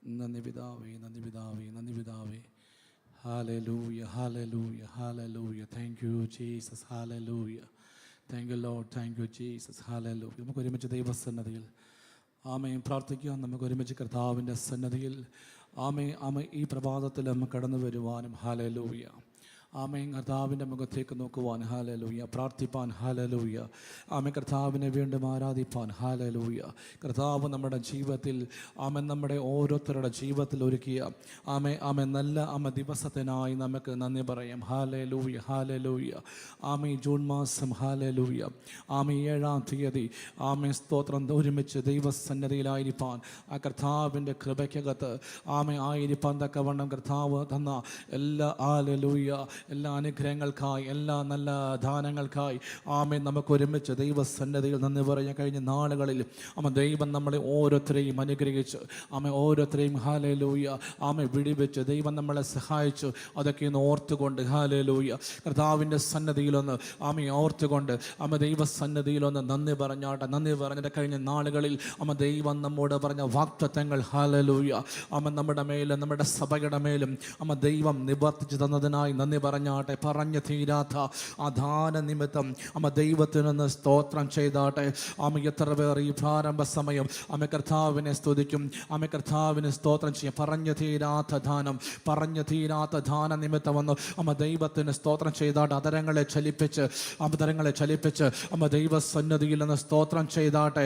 നന്ദി പിതാവേ, നന്ദി പിതാവേ, നന്ദി പിതാവേ. ഹല്ലേലൂയ, ഹല്ലേലൂയ, hallelujah. Thank you Jesus. Hallelujah. Thank you Lord. Thank you Jesus. Hallelujah. നമുക്ക് ഒരുമിച്ച് ദൈവസന്നദ്ധിയിൽ ആമേൻ പ്രാർത്ഥിക്കാം. നമുക്ക് ഒരുമിച്ച് കർത്താവിൻ്റെ സന്നദ്ധിയിൽ ആമേ ഈ പ്രഭാതത്തിൽ നമുക്ക് കടന്നു വരുവാനും ഹല്ലേലൂയ ആമേൻ കർത്താവിൻ്റെ മുഖത്തേക്ക് നോക്കുവാൻ ഹല്ലേലൂയ, പ്രാർത്ഥിപ്പാൻ ഹല്ലേലൂയ, ആമേൻ കർത്താവിനെ വീണ്ടും ആരാധിപ്പാൻ ഹല്ലേലൂയ. കർത്താവ് നമ്മുടെ ജീവിതത്തിൽ നമ്മുടെ ഓരോരുത്തരുടെ ജീവിതത്തിൽ ഒരുക്കിയ നല്ല ദിവസത്തിനായി നമുക്ക് നന്ദി പറയാം. Hallelujah, hallelujah. ജൂൺ മാസം ഹല്ലേലൂയ 7-ാം തീയതി സ്തോത്രം ഒരുമിച്ച് ദൈവസന്നിധിയിലായിരിക്കാൻ ആ കർത്താവിൻ്റെ കൃപയ്ക്കകത്ത് ആയിരിക്കാൻ തക്കവണ്ണം കർത്താവ് തന്ന എല്ലാ ഹല്ലേലൂയ എല്ലാ അനുഗ്രഹങ്ങൾക്കായി, എല്ലാ നല്ല ദാനങ്ങൾക്കായി നമുക്ക് ഒരുമിച്ച് ദൈവസന്നിധിയിൽ നന്ദി പറയാൻ കഴിഞ്ഞ നാളുകളിൽ ദൈവം നമ്മളെ ഓരോരുത്തരെയും അനുഗ്രഹിച്ച് ഓരോരുത്തരെയും ഹല്ലേലൂയ വിടിവെച്ച് ദൈവം നമ്മളെ സഹായിച്ചു. അതൊക്കെ ഇന്ന് ഓർത്തുകൊണ്ട് ഹല്ലേലൂയ കർത്താവിൻ്റെ സന്നിധിയിലൊന്ന് ഓർത്തുകൊണ്ട് ദൈവസന്നിധിയിലൊന്ന് നന്ദി പറഞ്ഞിട്ട് കഴിഞ്ഞ നാളുകളിൽ ദൈവം നമ്മോട് പറഞ്ഞ വാഗ്ദത്തങ്ങൾ ഹല്ലേലൂയ നമ്മുടെ മേലും നമ്മുടെ സഭയുടെ മേലും ദൈവം നിവർത്തിച്ചു തന്നതിനായി നന്ദി പറഞ്ഞാട്ടെ. പറഞ്ഞു തീരാത്ത ദാന നിമിത്തം ദൈവത്തിനൊന്ന് സ്തോത്രം ചെയ്താട്ടെ. എത്ര പേർ ഈ പ്രാരംഭ സമയം കർത്താവിനെ സ്തുതിക്കും, കർത്താവിനെ സ്തോത്രം ചെയ്യും. പറഞ്ഞു തീരാത്ത ദാന നിമിത്തം വന്ന് ദൈവത്തിന് സ്തോത്രം ചെയ്താട്ടെ. അതരങ്ങളെ ചലിപ്പിച്ച് ദൈവസന്നിധിയിൽ നിന്ന് സ്തോത്രം ചെയ്താട്ടെ.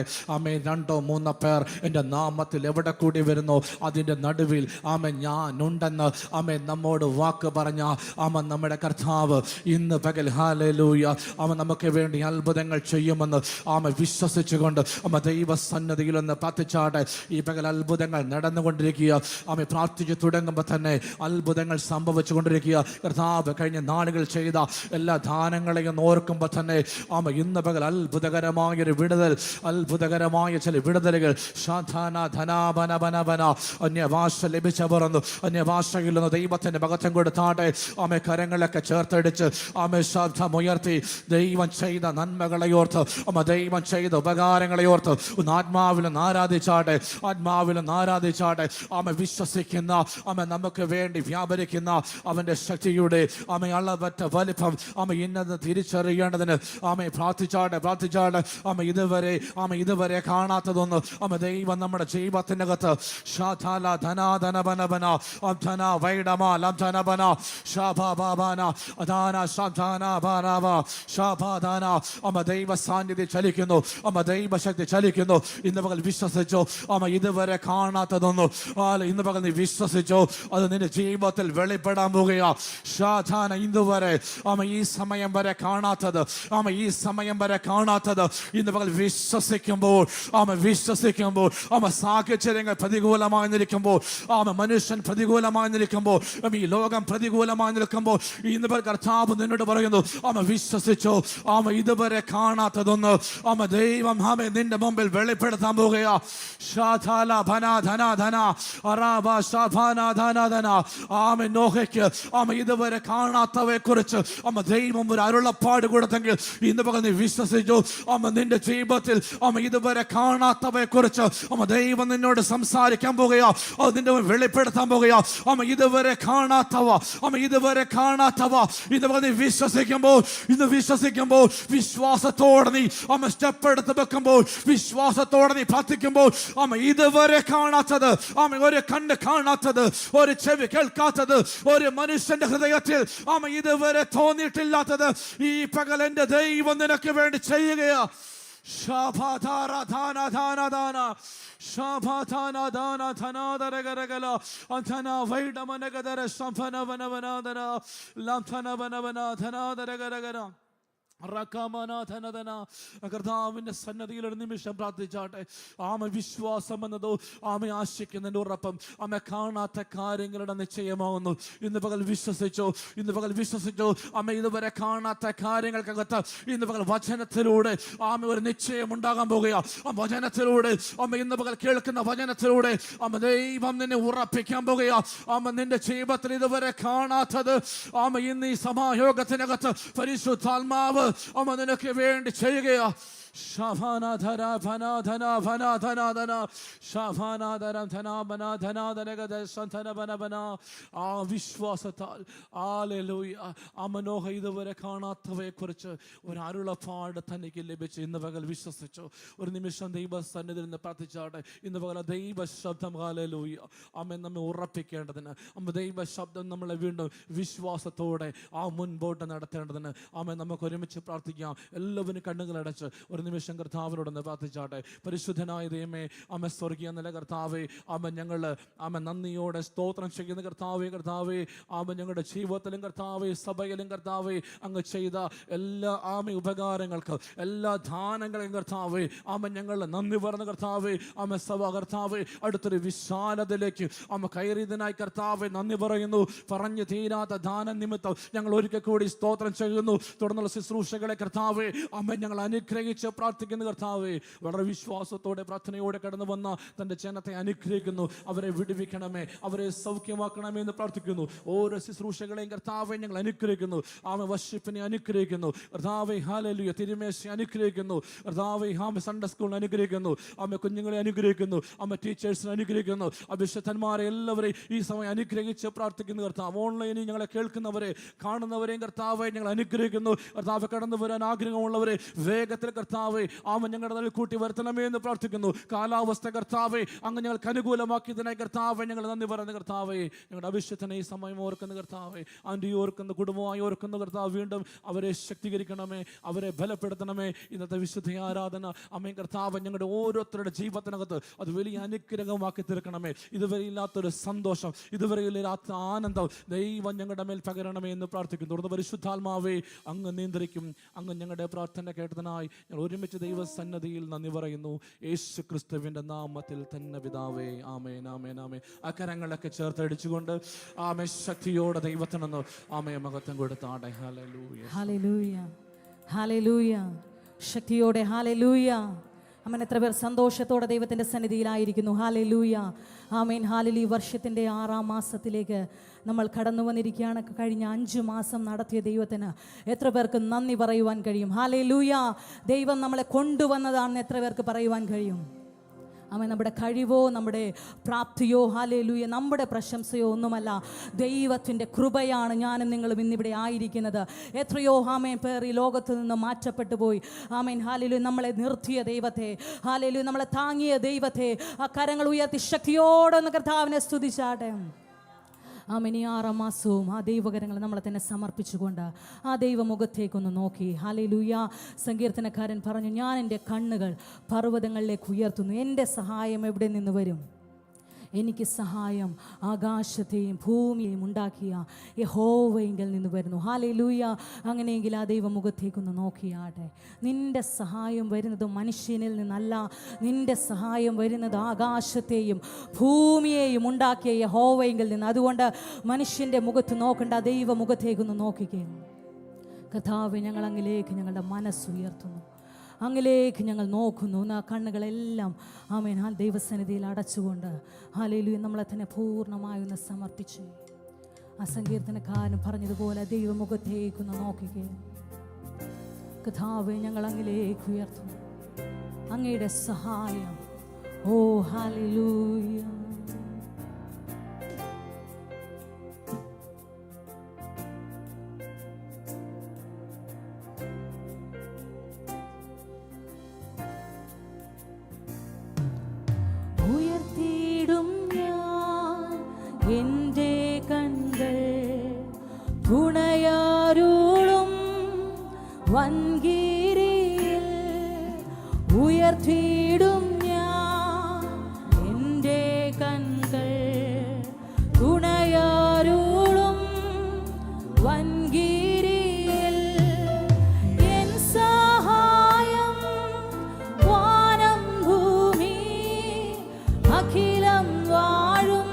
2-3 പേർ എൻ്റെ നാമത്തിൽ എവിടെ കൂടി വരുന്നു അതിൻ്റെ നടുവിൽ ഞാനുണ്ടെന്ന് നമ്മോട് വാക്ക് പറഞ്ഞ നമ്മുടെ കർത്താവ് ഇന്ന് പകൽ ഹല്ലേലൂയ നമുക്ക് വേണ്ടി അത്ഭുതങ്ങൾ ചെയ്യുമെന്ന് വിശ്വസിച്ചുകൊണ്ട് ദൈവസന്നിധിയിൽ ഒന്ന് പ്രാർത്ഥിച്ചാട്ടെ. ഈ പകൽ അത്ഭുതങ്ങൾ നടന്നുകൊണ്ടിരിക്കുക. പ്രാർത്ഥിച്ചു തുടങ്ങുമ്പോൾ തന്നെ അത്ഭുതങ്ങൾ സംഭവിച്ചു കൊണ്ടിരിക്കുക. കർത്താവ് കഴിഞ്ഞ നാളുകൾ ചെയ്ത എല്ലാ ദാനങ്ങളെയും ഓർക്കുമ്പോൾ തന്നെ ഇന്ന് പകൽ അത്ഭുതകരമായൊരു വിടുതൽ, അത്ഭുതകരമായ ചില വിടുതലുകൾ അന്യഭാഷ ലഭിച്ചവർ അന്യഭാഷയിൽ നിന്ന് ദൈവത്തിന്റെ മഹത്വം കൊടുത്താട്ടെ. കരങ്ങളൊക്കെ ചേർത്തടിച്ച് ശബ്ദമുയർത്തി ദൈവം ചെയ്ത നന്മകളെ ഓർത്ത് ദൈവം ചെയ്ത ഉപകാരങ്ങളെ ഓർത്ത് ആത്മാവിലും ആരാധിച്ചാട്ടെ. വിശ്വസിക്കുന്ന നമുക്ക് വേണ്ടി വ്യാപരിക്കുന്ന അവന്റെ ശക്തിയുടെ അളവറ്റ വലിപ്പം ഇന്നത് തിരിച്ചറിയേണ്ടതിന് പ്രാർത്ഥിച്ചാട്ടെ. ഇതുവരെ കാണാത്തതൊന്ന് ദൈവം നമ്മുടെ ജീവിതത്തിനകത്ത് ദൈവ സാന്നിധ്യം ചലിക്കുന്നു, ദൈവശക്തി ചലിക്കുന്നു. ഇന്ന് പകൽ വിശ്വസിച്ചോ ഇതുവരെ കാണാത്തതൊന്നു ഇന്ന് പകൽ നീ വിശ്വസിച്ചോ അത് നിന്റെ ജീവിതത്തിൽ വെളിപ്പെടാൻ പോകുകയാ. ഇന്നുവരെ ഈ സമയം വരെ കാണാത്തത് ഇന്ന് പകൽ വിശ്വസിക്കുമ്പോൾ സാഹചര്യങ്ങൾ പ്രതികൂലമായി നിൽക്കുമ്പോൾ മനുഷ്യൻ പ്രതികൂലമായി നിൽക്കുമ്പോൾ ഈ ലോകം പ്രതികൂലമായി നിൽക്കുമ്പോൾ ഇന്ന് കർത്താവ് നിന്നോട് പറയുന്നു വിശ്വസിച്ചോ ഇതുവരെ കാണാത്തതൊന്ന് ദൈവം നിന്റെ മുമ്പിൽ വെളിപ്പെടുത്താൻ പോകുകയാ. നോഹയ്ക്ക് ഇതുവരെ കാണാത്തവയെ കുറിച്ച് ദൈവം ഒരു അരുളപ്പാട് കൊടുത്തെങ്കിൽ ഇന്ന് പകൽ നീ വിശ്വസിച്ചു നിന്റെ ജീവിതത്തിൽ ഇതുവരെ കാണാത്തവയെ കുറിച്ച് ദൈവം നിന്നോട് സംസാരിക്കാൻ പോകുകയാ. അത് നിന്റെ വെളിപ്പെടുത്താൻ പോകുകയാ. ഇതുവരെ കാണാത്തവ ഇന്ന് വിശ്വസിക്കുമ്പോൾ വിശ്വാസത്തോടെ നീ സ്റ്റെപ്പ് എടുത്ത് വെക്കുമ്പോൾ വിശ്വാസത്തോടെ നീ പ്രാർത്ഥിക്കുമ്പോൾ ഇതുവരെ കാണാത്തത് ഒരു കണ്ണ് കാണാത്തത് ഒരു ചെവി കേൾക്കാത്തത് ഒരു മനുഷ്യന്റെ ഹൃദയത്തിൽ ഇതുവരെ തോന്നിയിട്ടില്ലാത്തത് ഈ പകൽ എൻ്റെ ദൈവം നിനക്ക് വേണ്ടി ചെയ്യുകയാ. കർത്താവിന്റെ സന്നദ്ധിയിൽ ഒരു നിമിഷം പ്രാർത്ഥിച്ചാട്ടെ. വിശ്വാസം എന്നതോ ആശിക്കുന്നതിന്റെ ഉറപ്പം കാണാത്ത കാര്യങ്ങളുടെ നിശ്ചയമാകുന്നു. ഇന്ന് പകൽ വിശ്വസിച്ചോ ഇതുവരെ കാണാത്ത കാര്യങ്ങൾക്കകത്ത് ഇന്ന് പകൽ വചനത്തിലൂടെ ഒരു നിശ്ചയം ഉണ്ടാകാൻ പോകുകയാ. വചനത്തിലൂടെ ഇന്ന് പകൽ കേൾക്കുന്ന വചനത്തിലൂടെ ദൈവം നിന്നെ ഉറപ്പിക്കാൻ പോകുകയാ. നിന്റെ ജീവിതത്തിൽ ഇതുവരെ കാണാത്തത് ഇന്ന് ഈ സമായോഗത്തിനകത്ത് പരിശുദ്ധാത്മാവ് നിനക്ക് വേണ്ടി ചെയ്യുകയാ. ശാഭാനാധര ഭനാധന ഭനാധനാധന ശാഭാനാധരം ധനാബനാധനാധനഗതന. ആ വിശ്വാസത്താൽ ഹല്ലേലൂയ ആ മനോഹ ഇതുവരെ കാണാത്തവയെക്കുറിച്ച് ഒരു അരുളപ്പാട് തനിക്ക് ലഭിച്ചു. ഇന്ന് പകൽ വിശ്വസിച്ചു. ഒരു നിമിഷം ദൈവ സന്നിധിയിൽ നിന്ന് പ്രാർത്ഥിച്ചാട്ടെ. ഇന്ന് പകൽ ദൈവ ശബ്ദം ഹല്ലേലൂയ ആമേൻ നമ്മെ ഉറപ്പിക്കേണ്ടതിന്, ദൈവ ശബ്ദം നമ്മളെ വീണ്ടും വിശ്വാസത്തോടെ ആ മുൻപോട്ട് നടത്തേണ്ടതിന് ആമേൻ നമുക്ക് ഒരുമിച്ച് പ്രാർത്ഥിക്കാം. എല്ലാവരും കണ്ണുകളടച്ച് ഒരു നിമിഷം കർത്താവിനോടൊന്ന് പ്രാർത്ഥിച്ചാട്ടെ. പരിശുദ്ധനായ ദൈവമേ, ആമേൻ സ്വർഗീയ നല്ല കർത്താവേ, ആമേൻ ഞങ്ങൾ ആമേൻ നന്ദിയോടെ സ്തോത്രം ചെയ്യുന്ന കർത്താവേ, കർത്താവേ ആമേൻ ഞങ്ങളുടെ ജീവിതത്തിലും കർത്താവേ സഭയിലും കർത്താവേ അങ്ങ് ചെയ്ത എല്ലാ ആമേൻ ഉപകാരങ്ങൾക്ക്, എല്ലാ ദാനങ്ങളെയും കർത്താവേ ആമേൻ ഞങ്ങൾ നന്ദി പറഞ്ഞ കർത്താവേ, ആമേൻ സഭ കർത്താവേ അടുത്തൊരു വിശാലതയിലേക്ക് ആമേൻ കയറിയതിനായി കർത്താവേ നന്ദി പറയുന്നു. പറഞ്ഞു തീരാത്ത ദാന നിമിത്തം ഞങ്ങൾ ഒരിക്കൽ കൂടി സ്തോത്രം ചെയ്യുന്നു. തുടർന്നുള്ള ശുശ്രൂഷകളെ കർത്താവേ ആമേൻ ഞങ്ങൾ അനുഗ്രഹിച്ച് പ്രാർത്ഥിക്കുന്ന കർത്താവേ, വളരെ വിശ്വാസത്തോടെ പ്രാർത്ഥനയോടെ കടന്നു വന്ന തൻ്റെ ജനത്തെ അനുഗ്രഹിക്കുന്നു. അവരെ വിടുവിക്കണമേ, അവരെ സൗഖ്യമാക്കണമേ എന്ന് പ്രാർത്ഥിക്കുന്നു. ഓരോ ശുശ്രൂഷകളെയും കർത്താവെ ഞങ്ങൾ അനുഗ്രഹിക്കുന്നു. ആമ വർഷിപ്പിനെ അനുഗ്രഹിക്കുന്നു കർത്താവെ. ഹല്ലേലൂയ തിരുമേശയെ അനുഗ്രഹിക്കുന്നു കർത്താവെ. ആമ സൺഡേ സ്കൂളിനെ അനുഗ്രഹിക്കുന്നു. ആമ കുഞ്ഞുങ്ങളെ അനുഗ്രഹിക്കുന്നു. ആമ ടീച്ചേഴ്സിനെ അനുഗ്രഹിക്കുന്നു. അഭിഷക്തന്മാരെ എല്ലാവരെയും ഈ സമയം അനുഗ്രഹിച്ച് പ്രാർത്ഥിക്കുന്നു കർത്താവ്. ഓൺലൈനിൽ ഞങ്ങളെ കേൾക്കുന്നവരെ കാണുന്നവരെയും കർത്താവെ ഞങ്ങൾ അനുഗ്രഹിക്കുന്നു കർത്താവ്. കടന്നു വരാൻ ആഗ്രഹമുള്ളവരെ വേഗത്തിൽ കർത്താവെ ആമ ഞങ്ങളുടെ നിലയിൽ കൂട്ടി വരുത്തണമേ എന്ന് പ്രാർത്ഥിക്കുന്നു. കാലാവസ്ഥ കർത്താവെ അങ്ങ് ഞങ്ങൾക്ക് അനുകൂലമാക്കിയതിനായി കർത്താവെ ഞങ്ങൾ നന്ദി പറയുന്ന കർത്താവെ. ഞങ്ങളുടെ അഭിഷേകത്തിനെ ഈ സമയം ഓർക്കുന്ന കർത്താവെ, ആൻറ്റി ഓർക്കുന്ന കുടുംബമായി ഓർക്കുന്ന കർത്താവ്, വീണ്ടും അവരെ ശക്തീകരിക്കണമേ, അവരെ ബലപ്പെടുത്തണമേ. ഇന്നത്തെ വിശുദ്ധ ആരാധന അമ്മയും കർത്താവ് ഞങ്ങളുടെ ഓരോരുത്തരുടെ ജീവിതത്തിനകത്ത് അത് വലിയ അനുഗ്രഹമാക്കി തീർക്കണമേ. ഇതുവരെ ഇല്ലാത്തൊരു സന്തോഷം, ഇതുവരെ ഇല്ലാത്ത ആനന്ദം ദൈവം ഞങ്ങളുടെ മേൽ പകരണമേ എന്ന് പ്രാർത്ഥിക്കുന്നു. തുടർന്ന് പരിശുദ്ധാത്മാവേ അങ്ങ് നിയന്ത്രിക്കും. അങ്ങ് ഞങ്ങളുടെ പ്രാർത്ഥന കേട്ടതിനായി ഞങ്ങൾ ഒരുമിച്ച് ദൈവസന്നദ്ധിയിൽ നന്ദി പറയുന്നു. യേശു ക്രിസ്തുവിൻ്റെ നാമത്തിൽ തന്നെ പിതാവേ, ആമേൻ ആമേൻ ആമേൻ. അക്കരങ്ങളൊക്കെ ചേർത്തടിച്ചുകൊണ്ട് ആമേ ശക്തിയോടെ ദൈവത്തിനൊന്ന് ആമേ മഹത്വം കൊടുത്താട്ടെ. ഹല്ലേലൂയ ഹല്ലേലൂയ ഹല്ലേലൂയ. ശക്തിയോടെ ഹല്ലേലൂയ. അമ്മൻ എത്ര പേർ സന്തോഷത്തോടെ ദൈവത്തിൻ്റെ സന്നിധിയിലായിരിക്കുന്നു. ഹല്ലേലൂയ ആമേൻ. ഹല്ലേലൂയ. വർഷത്തിൻ്റെ 6-ാം മാസത്തിലേക്ക് നമ്മൾ കടന്നു വന്നിരിക്കുകയാണ്. കഴിഞ്ഞ 5 മാസം നടത്തിയ ദൈവത്തിന് എത്ര പേർക്ക് നന്ദി പറയുവാൻ കഴിയും? ഹല്ലേലൂയ. ദൈവം നമ്മളെ കൊണ്ടുവന്നതാണെന്ന് എത്ര പേർക്ക് പറയുവാൻ കഴിയും? ആമേൻ. നമ്മുടെ കഴിവോ നമ്മുടെ പ്രാപ്തിയോ ഹല്ലേലൂയ നമ്മുടെ പ്രശംസയോ ഒന്നുമല്ല, ദൈവത്തിൻ്റെ കൃപയാണ് ഞാനും നിങ്ങളും ഇന്നിവിടെ ആയിരിക്കുന്നത്. എത്രയോ ആമേൻ പേർ ഈ ലോകത്ത് നിന്ന് മാറ്റപ്പെട്ടു പോയി. Amen hallelujah. നമ്മളെ നിർത്തിയ ദൈവത്തെ, ഹല്ലേലൂയ നമ്മളെ താങ്ങിയ ദൈവത്തെ ആ കരങ്ങൾ ഉയർത്തി ശക്തിയോടൊന്ന് കർത്താവിനെ സ്തുതിച്ചാട്ടെ. ആമേൻ. ഈ 6-ാം മാസവും ആ ദൈവകരങ്ങൾ നമ്മളെ തന്നെ സമർപ്പിച്ചുകൊണ്ട് ആ ദൈവമുഖത്തേക്കൊന്ന് നോക്കി. ഹല്ലേലൂയ. സങ്കീർത്തനക്കാരൻ പറഞ്ഞു, ഞാൻ എൻ്റെ കണ്ണുകൾ പർവ്വതങ്ങളിലേക്ക് ഉയർത്തുന്നു, എൻ്റെ സഹായം എവിടെ നിന്ന് വരും? എനിക്ക് സഹായം ആകാശത്തെയും ഭൂമിയെയും ഉണ്ടാക്കിയ യഹോവയിൽ നിന്ന് വരുന്നു. ഹല്ലേലൂയ. അങ്ങനെയെങ്കിൽ ആ ദൈവമുഖത്തേക്കൊന്ന് നോക്കിയാട്ടെ. നിൻ്റെ സഹായം വരുന്നത് മനുഷ്യനിൽ നിന്നല്ല, നിൻ്റെ സഹായം വരുന്നത് ആകാശത്തെയും ഭൂമിയെയും ഉണ്ടാക്കിയ യഹോവയിൽ നിന്ന്. അതുകൊണ്ട് മനുഷ്യൻ്റെ മുഖത്ത് നോക്കണ്ട, ദൈവമുഖത്തേക്കൊന്ന് നോക്കുകയും കർത്താവേ, ഞങ്ങൾ അങ്ങിലേക്ക് ഞങ്ങളുടെ മനസ്സുയർത്തുന്നു, അങ്ങിലേക്ക് ഞങ്ങൾ നോക്കുന്നു. ആ കണ്ണുകളെല്ലാം ആമേൻ ആ ദൈവസന്നിധിയിൽ അടച്ചുകൊണ്ട് ഹല്ലേലൂയ നമ്മളെ തന്നെ പൂർണ്ണമായൊന്ന് സമർപ്പിച്ചു. ആ സങ്കീർത്തനക്കാരൻ പറഞ്ഞതുപോലെ ദൈവമുഖത്തേക്കൊന്ന് നോക്കുകയും കർത്താവേ, ഞങ്ങൾ അങ്ങിലേക്ക് ഉയർത്തുന്നു അങ്ങയുടെ സഹായം. ഓ ഹല്ലേലൂയ. എൻ്റെ കണ്കൾ തുണയാരുളും വൻകീരിയിൽ ഉയർത്തിയിടും ഞാൻ. എൻ്റെ കണ്കൾ തുണയാരുളും വൻകീരിയിൽ എൻ സഹായം വാനം ഭൂമി അഖിലം വാഴും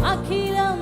അഖിലം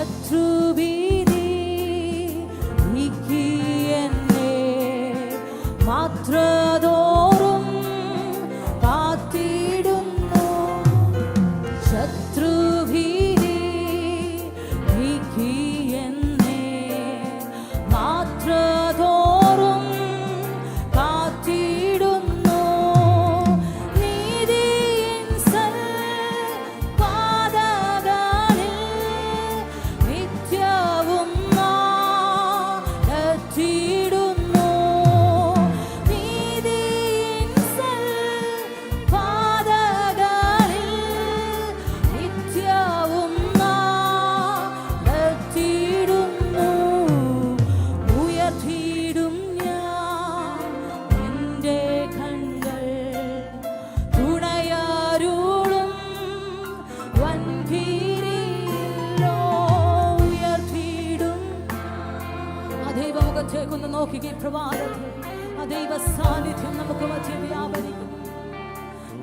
ശത്രുഭീതി നീക്കി എന്നെ മാത്രതോറും കാത്തിടുന്നു. ശത്രുഭീതി നീക്കി എന്നെ മാത്രതോറും കാത്തിടുന്നു. നീതിയിൻ സൽപാതകളിൽ നിത്യവും നടത്തിയിടുന്നു. നീതിയിൻ സൽപാതകളിൽ നിത്യവും നടത്തിയിടുന്നു. ഉയർത്തിയിടും ഞാൻ എൻ്റെ കണ്ണുകൾ തുണയാരുളും വൻകീരിയിലോ. ഉയർത്തിയിടും ആ ദൈവമുഖത്തേക്കൊന്ന് നോക്കുക. ഈ പ്രഭാതത്തിൽ ആ ദൈവ സാന്നിധ്യം നമുക്ക് മധ്യ വ്യാപരിക്കുന്നു.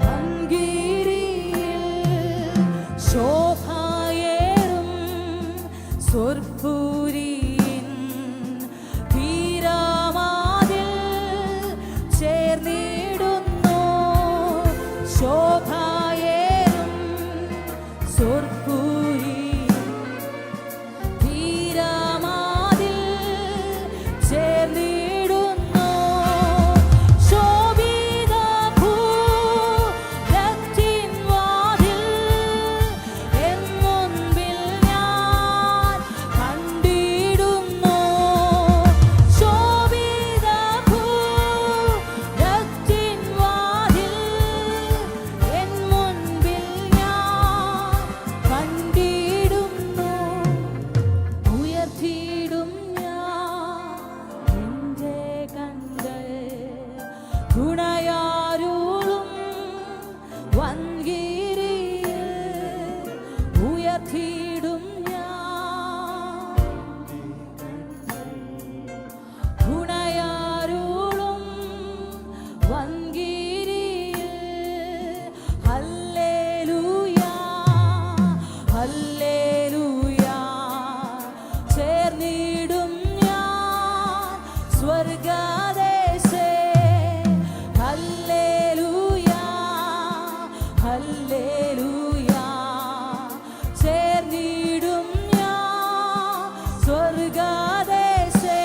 വൻകീരിയിൽ ശോഭയേറും സ്വർപ്പൂരിൻ തീരമാതിൽ ചേർന്നിടുന്നു. ശോഭയേറും സ്വർപ്പൂരിൻ തീരമാതിൽ ചേർന്നിടുന്നു. ശോഭിത ഭൂരത്തിൻ വാതിൽ എൻ മുൻപിൽ ഞാൻ കണ്ടിടുന്നു. ശോഭിത ഭൂരത്തിൻ വാതിൽ എൻ മുൻപിൽ ഞാൻ കണ്ടിടുന്നു. ഉയർത്തിയിടും ഞാൻ എൻ്റെ കണ്ണുകൾ തുണയാരുളും വൻകീരിയിൽ. ഉയർത്തിയിടും ഞാൻ തുണയാരുളും വൻകീരിയിൽ. ഹല്ലേലൂയ ഹല്ലേലൂയ ചേർന്നിടും ഞാൻ സ്വർഗദേശേ. ഹല്ലേലൂയ ഹല്ലേലൂയ ചേർന്നിടും ഞാൻ സ്വർഗദേശേ.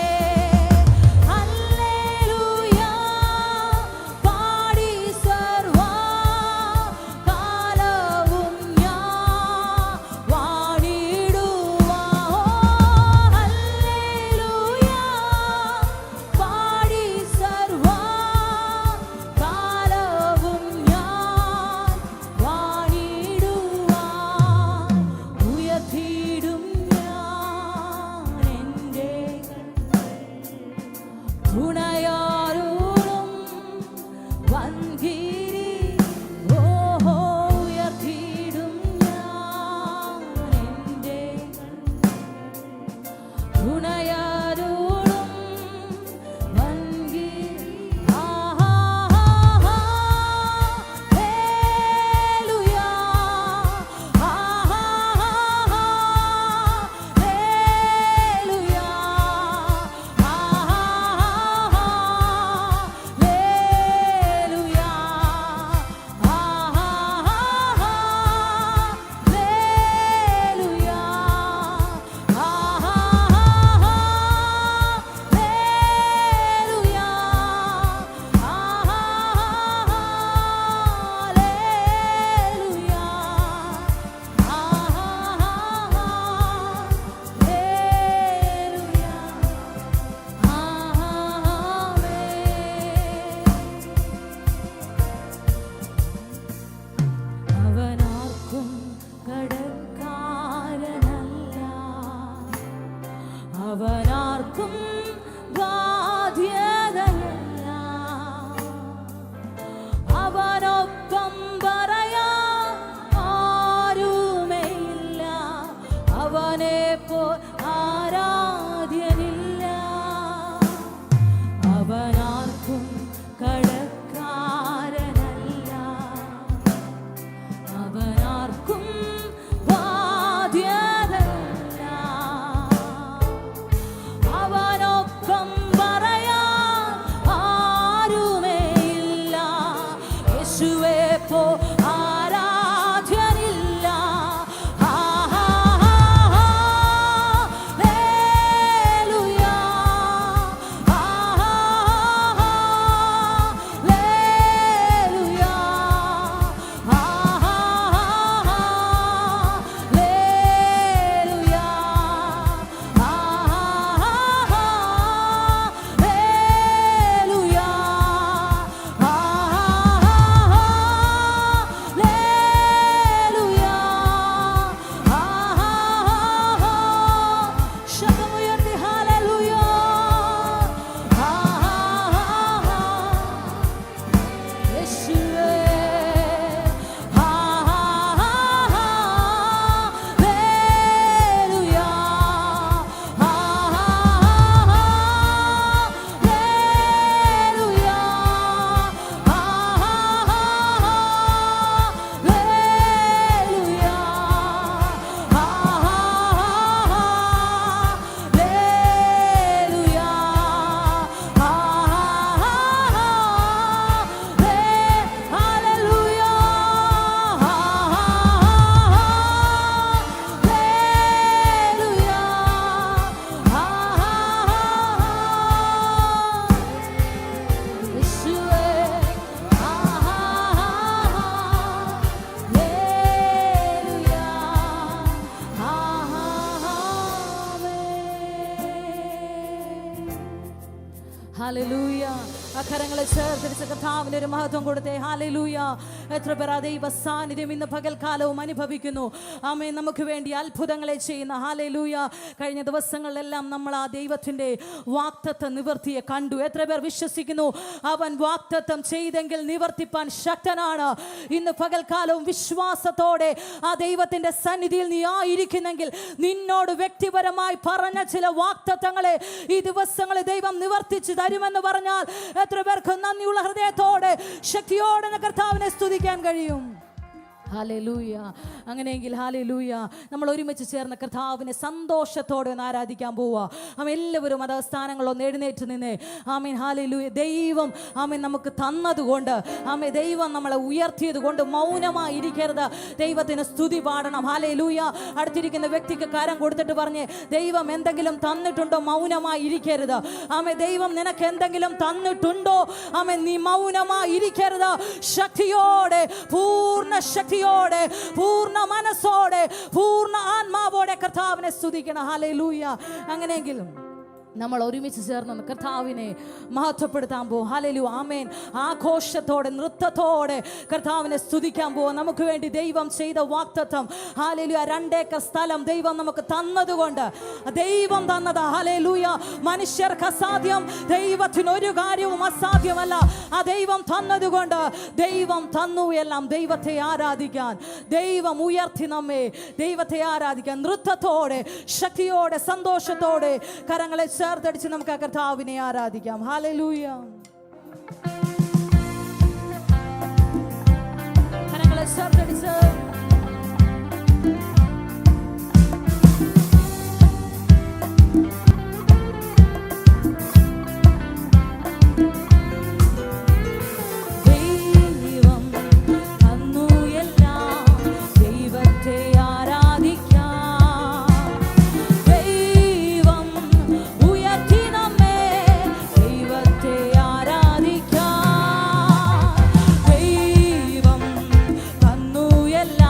ഹല്ലേലൂയ പാടി സർവ്വകാലവും ഞാൻ വാണിടുവാൻ. ഹല്ലേലൂയ പാടി സർവ്വകാലവും ഞാൻ വാണിടുവാൻ. ഉയർത്തിയിടും ഞാൻ എൻ്റെ തുണയാരുളും വൻകീരി. ഓഹോ ഉയർത്തിയിടും ഞാൻ എൻ്റെ തുണയാരുളും വൻകീരി. Hallelujah hallelujah അവനാർക്കും കടക്കാരനല്ല, അവനാർക്കും ബാധ്യതയല്ല. അവനൊപ്പം പറയാൻ ആരുമേയില്ല, അവനെപ്പോൾ ആരാധ്യനില്ല. അവനാർക്കും കടക്കാരനല്ല, അവനാർക്കും ഹല്ലേലൂയ. അക്കരങ്ങളെ ചേർത്തിരിച്ച കർത്താവിന് ഒരു മഹത്വം കൊടുത്തേ. ഹല്ലേലൂയ. എത്ര പേർ ആ ദൈവ സാന്നിധ്യം ഇന്ന് പകൽക്കാലവും അനുഭവിക്കുന്നു. ആമേൻ. നമുക്ക് വേണ്ടി അത്ഭുതങ്ങളെ ചെയ്യുന്ന ഹല്ലേലൂയ. കഴിഞ്ഞ ദിവസങ്ങളിലെല്ലാം നമ്മൾ ആ ദൈവത്തിൻ്റെ വാഗ്ദത്ത നിവർത്തിയെ കണ്ടു. എത്ര പേർ വിശ്വസിക്കുന്നു അവൻ വാഗ്ദത്തം ചെയ്തെങ്കിൽ നിവർത്തിപ്പാൻ ശക്തനാണ്? ഇന്ന് പകൽക്കാലവും വിശ്വാസത്തോടെ ആ ദൈവത്തിൻ്റെ സന്നിധിയിൽ നീ ആയിരിക്കുന്നെങ്കിൽ നിന്നോട് വ്യക്തിപരമായി പറഞ്ഞ ചില വാഗ്ദത്തങ്ങളെ ഈ ദിവസങ്ങളിൽ ദൈവം നിവർത്തിച്ചു തരുമെന്ന് പറഞ്ഞാൽ എത്ര പേർക്ക് നന്ദിയുള്ള ഹൃദയത്തോടെ ശക്തിയോടെ കർത്താവിനെ സ്തുതിക്കാൻ കഴിയും? ഹല്ലേലൂയ. അങ്ങനെയെങ്കിൽ ഹല്ലേലൂയ, നമ്മൾ ഒരുമിച്ച് ചേർന്ന കർത്താവിനെ സന്തോഷത്തോടെ ഒന്ന് ആരാധിക്കാൻ പോവുക. ആമേൻ. എല്ലാവരും അത് സ്ഥാനങ്ങളൊന്ന് എഴുന്നേറ്റ് നിന്നേ. ആമേൻ. ഹല്ലേലൂയ. ദൈവം ആമേൻ നമുക്ക് തന്നതുകൊണ്ട്, ആമേൻ ദൈവം നമ്മളെ ഉയർത്തിയത് കൊണ്ട് മൗനമായി ഇരിക്കരുത്. ദൈവത്തിന് സ്തുതി പാടണം. ഹല്ലേലൂയ. അടുത്തിരിക്കുന്ന വ്യക്തിക്ക് കരം കൊടുത്തിട്ട് പറഞ്ഞ്, ദൈവം എന്തെങ്കിലും തന്നിട്ടുണ്ടോ? മൗനമായി ഇരിക്കരുത്. ആമേൻ. ദൈവം നിനക്ക് എന്തെങ്കിലും തന്നിട്ടുണ്ടോ? ആമേൻ. നീ മൗനമായി ഇരിക്കരുത്. ശക്തിയോടെ, പൂർണ്ണ ശക്തി, പൂർണ്ണ മനസ്സോടെ, പൂർണ്ണ ആത്മാവോടെ കർത്താവിനെ സ്തുതിക്കണം. ഹല്ലേലൂയ. അങ്ങനെയെങ്കിലും നമ്മൾ ഒരുമിച്ച് ചേർന്ന് കർത്താവിനെ മഹത്വപ്പെടുത്താൻ പോകും. ഹല്ലേലൂയ. ആമേൻ. ആഘോഷത്തോടെ, നൃത്തത്തോടെ കർത്താവിനെ സ്തുതിക്കാൻ പോകും. നമുക്ക് വേണ്ടി ദൈവം ചെയ്ത വാഗ്ദത്തം, ഹല്ലേലൂയ, 2 ഏക്കർ സ്ഥലം ദൈവം നമുക്ക് തന്നതുകൊണ്ട്, ദൈവം തന്നതാ. ഹല്ലേലൂയ. മനുഷ്യർക്ക് അസാധ്യം, ദൈവത്തിന് ഒരു കാര്യവും അസാധ്യമല്ല. ആ ദൈവം തന്നതുകൊണ്ട് ദൈവം തന്നു എല്ലാം. ദൈവത്തെ ആരാധിക്കാൻ ദൈവം ഉയർത്തി നമ്മെ. ദൈവത്തെ ആരാധിക്കാൻ നൃത്തത്തോടെ, ശക്തിയോടെ, സന്തോഷത്തോടെ കരങ്ങളെ ചേർത്തടിച്ച് നമുക്ക് ആ കർത്താവിനെ ആരാധിക്കാം. ഹല്ലേലൂയ. കരങ്ങളെ ചേർത്തടിച്ച് എല്ലാം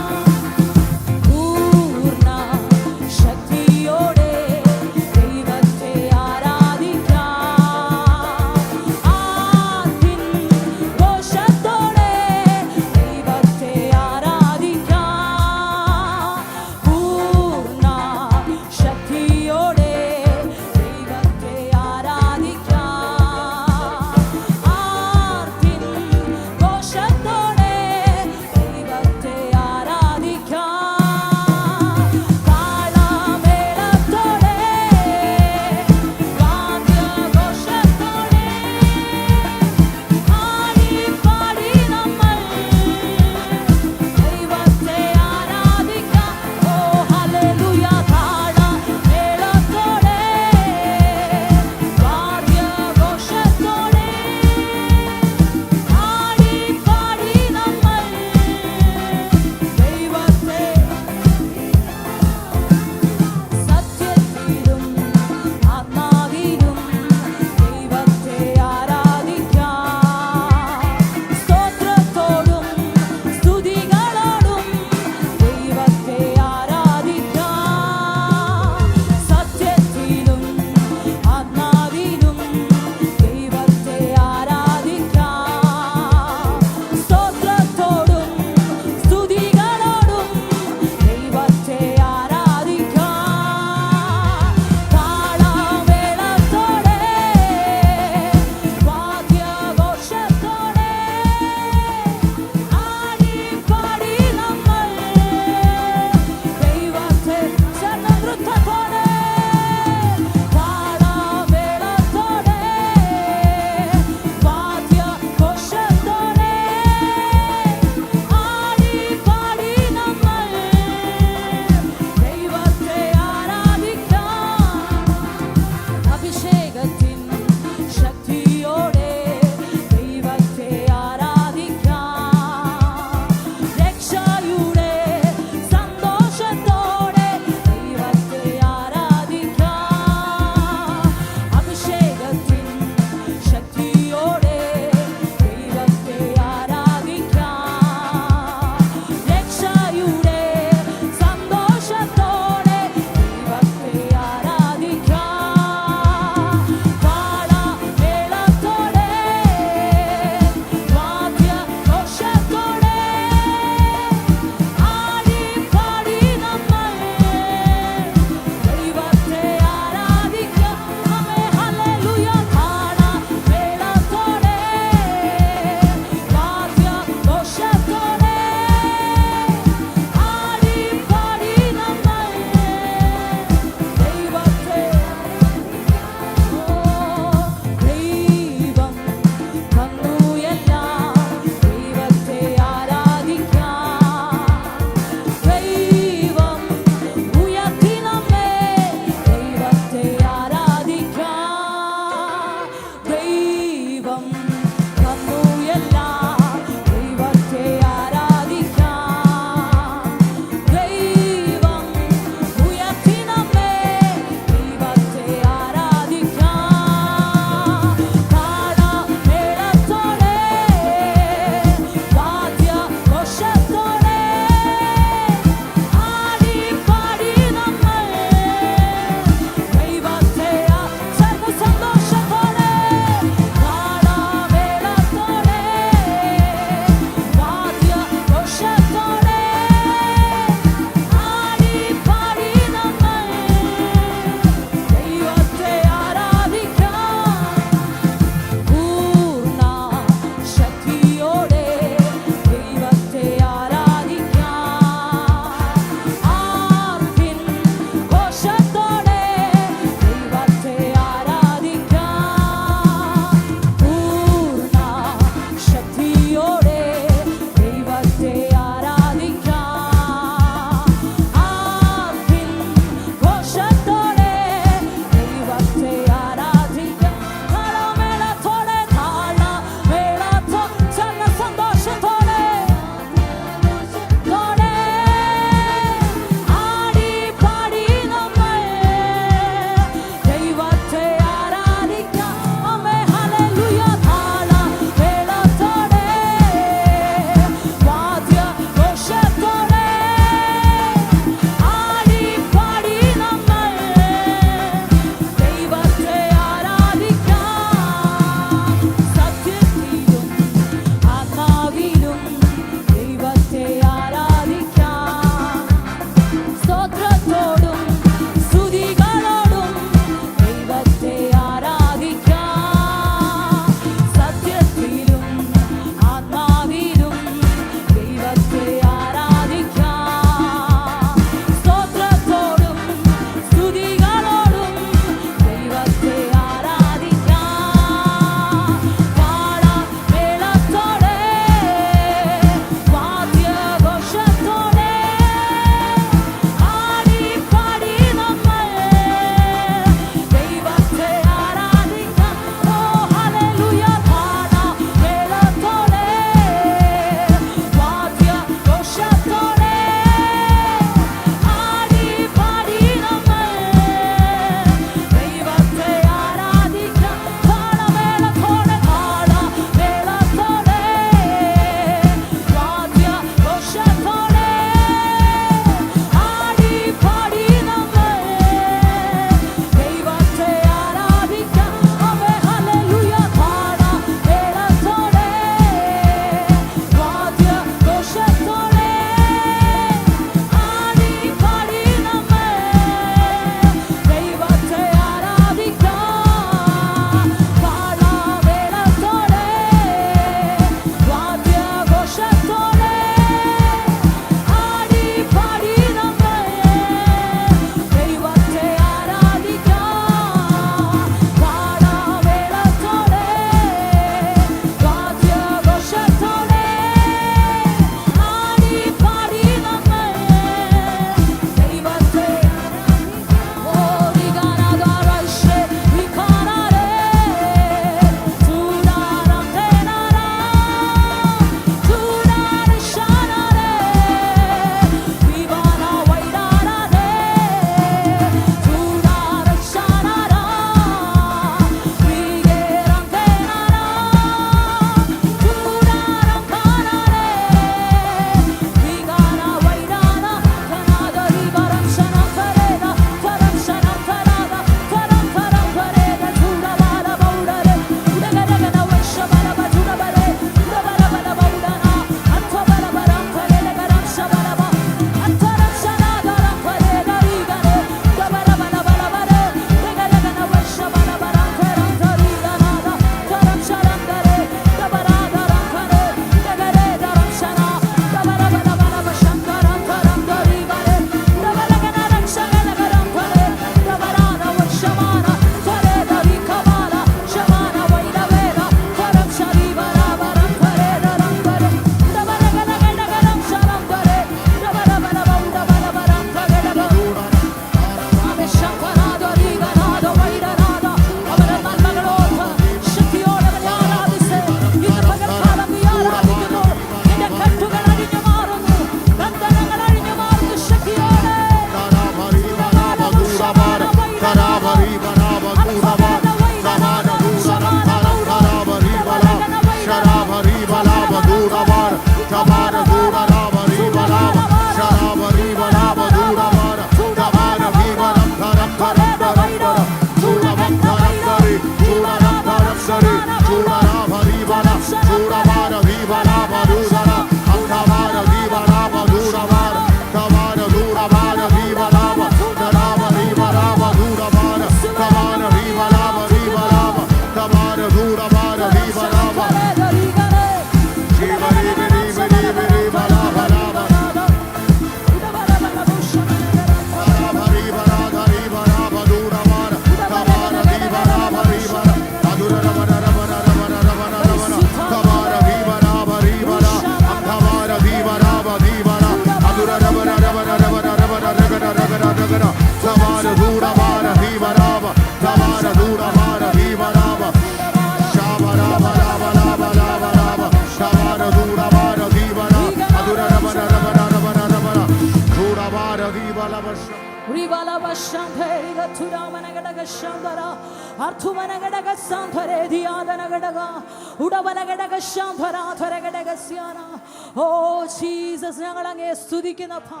Oh Jesus, ഞങ്ങൾ അങ്ങയെ സ്തുതിക്കുന്നപ്പാ.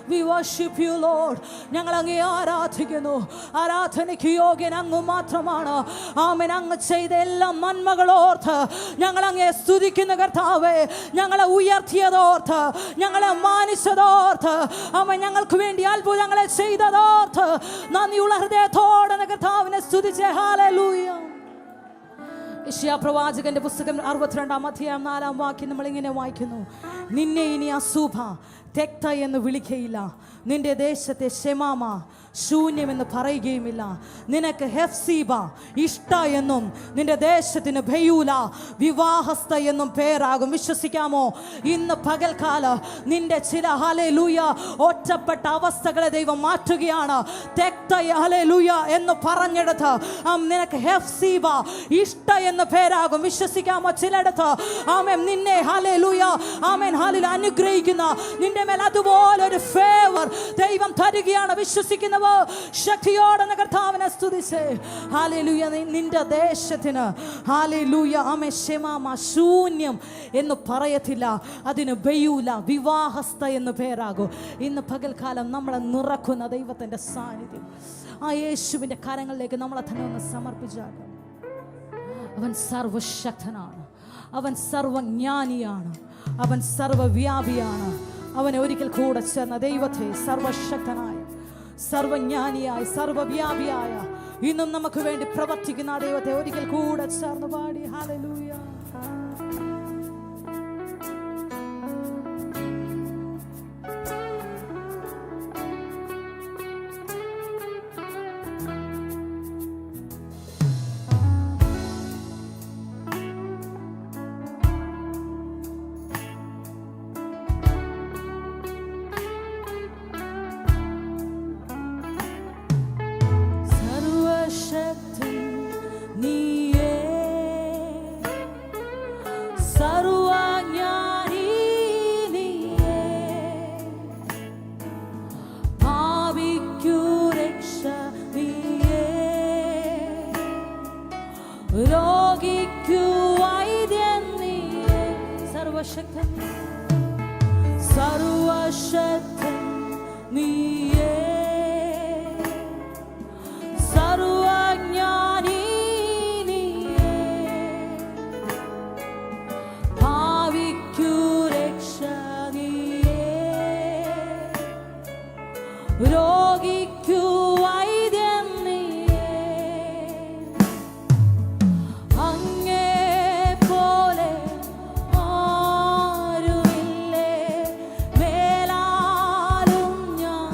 We worship you Lord. ഞങ്ങൾ അങ്ങയെ ആരാധിക്കുന്നു. ആരാധനയ്ക്ക് യോഗ്യൻ അങ്ങ് മാത്രമാണ്. ആമേൻ. അങ്ങ് ചെയ്ത എല്ലാ നന്മകളോർത്ത് ഞങ്ങൾ അങ്ങയെ സ്തുതിക്കുന്ന കർത്താവേ. ഞങ്ങളെ ഉയർത്തിയതോർത്ത്, ഞങ്ങളെ മാനിച്ചതോർത്ത്, ആമേൻ, ഞങ്ങൾക്ക് വേണ്ടി അത്ഭുതങ്ങളെ ചെയ്തതോർത്ത് നന്ദിയുള്ള ഹൃദയത്തോടെ കർത്താവിനെ സ്തുതിച്ചേ. ഹല്ലേലൂയ. യെശയ്യാ പ്രവാചകന്റെ പുസ്തകം 62-ാം അധ്യായം 4-ാം വാക്യം നമ്മൾ ഇങ്ങനെ വായിക്കുന്നു: നിന്നെ ഇനി അസൂഭ തെക്ത എന്ന് വിളിക്കയില്ല, നിന്റെ ദേശത്തെ ശെമാമ ശൂന്യമെന്ന് പറയുകയുമില്ല. നിനക്ക് ഹെഫ്സീബ ഇഷ്ട എന്നും നിന്റെ ദേശത്തിന് ബയൂല വിവാഹസ്ഥ എന്നും പേരാകും. വിശ്വസിക്കാമോ? ഇന്ന് പകൽക്കാല നിന്റെ ചില ഹല്ലേലൂയ ഒറ്റപ്പെട്ട അവസ്ഥകളെ ദൈവം മാറ്റുകയാണ്. തെക്ത ഹല്ലേലൂയ എന്ന് പറഞ്ഞെടുത്ത് നിനക്ക് ഹെഫ്സീബ ഇഷ്ട എന്ന് പേരാകും. വിശ്വസിക്കാമോ? ചിലയിടത്ത് ആമേൻ നിന്നെ ഹല്ലേലൂയ ആമേൻ ഹല്ലേലൂയ അനുഗ്രഹിക്കുന്ന നിന്റെ മേൽ അതുപോലെ ഒരു ഫേവർ ദൈവം തരികയാണ്. വിശ്വസിക്കുന്നവർ ശക്തിയോടെ കർത്താവിനെ സ്തുതിച്ചേ. ഹല്ലേലൂയ. നിന്റെ ദേശത്തിന് ഹല്ലേലൂയ ആമേൻ ശെമാമ ശൂന്യം എന്ന് പറയത്തില്ല, അതിന് ബയൂല വിവാഹസ്ഥ എന്ന് പേരാകും. ഇന്ന് പകൽക്കാലം നമ്മളെ നിറക്കുന്ന ദൈവത്തിൻ്റെ സാന്നിധ്യം ആ യേശുവിൻ്റെ കരങ്ങളിലേക്ക് നമ്മളെ തന്നെ ഒന്ന് സമർപ്പിച്ചാകും. അവൻ സർവശക്തനാണ്, അവൻ സർവജ്ഞാനിയാണ്, അവൻ സർവവ്യാപിയാണ്. അവനെ ഒരിക്കൽ കൂടെ ചേർന്ന ദൈവത്തെ സർവശക്തനായ, സർവജ്ഞാനിയായ, സർവവ്യാപിയായ, ഇന്നും നമുക്ക് വേണ്ടി പ്രവർത്തിക്കുന്ന ആ ദൈവത്തെ ഒരിക്കൽ കൂടെ ചേർന്ന് പാടി ഹല്ലേലൂയ. സർവശക്തൻ നീയേ, സർവജ്ഞാനി നീയേ, ഭാവിക്കു രക്ഷ നീയേ, രോഗിക്കു വൈദ്യം നീയേ. അങ്ങേ പോലെ ആരുമില്ലേ, മേലാലും ഞാൻ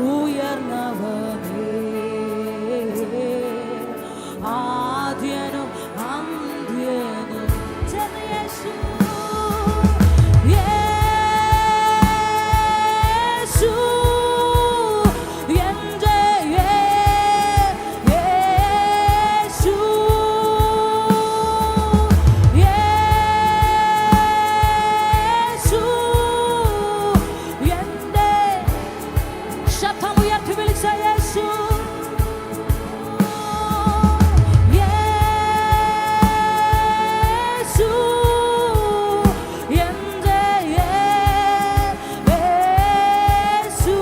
ഉയർന്നവനേ, ആദ്യനും അന്ത്യനും ചെന്ന് യേശു, യേശു എൻ്റെ യേശു, യേശു എൻ്റെ ശബ്ദമുയർത്തി വിളിച്ച യേശു, യേശു എൻ്റെ യേശു,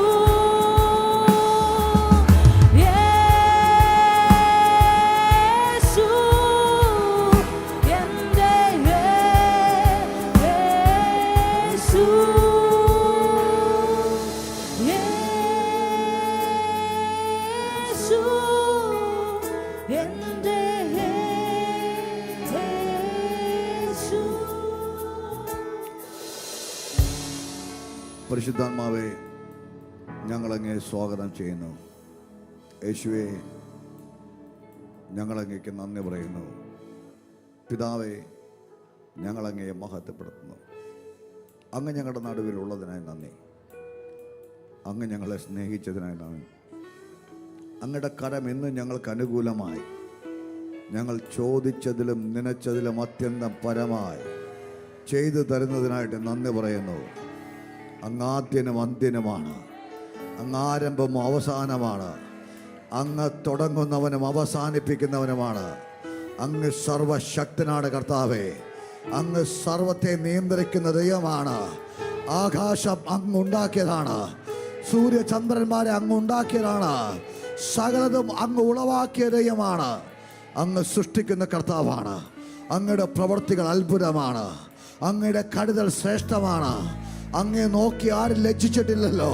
യേശു എൻ്റെ യേശു, യേശു എൻ്റെ യേശു. പരിശുദ്ധാത്മാവേ, ഞങ്ങളങ്ങേ സ്വാഗതം ചെയ്യുന്നു. യേശുവേ, ഞങ്ങളങ്ങേക്ക് നന്ദി പറയുന്നു. പിതാവേ, ഞങ്ങളങ്ങേ മഹത്വപ്പെടുത്തുന്നു. അങ്ങ് ഞങ്ങളുടെ നടുവിലുള്ളതിനായി നന്ദി. അങ്ങ് ഞങ്ങളെ സ്നേഹിച്ചതിനായി നന്ദി. അങ്ങയുടെ കരം ഇന്ന് ഞങ്ങൾക്ക് അനുകൂലമായി, ഞങ്ങൾ ചോദിച്ചതിലും നനച്ചതിലും അത്യന്തം പരമായി ചെയ്തു തരുന്നതിനായിട്ട് നന്ദി പറയുന്നു. അങ്ങ് ആദ്യനും അന്ത്യനുമാണ്. അങ്ങ് ആരംഭവും അവസാനമാണ്. അങ്ങ് തുടങ്ങുന്നവനും അവസാനിപ്പിക്കുന്നവനുമാണ്. അങ്ങ് സർവശക്തനാണ് കർത്താവേ. അങ്ങ് സർവത്തെ നിയന്ത്രിക്കുന്ന ദൈവമാണ്. ആകാശം അങ്ങ് ഉണ്ടാക്കിയതാണ്. സൂര്യചന്ദ്രന്മാരെ അങ്ങ് ഉണ്ടാക്കിയതാണ്. സകലതും അങ്ങ് ഉളവാക്കിയ ദൈവമാണ്. അങ്ങ് സൃഷ്ടിക്കുന്ന കർത്താവാണ്. അങ്ങയുടെ പ്രവൃത്തികൾ അത്ഭുതമാണ്. അങ്ങയുടെ കരുതൽ ശ്രേഷ്ഠമാണ്. അങ്ങേ നോക്കി ആരും ലജ്ജിച്ചിട്ടില്ലല്ലോ.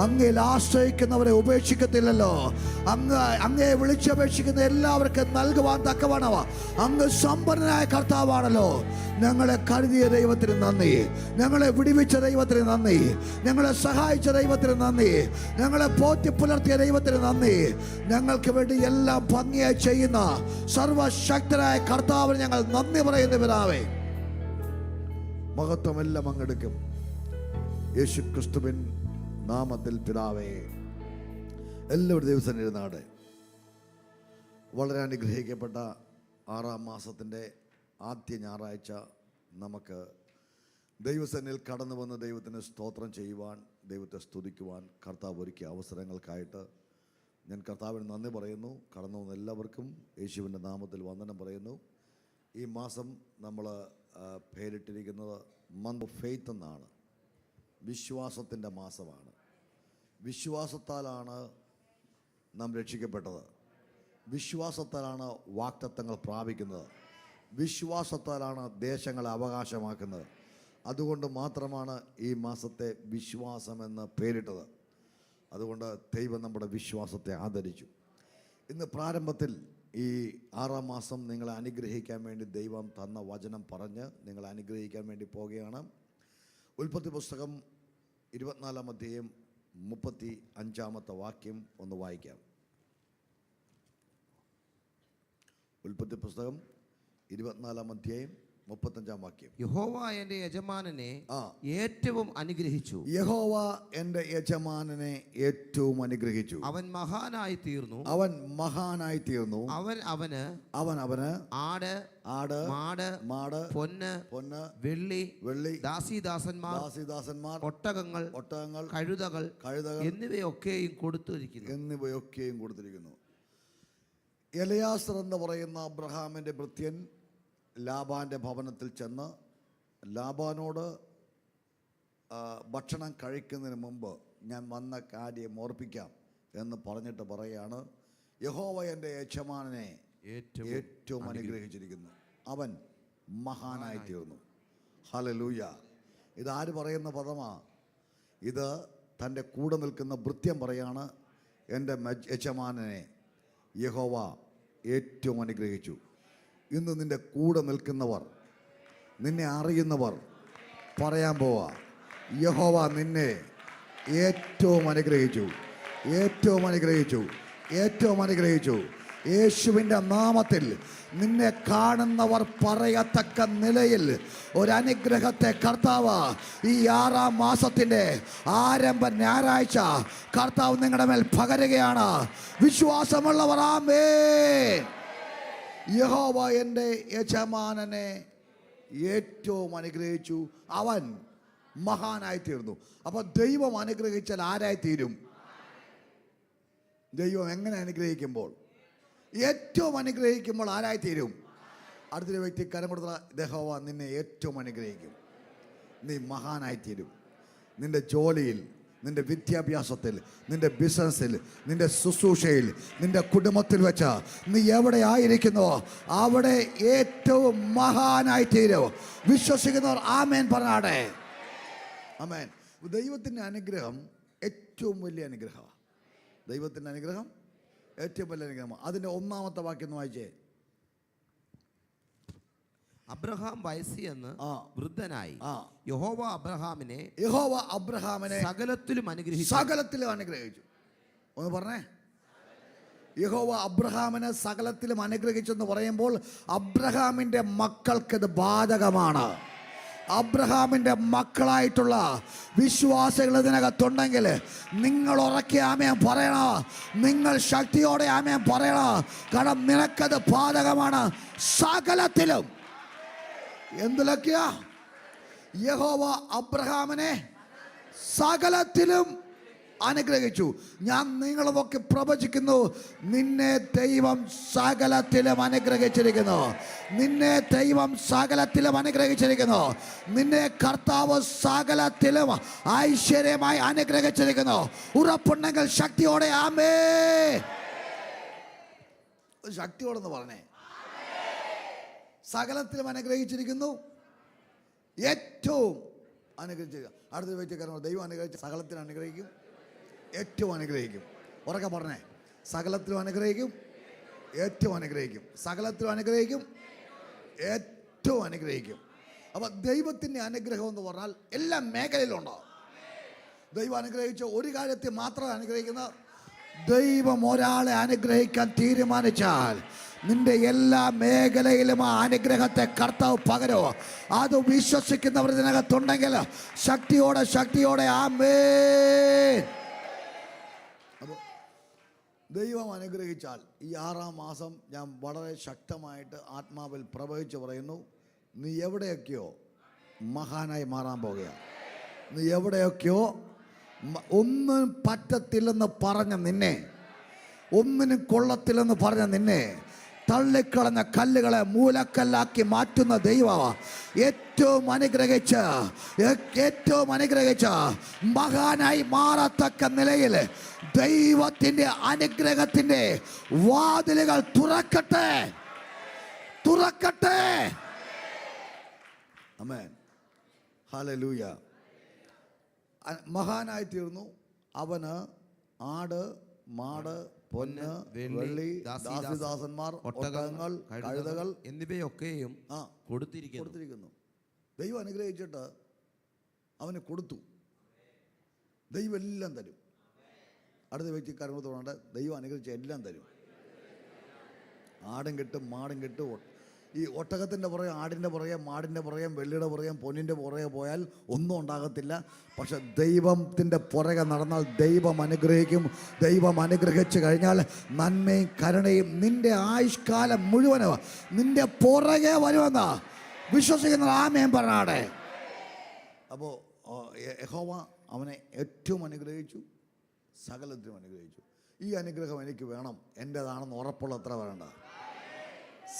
അങ്ങയിൽ ആശ്രയിക്കുന്നവരെ ഉപേക്ഷിക്കത്തില്ലല്ലോ. അങ്ങയെ വിളിച്ചപേക്ഷിക്കുന്ന എല്ലാവർക്കും നൽകുവാൻ തക്കവണ്ണ അങ്ങ് സമ്പന്നനായ കർത്താവാണല്ലോ. ഞങ്ങളെ കരുതിയ ദൈവത്തിന് നന്ദി. ഞങ്ങളെ വിടുവിച്ച ദൈവത്തിന് നന്ദി. ഞങ്ങളെ സഹായിച്ച ദൈവത്തിന് നന്ദി. ഞങ്ങളെ പോറ്റി പുലർത്തിയ ദൈവത്തിന് നന്ദി. ഞങ്ങൾക്ക് വേണ്ടി എല്ലാം ഭംഗിയായി ചെയ്യുന്ന സർവശക്തനായ കർത്താവിന് ഞങ്ങൾ നന്ദി പറയുന്ന പിതാവേ. മഹത്വമെല്ലാം അങ്ങെടുക്കും യേശു ക്രിസ്തുവിൻ നാമത്തിൽ പിതാവേ. എല്ലാവരും ദിവസം ഇരുന്നാടെ. വളരെ അനുഗ്രഹിക്കപ്പെട്ട 6-ാം മാസത്തിൻ്റെ ആദ്യ ഞായറാഴ്ച നമുക്ക് ദൈവസന്നിധിയിൽ കടന്നു വന്ന് ദൈവത്തിന് സ്തോത്രം ചെയ്യുവാൻ, ദൈവത്തെ സ്തുതിക്കുവാൻ കർത്താവ് ഒരുക്കിയ അവസരങ്ങൾക്കായിട്ട് ഞാൻ കർത്താവിന് നന്ദി പറയുന്നു. കടന്നു വന്ന എല്ലാവർക്കും യേശുവിൻ്റെ നാമത്തിൽ വന്ദനം പറയുന്നു. ഈ മാസം നമ്മൾ പേരിട്ടിരിക്കുന്നത് മന്ത് ഓഫ് ഫെയ്ത്ത് എന്നാണ്. വിശ്വാസത്തിൻ്റെ മാസമാണ്. വിശ്വാസത്താലാണ് നാം രക്ഷിക്കപ്പെട്ടത്. വിശ്വാസത്താലാണ് വാഗ്ദത്തങ്ങൾ പ്രാപിക്കുന്നത്. വിശ്വാസത്താലാണ് ദേശങ്ങളെ അവകാശമാക്കുന്നത്. അതുകൊണ്ട് മാത്രമാണ് ഈ മാസത്തെ വിശ്വാസമെന്ന് പേരിട്ടത്. അതുകൊണ്ട് ദൈവം നമ്മുടെ വിശ്വാസത്തെ ആദരിച്ചു. ഇന്ന് പ്രാരംഭത്തിൽ ഈ 6-ാം മാസം നിങ്ങളെ അനുഗ്രഹിക്കാൻ വേണ്ടി ദൈവം തന്ന വചനം പറഞ്ഞ് നിങ്ങളെ അനുഗ്രഹിക്കാൻ വേണ്ടി പോവുകയാണ്. ഉൽപ്പത്തി പുസ്തകം 24-ാം അധ്യായം 35-ാമത്തെ വാക്യം ഒന്ന് വായിക്കാം. ഉൽപ്പത്തി പുസ്തകം 24-ാം അധ്യായം 35-ാം വാക്യം. യഹോവ എൻ്റെ യജമാനനെ ഏറ്റവും അനുഗ്രഹിച്ചു. യഹോവ എൻ്റെ യജമാനനെ ഏറ്റവും അനുഗ്രഹിച്ചു. അവൻ മഹാനായി തീർന്നു. അവൻ മഹാനായി തീർന്നു. അവന് ആട്, മാട്, പൊന്ന്, വെള്ളി, ദാസീദാസന്മാർ, ഒട്ടകങ്ങൾ, കഴുതകൾ എന്നിവയൊക്കെയും കൊടുത്തിരിക്കുന്നു. എലയാസർ എന്ന് പറയുന്ന അബ്രഹാമിൻ്റെ ഭൃത്യൻ ലാബാൻ്റെ ഭവനത്തിൽ ചെന്ന് ലാബാനോട് ഭക്ഷണം കഴിക്കുന്നതിന് മുമ്പ് ഞാൻ വന്ന കാര്യം ഓർപ്പിക്കാം എന്ന് പറഞ്ഞിട്ട് പറയാണ്, യഹോവ എൻ്റെ യജമാനനെ ഏറ്റവും അനുഗ്രഹിച്ചിരിക്കുന്നു. അവൻ മഹാനായി തീർന്നു. ഹല്ലേലൂയ. ഇതാര് പറയുന്ന പദമാണ്? ഇത് തൻ്റെ കൂടെ നിൽക്കുന്ന ഭൃത്യൻ പറയാണ്, എൻ്റെ യജമാനനെ യഹോവ ഏറ്റവും അനുഗ്രഹിച്ചു. ഇന്ന് നിൻ്റെ കൂടെ നിൽക്കുന്നവർ, നിന്നെ അറിയുന്നവർ പറയാൻ പോവാ, യഹോവ നിന്നെ ഏറ്റവും അനുഗ്രഹിച്ചു, ഏറ്റവും അനുഗ്രഹിച്ചു, ഏറ്റവും അനുഗ്രഹിച്ചു. യേശുവിൻ്റെ നാമത്തിൽ നിന്നെ കാണുന്നവർ പറയത്തക്ക നിലയിൽ ഒരനുഗ്രഹത്തെ കർത്താവ് ഈ 6-ാം മാസത്തിൻ്റെ ആരംഭ ഞായറാഴ്ച കർത്താവ് നിങ്ങളുടെ മേൽ പകരുകയാണ്. വിശ്വാസമുള്ളവർ ആമേൻ. യഹോവ എൻ്റെ യജമാനനെ ഏറ്റവും അനുഗ്രഹിച്ചു, അവൻ മഹാനായി തീർന്നു. അപ്പൊ ദൈവം അനുഗ്രഹിച്ചാൽ ആരായി തീരും? ദൈവം എങ്ങനെ അനുഗ്രഹിക്കുമ്പോൾ? ഏറ്റവും അനുഗ്രഹിക്കുമ്പോൾ ആരായി തീരും? അടുത്തൊരു വ്യക്തി കരം കൊടുത്ത യഹോവ നിന്നെ ഏറ്റവും അനുഗ്രഹിക്കും. നീ മഹാനായി തീരും. നിന്റെ ജോലിയിൽ, നിന്റെ വിദ്യാഭ്യാസത്തിൽ, നിന്റെ ബിസിനസ്സിൽ, നിന്റെ ശുശ്രൂഷയിൽ, നിന്റെ കുടുംബത്തിൽ വെച്ച് നീ എവിടെ ആയിരിക്കുന്നോ അവിടെ ഏറ്റവും മഹാനായി തീരും. വിശ്വസിക്കുന്നവർ ആമേൻ പറഞ്ഞാടെ. ആമേൻ. ദൈവത്തിൻ്റെ അനുഗ്രഹം ഏറ്റവും വലിയ അനുഗ്രഹമാണ്. ദൈവത്തിൻ്റെ അനുഗ്രഹം ഏറ്റവും വലിയ അനുഗ്രഹമാണ്. അതിൻ്റെ 1-ാമത്തെ വാക്യം ഒന്ന് വായിച്ചേ. അബ്രഹാം വയസ്സിയെന്ന് വൃദ്ധനായി യഹോവ അബ്രഹാമിനെ സകലത്തിലും അനുഗ്രഹിച്ചു. ഒന്ന് പറഞ്ഞേ. യഹോവ അബ്രഹാമിനെ സകലത്തിലും അനുഗ്രഹിച്ചെന്ന് പറയുമ്പോൾ അബ്രഹാമിൻ്റെ മക്കൾക്കിത് ബാധകമാണ്. അബ്രഹാമിൻ്റെ മക്കളായിട്ടുള്ള വിശ്വാസികൾ ഇതിനകത്തുണ്ടെങ്കിൽ നിങ്ങൾ ഉറക്കെ ആമേൻ പറയണോ, നിങ്ങൾ ശക്തിയോടെ ആമേൻ പറയണോ. കാരണം നിനക്കത് ബാധകമാണ് സകലത്തിലും. എന്തിലൊക്കെയാ? യഹോവ അബ്രഹാമിനെ സകലത്തിലും അനുഗ്രഹിച്ചു. ഞാൻ നിങ്ങളുമൊക്കെ പ്രവചിക്കുന്നു, നിന്നെ ദൈവം സകലത്തിലും അനുഗ്രഹിച്ചിരിക്കുന്നു. നിന്നെ ദൈവം സകലത്തിലും അനുഗ്രഹിച്ചിരിക്കുന്നു. നിന്നെ കർത്താവ് സകലത്തിലും ഐശ്വര്യമായി അനുഗ്രഹിച്ചിരിക്കുന്നു. ഉറപ്പുണ്ടെങ്കിൽ ശക്തിയോടെ ആമേൻ. ശക്തിയോടെന്ന് പറഞ്ഞേ. സകലത്തിലും അനുഗ്രഹിച്ചിരിക്കുന്നു, ഏറ്റവും അനുഗ്രഹിച്ചിരിക്കുന്നു. അടുത്ത വ്യക്തിക്കാരൻ ദൈവം അനുഗ്രഹിച്ച സകലത്തിൽ അനുഗ്രഹിക്കും, ഏറ്റവും അനുഗ്രഹിക്കും. ഉറക്കെ പറഞ്ഞേ. സകലത്തിലും അനുഗ്രഹിക്കും, ഏറ്റവും അനുഗ്രഹിക്കും. സകലത്തിലും അനുഗ്രഹിക്കും, ഏറ്റവും അനുഗ്രഹിക്കും. അപ്പം ദൈവത്തിൻ്റെ അനുഗ്രഹം എന്ന് പറഞ്ഞാൽ എല്ലാ മേഖലയിലുണ്ടാവും. ദൈവം അനുഗ്രഹിച്ച ഒരു കാര്യത്തിൽ മാത്രം അനുഗ്രഹിക്കുന്ന ദൈവം ഒരാളെ അനുഗ്രഹിക്കാൻ തീരുമാനിച്ചാൽ നിന്റെ എല്ലാ മേഖലയിലും ആ അനുഗ്രഹത്തെ കർത്താവ് പകരോ. അത് വിശ്വസിക്കുന്നവർ ഇതിനകത്തുണ്ടെങ്കിൽ ശക്തിയോടെ ആമേൻ. അപ്പോൾ ദൈവം അനുഗ്രഹിച്ചാൽ ഈ 6-ാം മാസം ഞാൻ വളരെ ശക്തമായിട്ട് ആത്മാവിൽ പ്രവഹിച്ച് പറയുന്നു, നീ എവിടെയൊക്കെയോ മഹാനായി മാറാൻ പോകുകയാണ്. നീ എവിടെയൊക്കെയോ ഒന്നും പറ്റത്തില്ലെന്ന് പറഞ്ഞ നിന്നെ, ഒന്നിനും കൊള്ളത്തില്ലെന്ന് പറഞ്ഞ നിന്നെ തള്ളിക്കളഞ്ഞ കല്ലുകളെ മൂലക്കല്ലാക്കി മാറ്റുന്ന ദൈവം ഏറ്റവും അനുഗ്രഹിച്ച് മഹാനായി മാറത്തക്ക നിലയിൽ ദൈവത്തിൻ്റെ അനുഗ്രഹത്തിൻ്റെ വാതിലുകൾ തുറക്കട്ടെ. ആമേൻ. ഹല്ലേലൂയ. മഹാനായി തീർന്നു. അവന് ആട്, മാട്, പൊന്ന്, വെള്ളി, ദാസിദാസന്മാർ, ഒട്ടകങ്ങൾ, കഴുതകൾ എന്നിവയൊക്കെയും കൊടുത്തിരിക്കുന്നു. ദൈവം അനുഗ്രഹിച്ചിട്ട് അവന് കൊടുത്തു. ദൈവം എല്ലാം തരും. അടുത്ത വ്യക്തിക്കാരൻ തോന്നേണ്ട, ദൈവം അനുഗ്രഹിച്ച എല്ലാം തരും. ആടും കിട്ടും, മാടും കിട്ടും. ഈ ഒട്ടകത്തിൻ്റെ പുറകെ, ആടിൻ്റെ പുറകെ, മാടിൻ്റെ പുറകെ, വെള്ളിയുടെ പുറകെ, പൊന്നിൻ്റെ പുറകെ പോയാൽ ഒന്നും ഉണ്ടാകത്തില്ല. പക്ഷെ ദൈവത്തിൻ്റെ പുറകെ നടന്നാൽ ദൈവം അനുഗ്രഹിക്കും. ദൈവം അനുഗ്രഹിച്ചു കഴിഞ്ഞാൽ നന്മയും കരുണയും നിന്റെ ആയുഷ്കാലം മുഴുവനും നിന്റെ പുറകെ വരുമെന്ന് വിശ്വസിക്കുന്ന ആമേൻ പറഞ്ഞാടെ. അപ്പോൾ യഹോവ അവനെ ഏറ്റവും അനുഗ്രഹിച്ചു, സകലത്തിലും അനുഗ്രഹിച്ചു. ഈ അനുഗ്രഹം എനിക്ക് വേണം, എൻ്റേതാണെന്ന് ഉറപ്പുള്ള എത്ര വേണ്ട.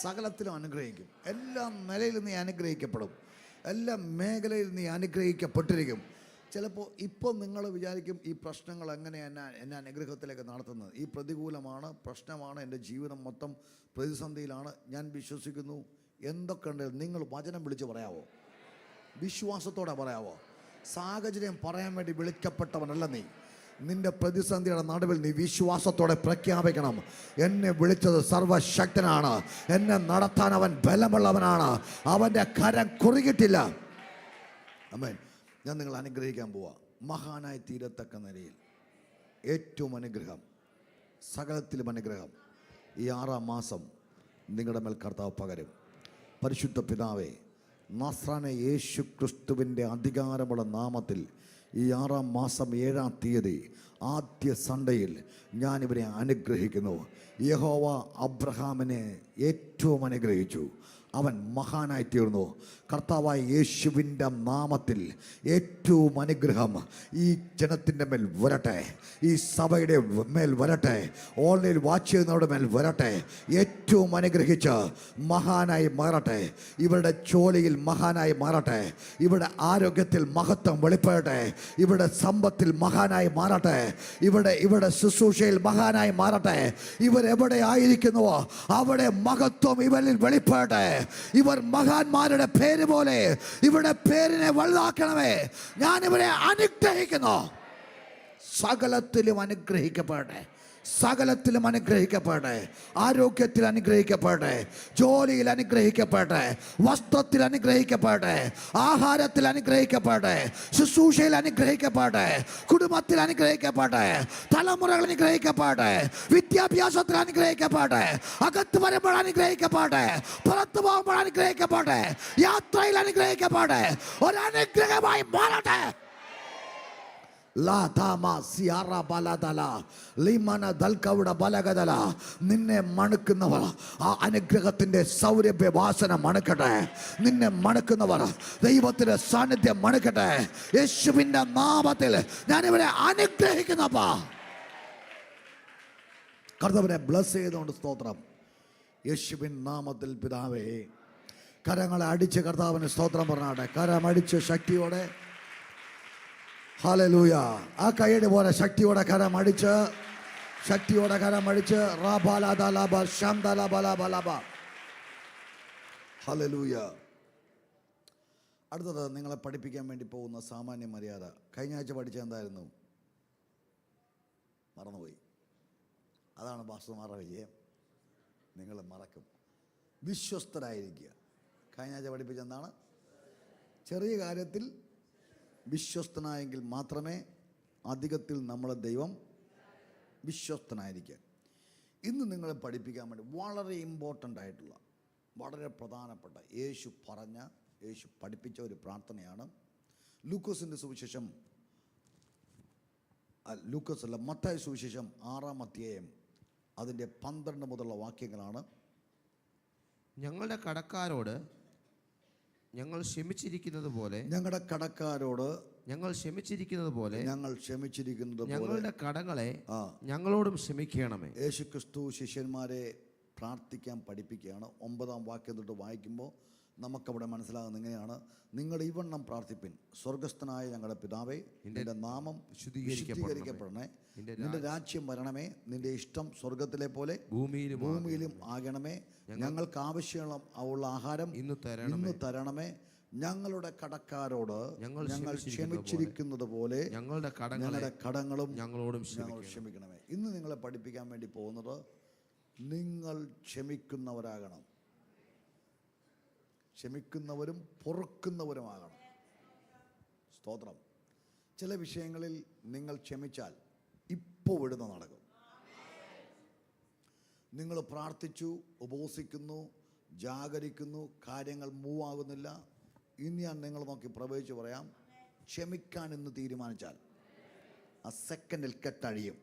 സകലത്തിലും അനുഗ്രഹിക്കും. എല്ലാ നിലയിലും നീ അനുഗ്രഹിക്കപ്പെടും. എല്ലാ മേഖലയിൽ നീ അനുഗ്രഹിക്കപ്പെട്ടിരിക്കും. ചിലപ്പോൾ ഇപ്പോൾ നിങ്ങൾ വിചാരിക്കും, ഈ പ്രശ്നങ്ങൾ എങ്ങനെയാണ് എന്നെ അനുഗ്രഹത്തിലേക്ക് നടത്തുന്നത്? ഈ പ്രതികൂലമാണ്, പ്രശ്നമാണ്, എൻ്റെ ജീവിതം മൊത്തം പ്രതിസന്ധിയിലാണ്. ഞാൻ വിശ്വസിക്കുന്നു, എന്തൊക്കെ ഉണ്ടെങ്കിലും നിങ്ങൾ വചനം വിളിച്ച് പറയാവോ? വിശ്വാസത്തോടെ പറയാവോ? സാഹചര്യം പറയാൻ വേണ്ടി വിളിക്കപ്പെട്ടവനല്ല നീ. നിന്റെ പ്രതിസന്ധിയുടെ നടുവിൽ നീ വിശ്വാസത്തോടെ പ്രഖ്യാപിക്കണം, എന്നെ വിളിച്ചത് സർവശക്തനാണ്, എന്നെ നടത്താൻ അവൻ ബലമുള്ളവനാണ്, അവൻ്റെ കരം കുറുകിയിട്ടില്ല. ആമേൻ. ഞാൻ നിങ്ങൾ അനുഗ്രഹിക്കാൻ പോവാ. മഹാനായി തീരത്തക്ക നിലയിൽ ഏറ്റവും അനുഗ്രഹം, സകലത്തിലും അനുഗ്രഹം ഈ 6-ാം മാസം നിങ്ങളുടെ മേൽ കർത്താവ് പകരും. പരിശുദ്ധ പിതാവേ, നസ്രാനെ യേശു ക്രിസ്തുവിൻ്റെ അധികാരമുള്ള നാമത്തിൽ ഈ 6-ാം മാസം 7-ാം തീയതി ആദ്യ സൺഡേയിൽ ഞാനിവരെ അനുഗ്രഹിക്കുന്നു. യഹോവ അബ്രഹാമിനെ ഏറ്റവും അനുഗ്രഹിച്ചു, അവൻ മഹാനായി തീർന്നു. കർത്താവായ യേശുവിൻ്റെ നാമത്തിൽ ഏറ്റവും അനുഗ്രഹം ഈ ജനത്തിൻ്റെ മേൽ വരട്ടെ, ഈ സഭയുടെ മേൽ വരട്ടെ, ഓൺലൈൻ വാച്ച് ചെയ്യുന്നവരുടെ മേൽ വരട്ടെ. ഏറ്റവും അനുഗ്രഹിച്ച് മഹാനായി മാറട്ടെ. ഇവരുടെ ജോലിയിൽ മഹാനായി മാറട്ടെ. ഇവരുടെ ആരോഗ്യത്തിൽ മഹത്വം വെളിപ്പെടട്ടെ. ഇവരുടെ സമ്പത്തിൽ മഹാനായി മാറട്ടെ. ഇവരുടെ ശുശ്രൂഷയിൽ മഹാനായി മാറട്ടെ. ഇവരെവിടെ ആയിരിക്കുന്നുവോ അവിടെ മഹത്വം ഇവരിൽ വെളിപ്പെടട്ടെ. ഇവർ മഹാന്മാരുടെ പേര് പോലെ ഇവരുടെ പേരിനെ വലുതാക്കണമേ. ഞാൻ ഇവരെ അനുഗ്രഹിക്കുന്നു. സകലത്തിലും അനുഗ്രഹിക്കപ്പെടട്ടെ, സകലത്തിലും അനുഗ്രഹിക്കപ്പെടട്ടെ. ആരോഗ്യത്തിൽ അനുഗ്രഹിക്കപ്പെടട്ടെ, ജോലിയിൽ അനുഗ്രഹിക്കപ്പെടട്ടെ, വസ്ത്രത്തിൽ അനുഗ്രഹിക്കപ്പെടട്ടെ, ആഹാരത്തിൽ അനുഗ്രഹിക്കപ്പെടട്ടെ, ശുശ്രൂഷയിൽ അനുഗ്രഹിക്കപ്പെടട്ടെ, കുടുംബത്തിൽ അനുഗ്രഹിക്കപ്പെടട്ടെ, തലമുറകൾ അനുഗ്രഹിക്കപ്പെടട്ടെ, വിദ്യാഭ്യാസത്തിൽ അനുഗ്രഹിക്കപ്പെടട്ടെ, അകത്ത് വരുമ്പോൾ അനുഗ്രഹിക്കപ്പെടട്ടെ, പുറത്തു പോകുമ്പോൾ അനുഗ്രഹിക്കപ്പെടട്ടെ, യാത്രയിൽ അനുഗ്രഹിക്കപ്പെടട്ടെ. ഒരനുഗ്രഹമായി മാറട്ടെ. നിന്നെ മണക്കുന്നവർ ആ അനുഗ്രഹത്തിന്റെ സൗരഭ്യ വാസന മണക്കട്ടെ. നിന്നെ മണക്കുന്നവർ ദൈവത്തിന്റെ സാന്നിധ്യം മണക്കട്ടെ. യേശുവിന്റെ നാമത്തിൽ ഞാൻ ഇവരെ അനുഗ്രഹിക്കുന്നപ്പാ. കർത്താവിനെ ബ്ലസ് ചെയ്തുകൊണ്ട് സ്തോത്രം. യേശുവിൻ നാമത്തിൽ പിതാവേ, കരങ്ങളെ അടിച്ച് കർത്താവിന് സ്തോത്രം പറഞ്ഞാട്ടെ. കരമടിച്ച് ശക്തിയോടെ ഹല്ലേലൂയ. ആ കൈയ്യടി പോലെ ശക്തിയോടെ കരമടിച്ച്, ശക്തിയോടെ കരമടിച്ച്. ഹല്ലേലൂയ. അടുത്തത് നിങ്ങളെ പഠിപ്പിക്കാൻ വേണ്ടി പോകുന്ന സാമാന്യ മര്യാദ. കഴിഞ്ഞ ആഴ്ച പഠിച്ച എന്തായിരുന്നു? മറന്നുപോയി. അതാണ് പാസ്റ്റർമാരുടെ വിജയം. നിങ്ങൾ മറക്കും. വിശ്വസ്തരായിരിക്കുക. കഴിഞ്ഞ ആഴ്ച പഠിപ്പിച്ച എന്താണ്? ചെറിയ കാര്യത്തിൽ വിശ്വസ്തനായെങ്കിൽ മാത്രമേ അധികത്തിൽ നമ്മളെ ദൈവം വിശ്വസ്തനായിരിക്കാൻ. ഇന്ന് നിങ്ങളെ പഠിപ്പിക്കാൻ വേണ്ടി വളരെ ഇമ്പോർട്ടൻ്റ് ആയിട്ടുള്ള, വളരെ പ്രധാനപ്പെട്ട, യേശു പഠിപ്പിച്ച ഒരു പ്രാർത്ഥനയാണ്. ലൂക്കോസിൻ്റെ സുവിശേഷം, മത്തായി സുവിശേഷം 6-ാം അധ്യായം അതിൻ്റെ 12 മുതലുള്ള വാക്യങ്ങളാണ്. ഞങ്ങളുടെ കടക്കാരോട് ഞങ്ങൾ ക്ഷമിച്ചിരിക്കുന്നത് പോലെ, ഞങ്ങളുടെ കടക്കാരോട് ഞങ്ങൾ ക്ഷമിച്ചിരിക്കുന്നത് പോലെ ഞങ്ങളുടെ കടങ്ങളെ ഞങ്ങളോടും ക്ഷമിക്കണമേ. യേശുക്രിസ്തു ശിഷ്യന്മാരെ പ്രാർത്ഥിക്കാൻ പഠിപ്പിക്കുകയാണ്. 9-ാം വാക്യം തൊട്ട് വായിക്കുമ്പോൾ നമുക്കവിടെ മനസ്സിലാകുന്നത് ഇങ്ങനെയാണ്: നിങ്ങൾ ഈ വണ്ണം പ്രാർത്ഥിപ്പിൻ, സ്വർഗസ്ഥനായ ഞങ്ങളുടെ പിതാവേ, നിന്റെ നാമം ശുദ്ധീകരിക്കപ്പെടണേ, നിന്റെ രാജ്യം വരണമേ, നിന്റെ ഇഷ്ടം സ്വർഗത്തിലെ പോലെ ഭൂമിയിലും ആകണമേ. ഞങ്ങൾക്ക് ആവശ്യമുള്ള ആഹാരം ഇന്ന് തരണമേ. ഞങ്ങളുടെ കടക്കാരോട് ഞങ്ങൾ ക്ഷമിച്ചിരിക്കുന്നത് പോലെ ഞങ്ങളുടെ കടങ്ങളും ഞങ്ങളോടും ക്ഷമിക്കണമേ. ഇന്ന് നിങ്ങളെ പഠിപ്പിക്കാൻ വേണ്ടി പോകുന്നത് നിങ്ങൾ ക്ഷമിക്കുന്നവരാകണം. ക്ഷമിക്കുന്നവരും പൊറുക്കുന്നവരുമാകണം. സ്തോത്രം. ചില വിഷയങ്ങളിൽ നിങ്ങൾ ക്ഷമിച്ചാൽ ഇപ്പോൾ വിടുന്ന നടക്കും. നിങ്ങൾ പ്രാർത്ഥിച്ചു, ഉപവസിക്കുന്നു, ജാഗരിക്കുന്നു, കാര്യങ്ങൾ മൂവ് ആകുന്നില്ല. ഇന്ന് ഞാൻ നിങ്ങൾ നോക്കി പ്രവചിച്ച് പറയാം, ക്ഷമിക്കാൻ ഇന്ന് തീരുമാനിച്ചാൽ ആ സെക്കൻഡിൽ കെട്ടഴിയും.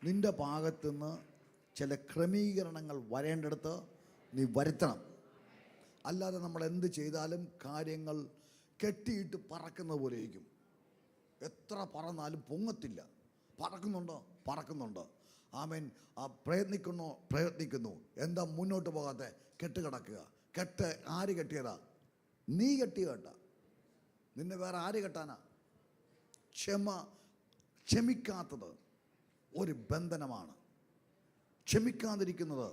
നിന്റെ ഭാഗത്തുനിന്ന് ചില ക്രമീകരണങ്ങൾ വരേണ്ടടുത്ത് നീ വരുത്തണം. അല്ലാതെ നമ്മൾ എന്ത് ചെയ്താലും കാര്യങ്ങൾ കെട്ടിയിട്ട് പറക്കുന്ന പോലെ ഇരിക്കും. എത്ര പറന്നാലും പൊങ്ങത്തില്ല. പറക്കുന്നുണ്ടോ? ആമേൻ. പ്രയത്നിക്കുന്നു. എന്താ മുന്നോട്ട് പോകാതെ? കെട്ടുകിടക്കുക. ആര് കെട്ടിയതാ? നീ കെട്ടിയ കേട്ട. നിന്നെ വേറെ ആര് കെട്ടാനാ? ക്ഷമിക്കാത്തത് ഒരു ബന്ധനമാണ്. ക്ഷമിക്കാതിരിക്കുന്നത്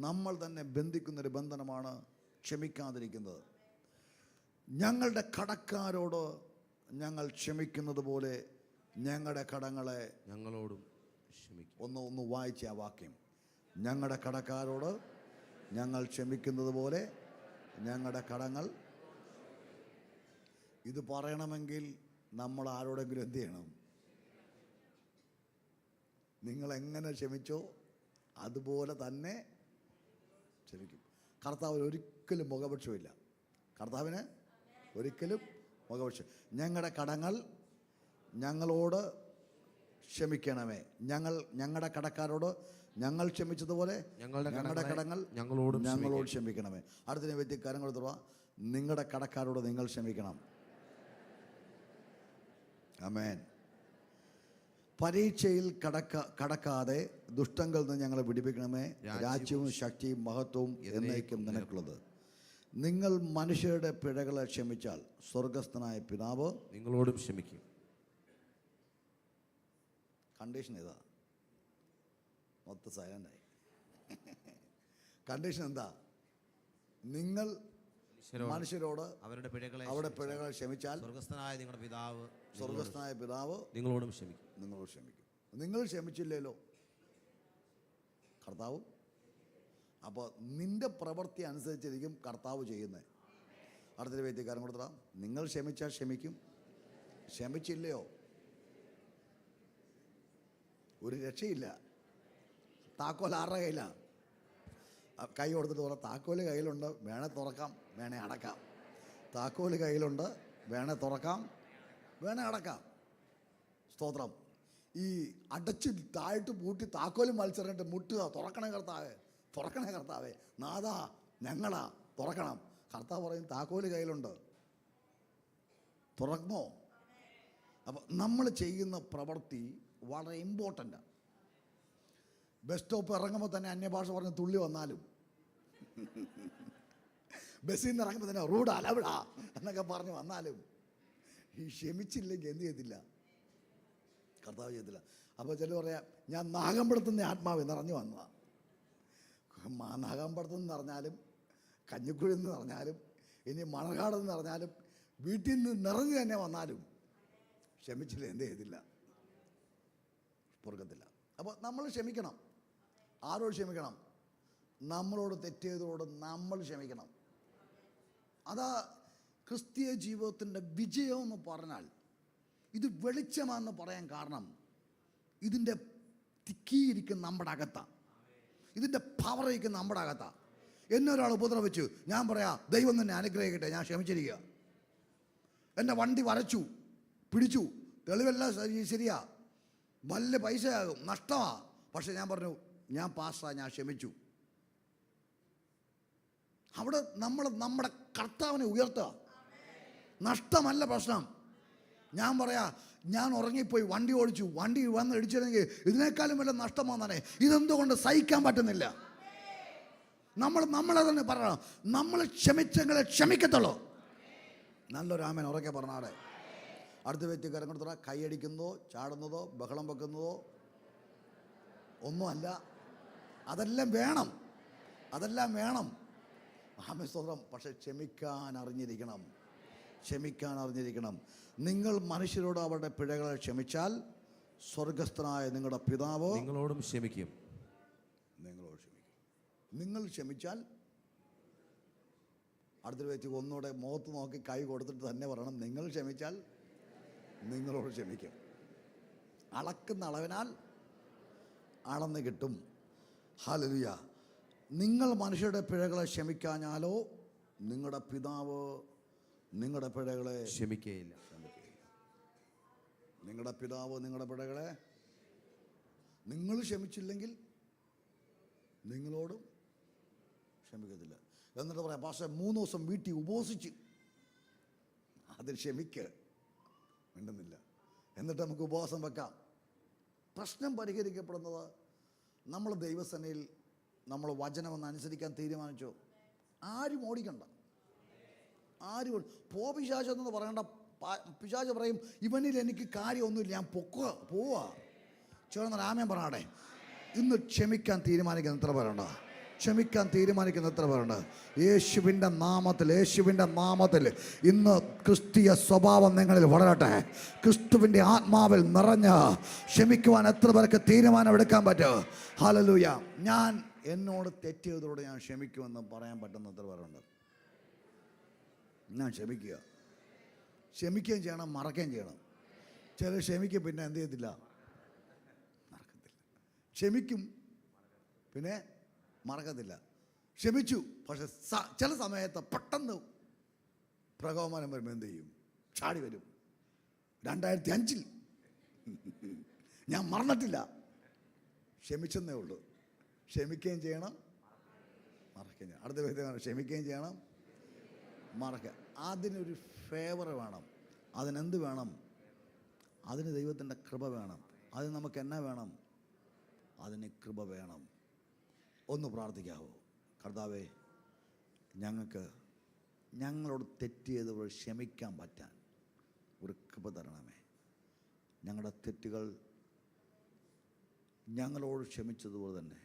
നമ്മൾ തന്നെ ബന്ധിക്കുന്നൊരു ബന്ധനമാണ് ക്ഷമിക്കാതിരിക്കുന്നത്. ഞങ്ങളുടെ കടക്കാരോട് ഞങ്ങൾ ക്ഷമിക്കുന്നത് പോലെ ഞങ്ങളുടെ കടങ്ങളെ ഞങ്ങളോടും ക്ഷമിക്കും. ഒന്ന് വായിച്ച ആ വാക്യം. ഞങ്ങളുടെ കടക്കാരോട് ഞങ്ങൾ ക്ഷമിക്കുന്നത് പോലെ ഞങ്ങളുടെ കടങ്ങൾ. ഇത് പറയണമെങ്കിൽ നമ്മൾ ആരോടെങ്കിലും എന്ത് ചെയ്യണം? നിങ്ങൾ എങ്ങനെ ക്ഷമിച്ചോ അതുപോലെ തന്നെ ക്ഷമിക്കും. കർത്താവിന് ഒരിക്കലും മുഖപക്ഷമില്ല. കർത്താവിന് ഒരിക്കലും മുഖപക്ഷം. ഞങ്ങളുടെ കടങ്ങൾ ഞങ്ങളോട് ക്ഷമിക്കണമേ. ഞങ്ങളുടെ കടക്കാരോട് ഞങ്ങൾ ക്ഷമിച്ചതുപോലെ ഞങ്ങളുടെ കടങ്ങൾ ഞങ്ങളോട് ക്ഷമിക്കണമേ. അടുത്ത വ്യക്തി കാര്യങ്ങൾ തുറ. നിങ്ങളുടെ കടക്കാരോട് നിങ്ങൾ ക്ഷമിക്കണം. ആമേൻ. പരീക്ഷയിൽ കടക്കാതെ ദുഷ്ടങ്ങളിൽ നിന്ന് ഞങ്ങളെ വിടിപ്പിക്കണമേ. രാജ്യവും ശക്തിയും മഹത്വവും എന്നേക്കും നിനക്കുള്ളത്. നിങ്ങൾ മനുഷ്യരുടെ പിഴകളെ ക്ഷമിച്ചാൽ സ്വർഗസ്ഥനായ പിതാവ് നിങ്ങളോടും ക്ഷമിക്കും. കണ്ടീഷൻ ഇതാ. മൊത്തം സൈലൻ്റായി. കണ്ടീഷൻ എന്താ? നിങ്ങൾ മനുഷ്യരോട് അവരുടെ പിഴകളെ ക്ഷമിച്ചാൽ സ്വർഗസ്ഥനായ പിതാവ് നിങ്ങളോട് ക്ഷമിക്കും. നിങ്ങൾ ക്ഷമിച്ചില്ലല്ലോ കർത്താവ്. അപ്പോൾ നിന്റെ പ്രവൃത്തി അനുസരിച്ചിരിക്കും കർത്താവ് ചെയ്യുന്നത്. അടുത്തൊരു വ്യക്തിക്കാരൻ കൊടുത്താൽ നിങ്ങൾ ക്ഷമിച്ചാൽ ക്ഷമിക്കും, ക്ഷമിച്ചില്ലയോ ഒരു രക്ഷയില്ല. താക്കോൽ ആരുടെ കയ്യിലാണ്? കൈ കൊടുത്തിട്ട് പറയാം, താക്കോല് കയ്യിലുണ്ട്, വേണേ തുറക്കാം വേണേ അടക്കാം. താക്കോല് കയ്യിലുണ്ട്, വേണേ തുറക്കാം വേണേ അടക്കാം. സ്തോത്രം. ഈ അടച്ച് താഴ്ത്ത് പൂട്ടി താക്കോലും മത്സരമായിട്ട് മുട്ടുക, തുറക്കണേ കർത്താവേ, തുറക്കണേ കർത്താവേ, നാഥാ ഞങ്ങളാ തുറക്കണം. കർത്താവ് പറയും താക്കോല് കയ്യിലുണ്ട്, തുറക്കണോ? അപ്പം നമ്മൾ ചെയ്യുന്ന പ്രവൃത്തി വളരെ ഇമ്പോർട്ടൻ്റാണ്. ബസ് സ്റ്റോപ്പ് ഇറങ്ങുമ്പോൾ തന്നെ അന്യഭാഷ പറഞ്ഞ് തുള്ളി വന്നാലും, ബസ്സിൽ നിന്ന് ഇറങ്ങുമ്പോൾ തന്നെ റൂഡ് അലവിടാ എന്നൊക്കെ പറഞ്ഞ് വന്നാലും, ഈ ക്ഷമിച്ചില്ലെങ്കിൽ എന്ത് ചെയ്യത്തില്ല? കർത്താവ് ചെയ്യത്തില്ല. അപ്പോൾ ചിലർ പറയാം, ഞാൻ നാഗമ്പടത്തുനിന്ന് ആത്മാവ് നിറഞ്ഞു വന്നതാണ്. നാഗമ്പടത്തുനിന്ന് പറഞ്ഞാലും കഞ്ഞിക്കുഴി എന്ന് പറഞ്ഞാലും ഇനി മണർകാടെന്ന് പറഞ്ഞാലും വീട്ടിൽ നിന്ന് നിറഞ്ഞു തന്നെ വന്നാലും ക്ഷമിച്ചില്ല എന്ത് ചെയ്തില്ല? പൊറുക്കത്തില്ല. അപ്പോൾ നമ്മൾ ക്ഷമിക്കണം. ആരോട് ക്ഷമിക്കണം? നമ്മളോട് തെറ്റിയതോട് നമ്മൾ ക്ഷമിക്കണം. അതാ ക്രിസ്തീയ ജീവിതത്തിൻ്റെ വിജയം എന്ന് പറഞ്ഞാൽ. ഇത് വെളിച്ചമാണെന്ന് പറയാൻ കാരണം ഇതിൻ്റെ തിക്കിയിരിക്കുന്ന നമ്മുടെ അകത്താണ്, ഇതിൻ്റെ പവർ ഇരിക്കുന്ന നമ്മുടെ അകത്താണ്. എന്നെ ഒരാൾ ഉപദ്രവിച്ചു, ഞാൻ പറയാം ദൈവം തന്നെ അനുഗ്രഹിക്കട്ടെ, ഞാൻ ക്ഷമിച്ചിരിക്കുക. എൻ്റെ വണ്ടി വരച്ചു, പിടിച്ചു, തെളിവെല്ലാം ശരിയാ, വലിയ പൈസയാകും, നഷ്ടമാണ്. പക്ഷെ ഞാൻ പറഞ്ഞു, ഞാൻ പാസ്സാ, ഞാൻ ക്ഷമിച്ചു. അവിടെ നമ്മൾ നമ്മുടെ കർത്താവിനെ ഉയർത്തുക. നഷ്ടമല്ല പ്രശ്നം. ഞാൻ പറയാ, ഞാൻ ഉറങ്ങിപ്പോയി, വണ്ടി ഓടിച്ചു, വണ്ടി വന്ന് ഇടിച്ചിരുന്നെങ്കിൽ ഇതിനേക്കാളും വല്ല നഷ്ടം വന്നാനേ. ഇതെന്തുകൊണ്ട് സഹിക്കാൻ പറ്റുന്നില്ല? നമ്മളെ തന്നെ പറയണം, നമ്മൾ ക്ഷമിച്ചെങ്കിലേ ക്ഷമിക്കത്തുള്ളൂ. നല്ലൊരു ആമേൻ ഉറക്കെ പറഞ്ഞാടെ. അടുത്ത വ്യക്തി കരം കൊടുത്ത കൈയടിക്കുന്നതോ ചാടുന്നതോ ബഹളം വെക്കുന്നതോ ഒന്നുമല്ല. അതെല്ലാം വേണം, അതെല്ലാം വേണം. ആമേൻ സ്തോത്രം. പക്ഷെ ക്ഷമിക്കാൻ അറിഞ്ഞിരിക്കണം, ക്ഷമിക്കാൻ അറിഞ്ഞിരിക്കണം. നിങ്ങൾ മനുഷ്യരോട് അവരുടെ പിഴകളെ ക്ഷമിച്ചാൽ സ്വർഗസ്ഥനായ നിങ്ങളുടെ പിതാവ് നിങ്ങളോടും ക്ഷമിക്കും. നിങ്ങളോട് ക്ഷമിക്കും. നിങ്ങൾ ക്ഷമിച്ചാൽ, അടുത്തൊരു വ്യക്തി ഒന്നുകൂടെ മുഖത്ത് നോക്കി കൈ കൊടുത്തിട്ട് തന്നെ പറയണം, നിങ്ങൾ ക്ഷമിച്ചാൽ നിങ്ങളോട് ക്ഷമിക്കും. അളക്കുന്ന അളവിനാൽ അളന്ന് കിട്ടും. ഹല്ലേലൂയ. നിങ്ങൾ മനുഷ്യരുടെ പിഴകളെ ക്ഷമിക്കാഞ്ഞാലോ നിങ്ങളുടെ പിതാവ് നിങ്ങളുടെ പിഴകളെ ക്ഷമിക്കുകയില്ല. നിങ്ങളുടെ പിതാവ് നിങ്ങളുടെ പിഴകളെ നിങ്ങൾ ക്ഷമിച്ചില്ലെങ്കിൽ നിങ്ങളോടും ക്ഷമിക്കത്തില്ല. എന്നിട്ട് പറയാം, പക്ഷേ 3 ദിവസം വീട്ടിൽ ഉപവസിച്ച് അതിൽ ക്ഷമിക്ക് മിണ്ടുന്നില്ല. എന്നിട്ട് നമുക്ക് ഉപവാസം വെക്കാം. പ്രശ്നം പരിഹരിക്കപ്പെടുന്നത് നമ്മൾ ദൈവസേനയിൽ നമ്മൾ വചനമെന്ന് അനുസരിക്കാൻ തീരുമാനിച്ചോ. ആരും ഓടിക്കണ്ട, ആരും പിശാചെന്ന് പറയണ്ട. പിശാച് പറയും, ഇവനിൽ എനിക്ക് കാര്യമൊന്നുമില്ല, ഞാൻ പോവാ. ചേർന്ന ആമേൻ പറയാടെ. ഇന്ന് ക്ഷമിക്കാൻ തീരുമാനിക്കുന്ന എത്ര പേരുണ്ട്? ക്ഷമിക്കാൻ തീരുമാനിക്കുന്ന എത്ര പേരുണ്ട്? യേശുവിൻ്റെ നാമത്തിൽ, യേശുവിൻ്റെ നാമത്തിൽ ഇന്ന് ക്രിസ്തീയ സ്വഭാവം നിങ്ങളിൽ വളരട്ടെ. ക്രിസ്തുവിൻ്റെ ആത്മാവിൽ നിറഞ്ഞ് ക്ഷമിക്കുവാൻ എത്ര പേർക്ക് തീരുമാനമെടുക്കാൻ പറ്റും? ഹല്ലേലൂയ. ഞാൻ എന്നോട് തെറ്റിയതോടെ ഞാൻ ക്ഷമിക്കുമെന്ന് പറയാൻ പറ്റുന്ന എത്ര പേരുണ്ട്? ഞാൻ ക്ഷമിക്കുക. ക്ഷമിക്കുകയും ചെയ്യണം, മറക്കുകയും ചെയ്യണം. ചിലർ ക്ഷമിക്കും, പിന്നെ എന്ത് ചെയ്യത്തില്ല, മറക്കത്തില്ല. ക്ഷമിക്കും, പിന്നെ മറക്കത്തില്ല. ക്ഷമിച്ചു, പക്ഷെ ചില സമയത്ത് പെട്ടെന്ന് പ്രകോപനം വരുമ്പോൾ എന്ത് ചെയ്യും? ചാടി വരും. 2005 ഞാൻ മറന്നിട്ടില്ല, ക്ഷമിച്ചെന്നേ ഉള്ളൂ. ക്ഷമിക്കുകയും ചെയ്യണം, മറക്കുകയും ചെയ്യണം. അടുത്ത വ്യക്തി ക്ഷമിക്കുകയും ചെയ്യണം, മറക്കുക. അതിനൊരു ഫേവർ വേണം. അതിനെന്ത് വേണം? അതിന് ദൈവത്തിൻ്റെ കൃപ വേണം. അതിന് നമുക്ക് എന്നാ വേണം? അതിന് കൃപ വേണം. ഒന്ന് പ്രാർത്ഥിക്കാവോ? കർത്താവേ, ഞങ്ങളോട് തെറ്റ് ചെയ്തവർ ക്ഷമിക്കാൻ പറ്റാൻ ഒരു കൃപ തരണമേ. ഞങ്ങളുടെ തെറ്റുകൾ ഞങ്ങളോട് ക്ഷമിച്ചതുപോലെ തന്നെ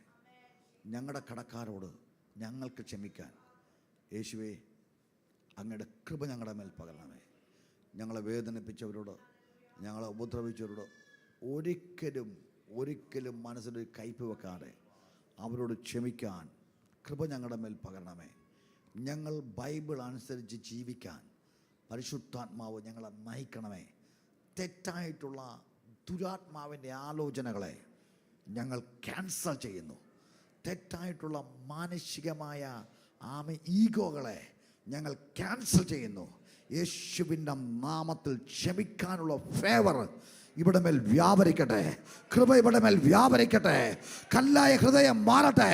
ഞങ്ങളുടെ കടക്കാരോട് ഞങ്ങൾക്ക് ക്ഷമിക്കാൻ യേശുവേ അങ്ങയുടെ കൃപ ഞങ്ങളുടെ മേൽ പകരണമേ. ഞങ്ങളെ വേദനിപ്പിച്ചവരോട്, ഞങ്ങളെ ഉപദ്രവിച്ചവരോട് ഒരിക്കലും മനസ്സിലൊരു കയ്പ് വെക്കാതെ അവരോട് ക്ഷമിക്കാൻ കൃപ ഞങ്ങളുടെ മേൽ പകരണമേ. ഞങ്ങൾ ബൈബിൾ അനുസരിച്ച് ജീവിക്കാൻ പരിശുദ്ധാത്മാവ് ഞങ്ങളെ നയിക്കണമേ. തെറ്റായിട്ടുള്ള ദുരാത്മാവിൻ്റെ ആലോചനകളെ ഞങ്ങൾ ക്യാൻസൽ ചെയ്യുന്നു. തെറ്റായിട്ടുള്ള മാനസികമായ ഈഗോകളെ ഞങ്ങൾ ക്യാൻസൽ ചെയ്യുന്നു. യേശുവിൻ്റെ നാമത്തിൽ ക്ഷമിക്കാനുള്ള ഫേവർ ഇവിടെ മേൽ വ്യാപരിക്കട്ടെ. കൃപ ഇവിടെ മേൽ വ്യാപരിക്കട്ടെ. കല്ലായ ഹൃദയം മാറട്ടെ,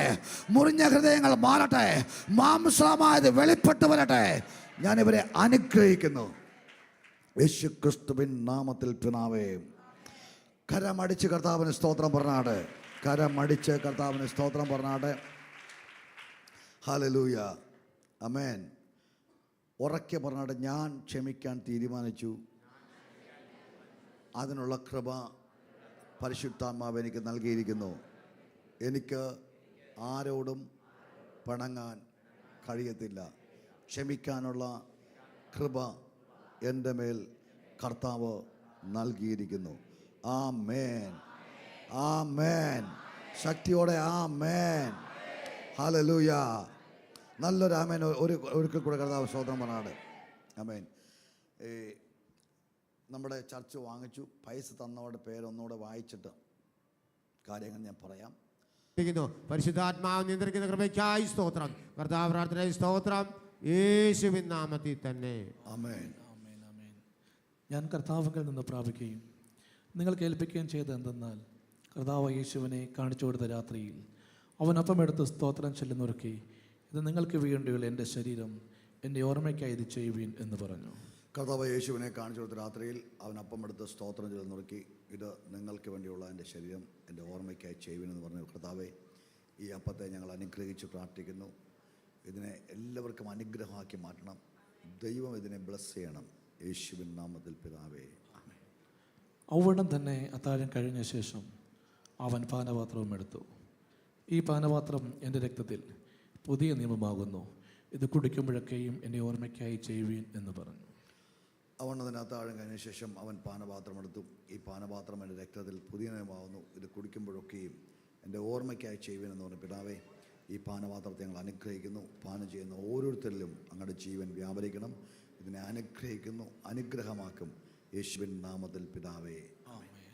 മുറിഞ്ഞ ഹൃദയങ്ങൾ മാറട്ടെ, മാംസമായത് വെളിപ്പെട്ട് വരട്ടെ. ഞാനിവരെ അനുഗ്രഹിക്കുന്നു യേശു ക്രിസ്തുവിൻ നാമത്തിൽ. പിതാവേ, കരമടിച്ച് കർത്താവിന് സ്തോത്രം പറഞ്ഞാട്. കരമടിച്ച് കർത്താവിന് സ്തോത്രം പറഞ്ഞാട്. ഹല്ലേലൂയ, ആമേൻ. ഉറക്കെ പറഞ്ഞാട്. ഞാൻ ക്ഷമിക്കാൻ തീരുമാനിച്ചു. അതിനുള്ള കൃപ പരിശുദ്ധാത്മാവ് എനിക്ക് നൽകിയിരിക്കുന്നു. എനിക്ക് ആരോടും പിണങ്ങാൻ കഴിയത്തില്ല. ക്ഷമിക്കാനുള്ള കൃപ എൻ്റെ മേൽ കർത്താവ് നൽകിയിരിക്കുന്നു. ആമേൻ, ആമേൻ. ശക്തിയോടെ ആമേൻ. ഹല്ലേലൂയ. നല്ലൊരു ആമേൻ. ഒരിക്കൽ കൂടെ കർത്താവ് സ്തോത്രം പറഞ്ഞാട്. ആമേൻ. നമ്മുടെ ചർച്ച് വാങ്ങിച്ചു. പൈസ തന്നവരുടെ പേരൊന്നുകൂടെ വായിച്ചിട്ട് കാര്യങ്ങൾ ഞാൻ പറയാം. പരിശുദ്ധാത്മാവ് നിയന്ത്രിക്കുന്ന കൃപയ്ക്കായി സ്തോത്രം. കർത്താവ് പ്രാർത്ഥനയായി സ്തോത്രം. യേശുവിൻ നാമത്തിൽ തന്നെ. ആമേൻ. ആമേൻ, ആമേൻ. ഞാൻ കർത്താവിൽ നിന്ന് പ്രാപിക്കുകയും നിങ്ങൾ കേൾപ്പിക്കുകയും ചെയ്തത് എന്തെന്നാൽ, കർത്താവ് യേശുവിനെ കാണിച്ചു കൊടുത്ത രാത്രിയിൽ അവൻ അപ്പമെടുത്ത് സ്തോത്രം ചൊല്ലുന്നൊരുക്കി, ഇത് നിങ്ങൾക്ക് വേണ്ടിയുള്ള എൻ്റെ ശരീരം, എൻ്റെ ഓർമ്മയ്ക്കായി ഇത് ചെയ്യുവീൻ എന്ന് പറഞ്ഞു. കർത്താവ് യേശുവിനെ കാണിച്ചു കൊടുത്ത രാത്രിയിൽ അവൻ അപ്പമെടുത്ത് സ്തോത്രം ചൊല്ലുന്നൊരുക്കി, ഇത് നിങ്ങൾക്ക് വേണ്ടിയുള്ള എൻ്റെ ശരീരം, എൻ്റെ ഓർമ്മയ്ക്കായി ചെയ്യുവീൻ എന്ന് പറഞ്ഞു. കർത്താവെ, ഈ അപ്പത്തെ ഞങ്ങൾ അനുഗ്രഹിച്ച് പ്രാർത്ഥിക്കുന്നു. ഇതിനെ എല്ലാവർക്കും അനുഗ്രഹമാക്കി മാറ്റണം. ദൈവം ഇതിനെ ബ്ലസ് ചെയ്യണം. യേശുവിൻ നാമത്തിൽ പിതാവേ, ആമേൻ. ഔവണ്ണം തന്നെ അത്താഴം കഴിഞ്ഞ ശേഷം അവൻ പാനപാത്രവും എടുത്തു. ഈ പാനപാത്രം എൻ്റെ രക്തത്തിൽ പുതിയ നിയമമാകുന്നു, ഇത് കുടിക്കുമ്പോഴൊക്കെയും എൻ്റെ ഓർമ്മയ്ക്കായി ചെയ്യുവീൻ എന്ന് പറഞ്ഞു. അവണ്ണം തന്നെ അത്താഴം കഴിഞ്ഞ ശേഷം അവൻ പാനപാത്രം എടുത്തു. ഈ പാനപാത്രം എൻ്റെ രക്തത്തിൽ പുതിയ നിയമമാകുന്നു, ഇത് കുടിക്കുമ്പോഴൊക്കെയും എൻ്റെ ഓർമ്മയ്ക്കായി ചെയ്യുവീൻ എന്ന് പറഞ്ഞു. പിതാവേ, ഈ പാനപാത്രത്തെ ഞങ്ങൾ അനുഗ്രഹിക്കുന്നു. പാനം ചെയ്യുന്ന ഓരോരുത്തരിലും അങ്ങയുടെ ജീവൻ വ്യാപരിക്കണം. ഇതിനെ അനുഗ്രഹിക്കുന്നു, അനുഗ്രഹമാക്കും. യേശുവിൻ നാമത്തിൽ പിതാവേ, ആമേൻ.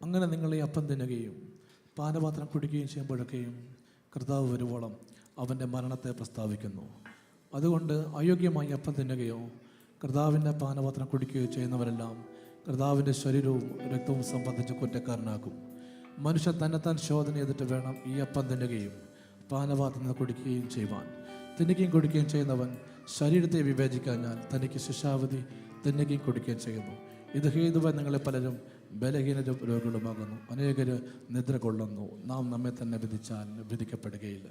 അങ്ങനെ നിങ്ങൾ ഈ അപ്പം തിന്നുകയും പാനപാത്രം കുടിക്കുകയും ചെയ്യുമ്പോഴൊക്കെയും കർത്താവ് വരുവോളം അവൻ്റെ മരണത്തെ പ്രസ്താവിക്കുന്നു. അതുകൊണ്ട് അയോഗ്യമായി അപ്പം തിന്നുകയോ കർത്താവിൻ്റെ പാനപാത്രം കുടിക്കുകയോ ചെയ്യുന്നവരെല്ലാം കർത്താവിൻ്റെ ശരീരവും രക്തവും സംബന്ധിച്ച് കുറ്റക്കാരനാക്കും. മനുഷ്യൻ തന്നെത്താൻ ശോധന ചെയ്തിട്ട് വേണം ഈ അപ്പം തിന്നുകയും പാനപാത്രം കുടിക്കുകയും ചെയ്യുവാൻ. തിന്നുകയും കുടിക്കുകയും ചെയ്യുന്നവൻ ശരീരത്തെ വിവേചിക്കാഞ്ഞാൽ തനിക്ക് ശിക്ഷാവധി തിന്നുകയും കുടിക്കുകയും ചെയ്യുന്നു. ഇത് ഹേതുവായി നിങ്ങളെ പലരും ബലഹീനരും രോഗികളുമാകുന്നു. അനേകർ നിദ്ര കൊള്ളുന്നു. നാം നമ്മെ തന്നെ വിധിച്ചാൽ വിധിക്കപ്പെടുകയില്ല.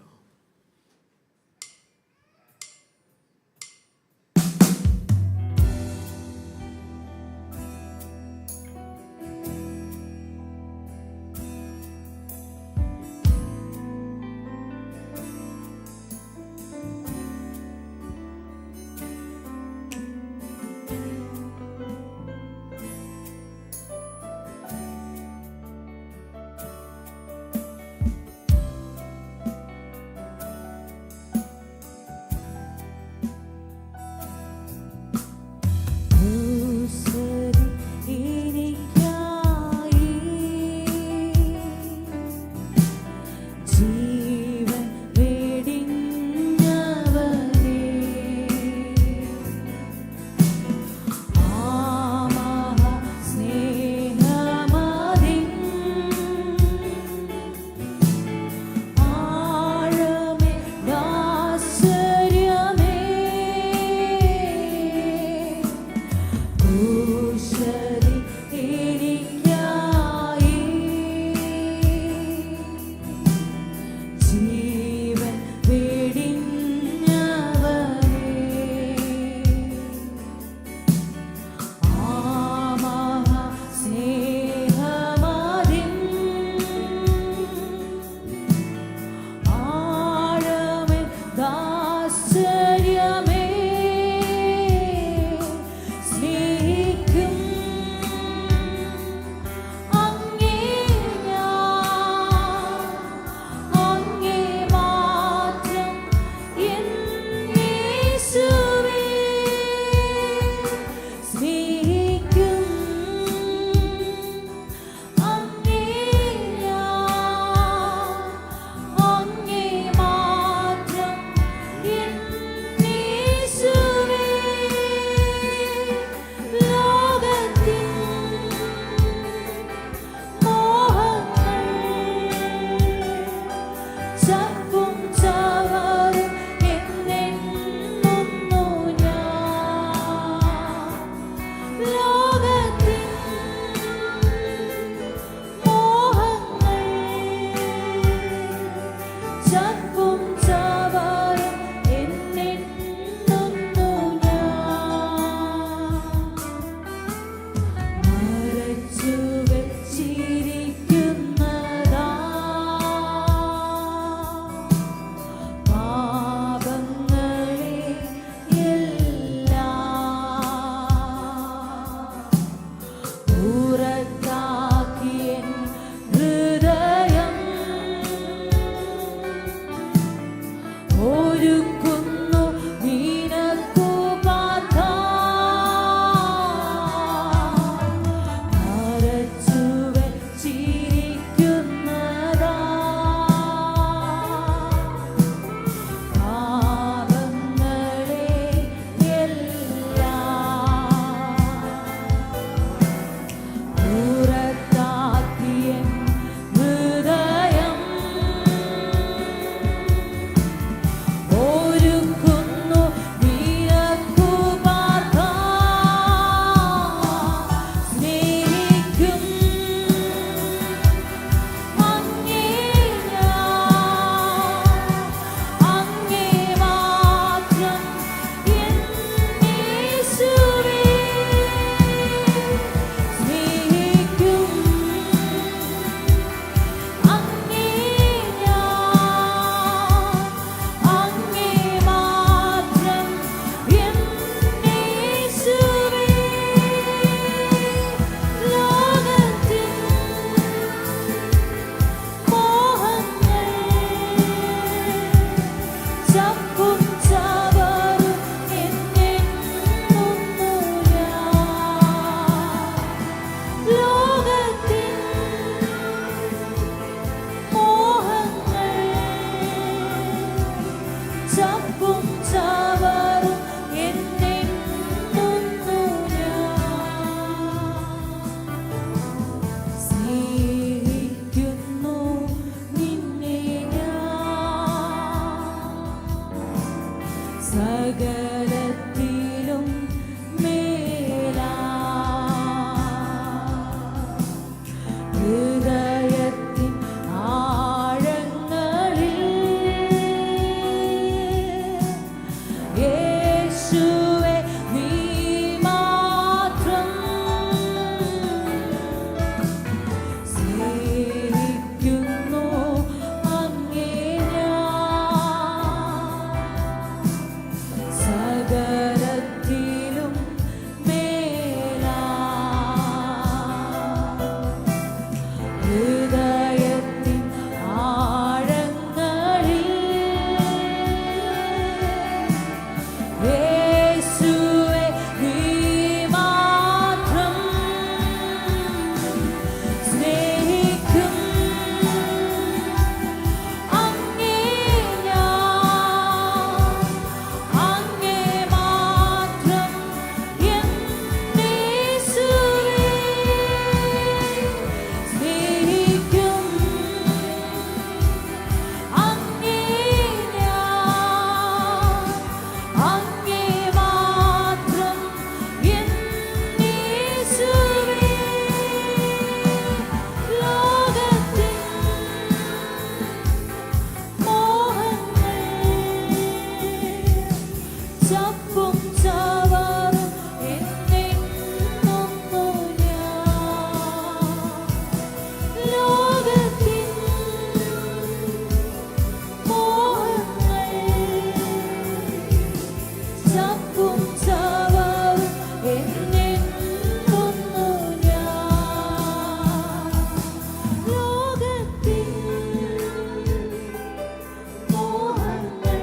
സകലത്തിലും മേലാ ഹൃദയത്തിൻ ആഴങ്ങളിൽ യേശുവേ നീ മാത്രം സ്നേഹിക്കുന്നു അങ്ങേ ഞാൻ സകലത്തിലും മേലാ ഹൃദയത്തിൻ ആഴങ്ങളിൽ യേശുവേ നീ മാത്രം സ്നേഹിക്കും അങ്ങേ ഞാൻ അങ്ങേ മാത്രം എന്നേശുവേ സ്നേഹിക്കും അങ്ങേ ഞാൻ അങ്ങേ മാത്രം എന്നേശുവേ ലോകത്തിൻ മോഹങ്ങൾ ചപ്പും ചവറും എന്നെണ്ണുന്നു ഞാൻ ലോകത്തിൻ മോഹങ്ങൾ ചപ്പും ചവറും എന്നെണ്ണുന്നു ഞാൻ ലോകത്തിൻ മോഹങ്ങൾ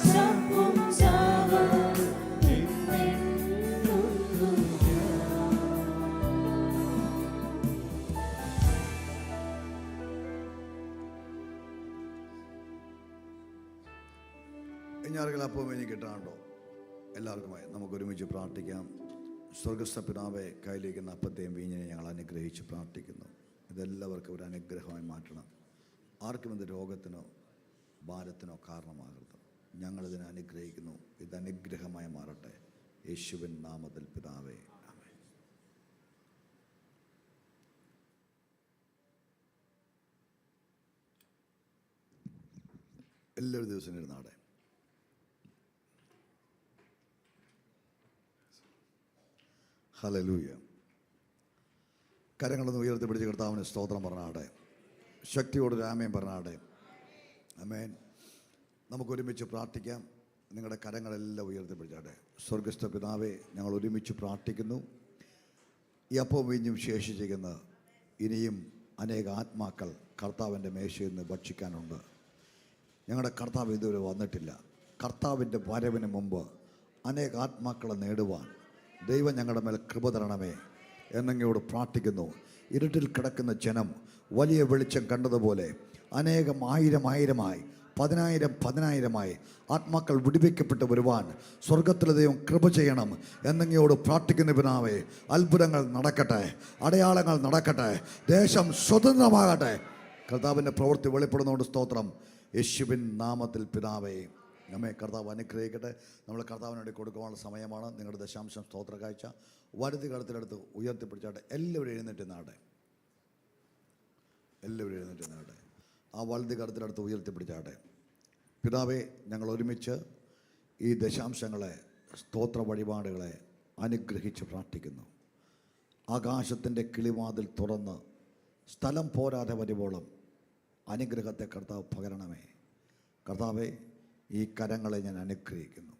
ചപ്പും ചവറും എന്നെണ്ണുന്നു ഇനി ആരെങ്കിലും അപ്പം എനിക്ക് കിട്ടാണ്ടോ? എല്ലാവർക്കുമായി നമുക്ക് ഒരുമിച്ച് പ്രാർത്ഥിക്കാം. സ്വർഗസ്ഥ പിതാവേ, കയ്യിലിരിക്കുന്ന അപ്പത്തെയും വീഞ്ഞിനെയും ഞങ്ങൾ അനുഗ്രഹിച്ച് പ്രാർത്ഥിക്കുന്നു. ഇതെല്ലാവർക്കും ഒരു അനുഗ്രഹമായി മാറ്റണം. ആർക്കും ഇത് രോഗത്തിനോ ഭാരത്തിനോ കാരണമാകരുത്. ഞങ്ങളിതിനെ അനുഗ്രഹിക്കുന്നു. ഇത് അനുഗ്രഹമായി മാറട്ടെ. യേശുവിൻ നാമത്തിൽ പിതാവേ, ആമേൻ. എല്ലാവരും ദിവസം ഇരുന്നാടെ. ഹല്ലേലൂയ. കരങ്ങളൊന്ന് ഉയർത്തിപ്പിടിച്ച് കർത്താവിന് സ്തോത്രം പറഞ്ഞാടെ. ശക്തിയോടൊരു ആമേൻ പറഞ്ഞാടെ. ആമേൻ. നമുക്കൊരുമിച്ച് പ്രാർത്ഥിക്കാം. നിങ്ങളുടെ കരങ്ങളെല്ലാം ഉയർത്തിപ്പിടിച്ചാട്ടെ. സ്വർഗസ്ഥ പിതാവേ, ഞങ്ങൾ ഒരുമിച്ച് പ്രാർത്ഥിക്കുന്നു. ഈ അപ്പവും വീഞ്ഞും ശേഷിച്ചിരിക്കുന്ന ഇനിയും അനേക ആത്മാക്കൾ കർത്താവിൻ്റെ മേശയിൽ നിന്ന് ഭക്ഷിക്കാനുണ്ട്. ഞങ്ങളുടെ കർത്താവ് ഇതുവരെ വന്നിട്ടില്ല. കർത്താവിൻ്റെ വരവിന് മുമ്പ് അനേക ആത്മാക്കളെ നേടുവാൻ ദൈവം ഞങ്ങളുടെ മേൽ കൃപ തരണമേ എന്നങ്ങയോട് പ്രാർത്ഥിക്കുന്നു. ഇരുട്ടിൽ കിടക്കുന്ന ജനം വലിയ വെളിച്ചം കണ്ടതുപോലെ അനേകം ആയിരമായി 10,000 ആത്മാക്കൾ വിടുവിക്കപ്പെട്ട് വരുവാൻ സ്വർഗത്തിലെ ദൈവം കൃപ ചെയ്യണം എന്നങ്ങയോട് പ്രാർത്ഥിക്കുന്ന പിതാവേ, അത്ഭുതങ്ങൾ നടക്കട്ടെ, അടയാളങ്ങൾ നടക്കട്ടെ, ദേശം സ്വതന്ത്രമാകട്ടെ. കർത്താവിൻ്റെ പ്രവൃത്തി വെളിപ്പെടുന്നതുകൊണ്ട് സ്തോത്രം. യേശുവിൻ നാമത്തിൽ പിതാവേ, നമ്മെ കർത്താവ് അനുഗ്രഹിക്കട്ടെ. നമ്മൾ കർത്താവിന് വേണ്ടി കൊടുക്കുവാനുള്ള സമയമാണ്. നിങ്ങളുടെ ദശാംശം സ്തോത്ര കാഴ്ച വലുത് കടത്തിലെടുത്ത് ഉയർത്തിപ്പിടിച്ചാട്ടെ. എല്ലാവരും എഴുന്നേറ്റ് നാട്ടെ. എല്ലാവരും എഴുന്നേറ്റ് നാട്ടെ. ആ വലുത് കടത്തിലെടുത്ത് ഉയർത്തിപ്പിടിച്ചാട്ടെ. പിതാവേ, ഞങ്ങൾ ഒരുമിച്ച് ഈ ദശാംശങ്ങളെ, സ്തോത്ര വഴിപാടുകളെ അനുഗ്രഹിച്ച് പ്രാർത്ഥിക്കുന്നു. ആകാശത്തിൻ്റെ കിളിവാതിൽ തുറന്ന് സ്ഥലം പോരാതെ വരുവോളം അനുഗ്രഹത്തെ കർത്താവ് പകരണമേ. കർത്താവേ, ഈ കരങ്ങളെ ഞാൻ അനുഗ്രഹിക്കുന്നു.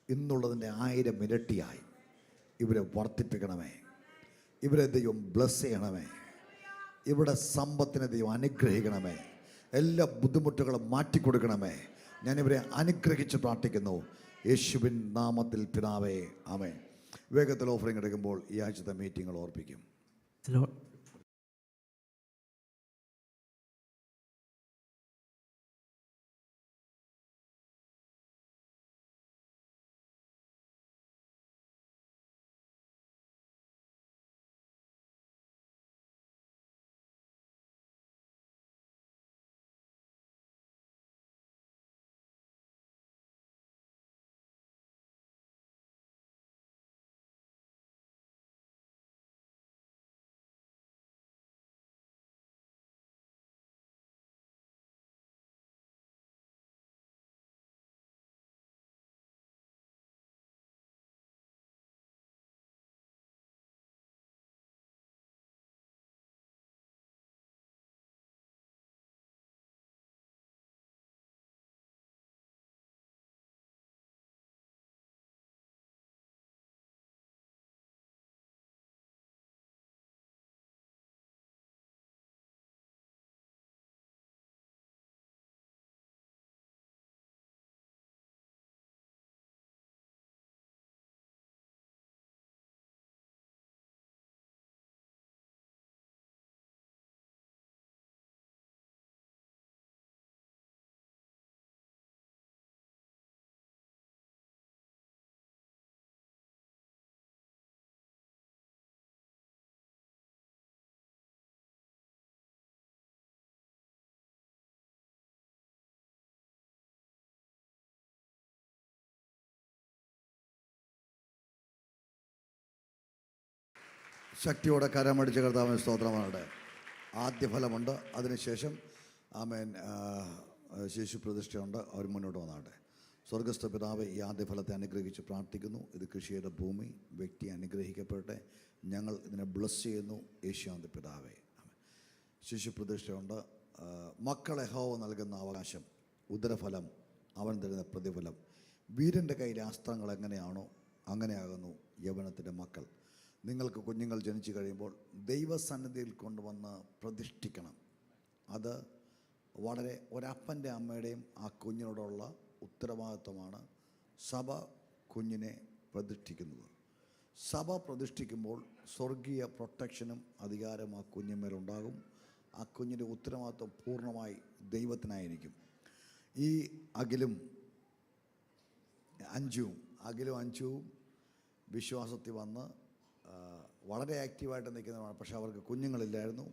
ഇന്നുള്ളതിൻ്റെ 1000 ഇരട്ടിയായി ഇവരെ വർദ്ധിപ്പിക്കണമേ. ഇവരെ ദൈവം ബ്ലസ് ചെയ്യണമേ. ഇവിടെ സമ്പത്തിനെ ദൈവം അനുഗ്രഹിക്കണമേ. എല്ലാ ബുദ്ധിമുട്ടുകളും മാറ്റിക്കൊടുക്കണമേ. ഞാനിവരെ അനുഗ്രഹിച്ച് പ്രാർത്ഥിക്കുന്നു. യേശുവിൻ നാമത്തിൽ പിതാവേ, ആമേൻ. വേഗത്തിൽ ഓഫറിംഗ് എടുക്കുമ്പോൾ ഈ ആഴ്ചത്തെ മീറ്റിങ്ങൾ ഓർപ്പിക്കും. ശക്തിയോടെ കരമടിച്ച കർത്താവിന് സ്തോത്രമാകട്ടെ. ആദ്യ ഫലമുണ്ട്, അതിനുശേഷം ആമേൻ ശിശു പ്രതിഷ്ഠയുണ്ട്. അവർ മുന്നോട്ട് വന്നാട്ടെ. സ്വർഗസ്ഥ പിതാവ് ഈ ആദ്യ ഫലത്തെ അനുഗ്രഹിച്ച് പ്രാർത്ഥിക്കുന്നു. ഇത് കൃഷിയുടെ ഭൂമി, വ്യക്തി അനുഗ്രഹിക്കപ്പെടട്ടെ. ഞങ്ങൾ ഇതിനെ ബ്ലസ് ചെയ്യുന്നു യേശുവിന്റെ പിതാവേ. ആമേൻ. ശിശു പ്രതിഷ്ഠയുണ്ട്. മക്കളെ യഹോവ നൽകുന്ന അവകാശം, ഉദരഫലം അവൻ തരുന്ന പ്രതിഫലം. വീരൻ്റെ കയ്യിലെ അസ്ത്രങ്ങൾ എങ്ങനെയാണോ അങ്ങനെയാകുന്നു യൗവനത്തിൻ്റെ മക്കൾ. നിങ്ങൾക്ക് കുഞ്ഞുങ്ങൾ ജനിച്ചു കഴിയുമ്പോൾ ദൈവസന്നിധിയിൽ കൊണ്ടുവന്ന് പ്രതിഷ്ഠിക്കണം. അത് വളരെ ഒരപ്പൻ്റെ അമ്മയുടെയും ആ കുഞ്ഞിനോടുള്ള ഉത്തരവാദിത്വമാണ്. സഭ കുഞ്ഞിനെ പ്രതിഷ്ഠിക്കുന്നത്. സഭ പ്രതിഷ്ഠിക്കുമ്പോൾ സ്വർഗീയ പ്രൊട്ടക്ഷനും അധികാരം ആ കുഞ്ഞിന്മേലുണ്ടാകും. ആ കുഞ്ഞിൻ്റെ ഉത്തരവാദിത്വം പൂർണ്ണമായി ദൈവത്തിനായിരിക്കും. ഈ അഖിലും അഞ്ചുവും വിശ്വാസത്തിൽ വന്ന് വളരെ ആക്റ്റീവായിട്ട് നിൽക്കുന്നതാണ്. പക്ഷേ അവർക്ക് കുഞ്ഞുങ്ങളില്ലായിരുന്നു.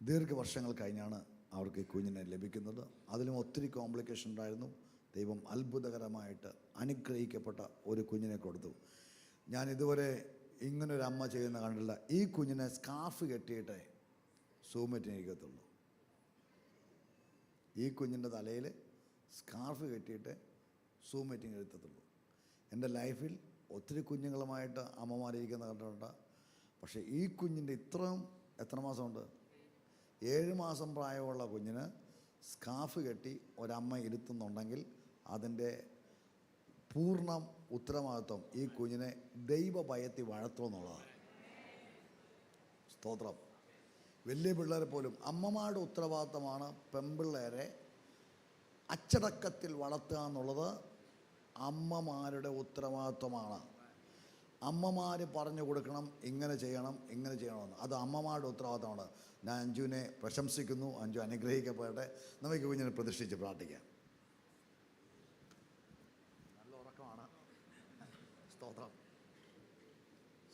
ദീർഘവർഷങ്ങൾ കഴിഞ്ഞാണ് അവർക്ക് ഈ കുഞ്ഞിനെ ലഭിക്കുന്നത്. അതിലും ഒത്തിരി കോംപ്ലിക്കേഷൻ ഉണ്ടായിരുന്നു. ദൈവം അത്ഭുതകരമായിട്ട് അനുഗ്രഹിക്കപ്പെട്ട ഒരു കുഞ്ഞിനെ കൊടുത്തു. ഞാൻ ഇതുവരെ ഇങ്ങനൊരു അമ്മ ചെയ്യുന്ന കണ്ടില്ല. ഈ കുഞ്ഞിനെ സ്കാർഫ് കെട്ടിയിട്ടേ സൂമറ്റിനിരിക്കത്തുള്ളൂ. ഈ കുഞ്ഞിൻ്റെ തലയിൽ സ്കാർഫ് കെട്ടിയിട്ട് സൂം മീറ്റിംഗ് എടുത്തത്തുള്ളൂ. എൻ്റെ ലൈഫിൽ ഒത്തിരി കുഞ്ഞുങ്ങളുമായിട്ട് അമ്മമാരിയ്ക്കുന്ന കണ്ടിട്ടുണ്ട്. പക്ഷേ ഈ കുഞ്ഞിൻ്റെ ഇത്രയും എത്ര മാസമുണ്ട്? 7 മാസം പ്രായമുള്ള കുഞ്ഞിന് സ്കാർഫ് കെട്ടി ഒരമ്മ ഇരുത്തുന്നുണ്ടെങ്കിൽ അതിൻ്റെ പൂർണ്ണ ഉത്തരവാദിത്വം ഈ കുഞ്ഞിനെ ദൈവഭയത്തിൽ വളർത്തുമെന്നുള്ളതാണ്. സ്തോത്രം. വലിയ പിള്ളേരെ പോലും അമ്മമാരുടെ ഉത്തരവാദിത്തമാണ് പെൺപിള്ളേരെ അച്ചടക്കത്തിൽ വളർത്തുക എന്നുള്ളത് അമ്മമാരുടെ ഉത്തരവാദിത്വമാണ്. അമ്മമാർ പറഞ്ഞു കൊടുക്കണം, ഇങ്ങനെ ചെയ്യണമെന്ന്. അത് അമ്മമാരുടെ ഉത്തരവാദിത്തമാണ്. ഞാൻ അഞ്ജുവിനെ പ്രശംസിക്കുന്നു. അഞ്ജു അനുഗ്രഹിക്കപ്പെടട്ടെ. നമുക്ക് കുഞ്ഞിനെ പ്രതിഷ്ഠിച്ച് പ്രാർത്ഥിക്കാം. നല്ല ഉറക്കമാണ്. സ്തോത്രം.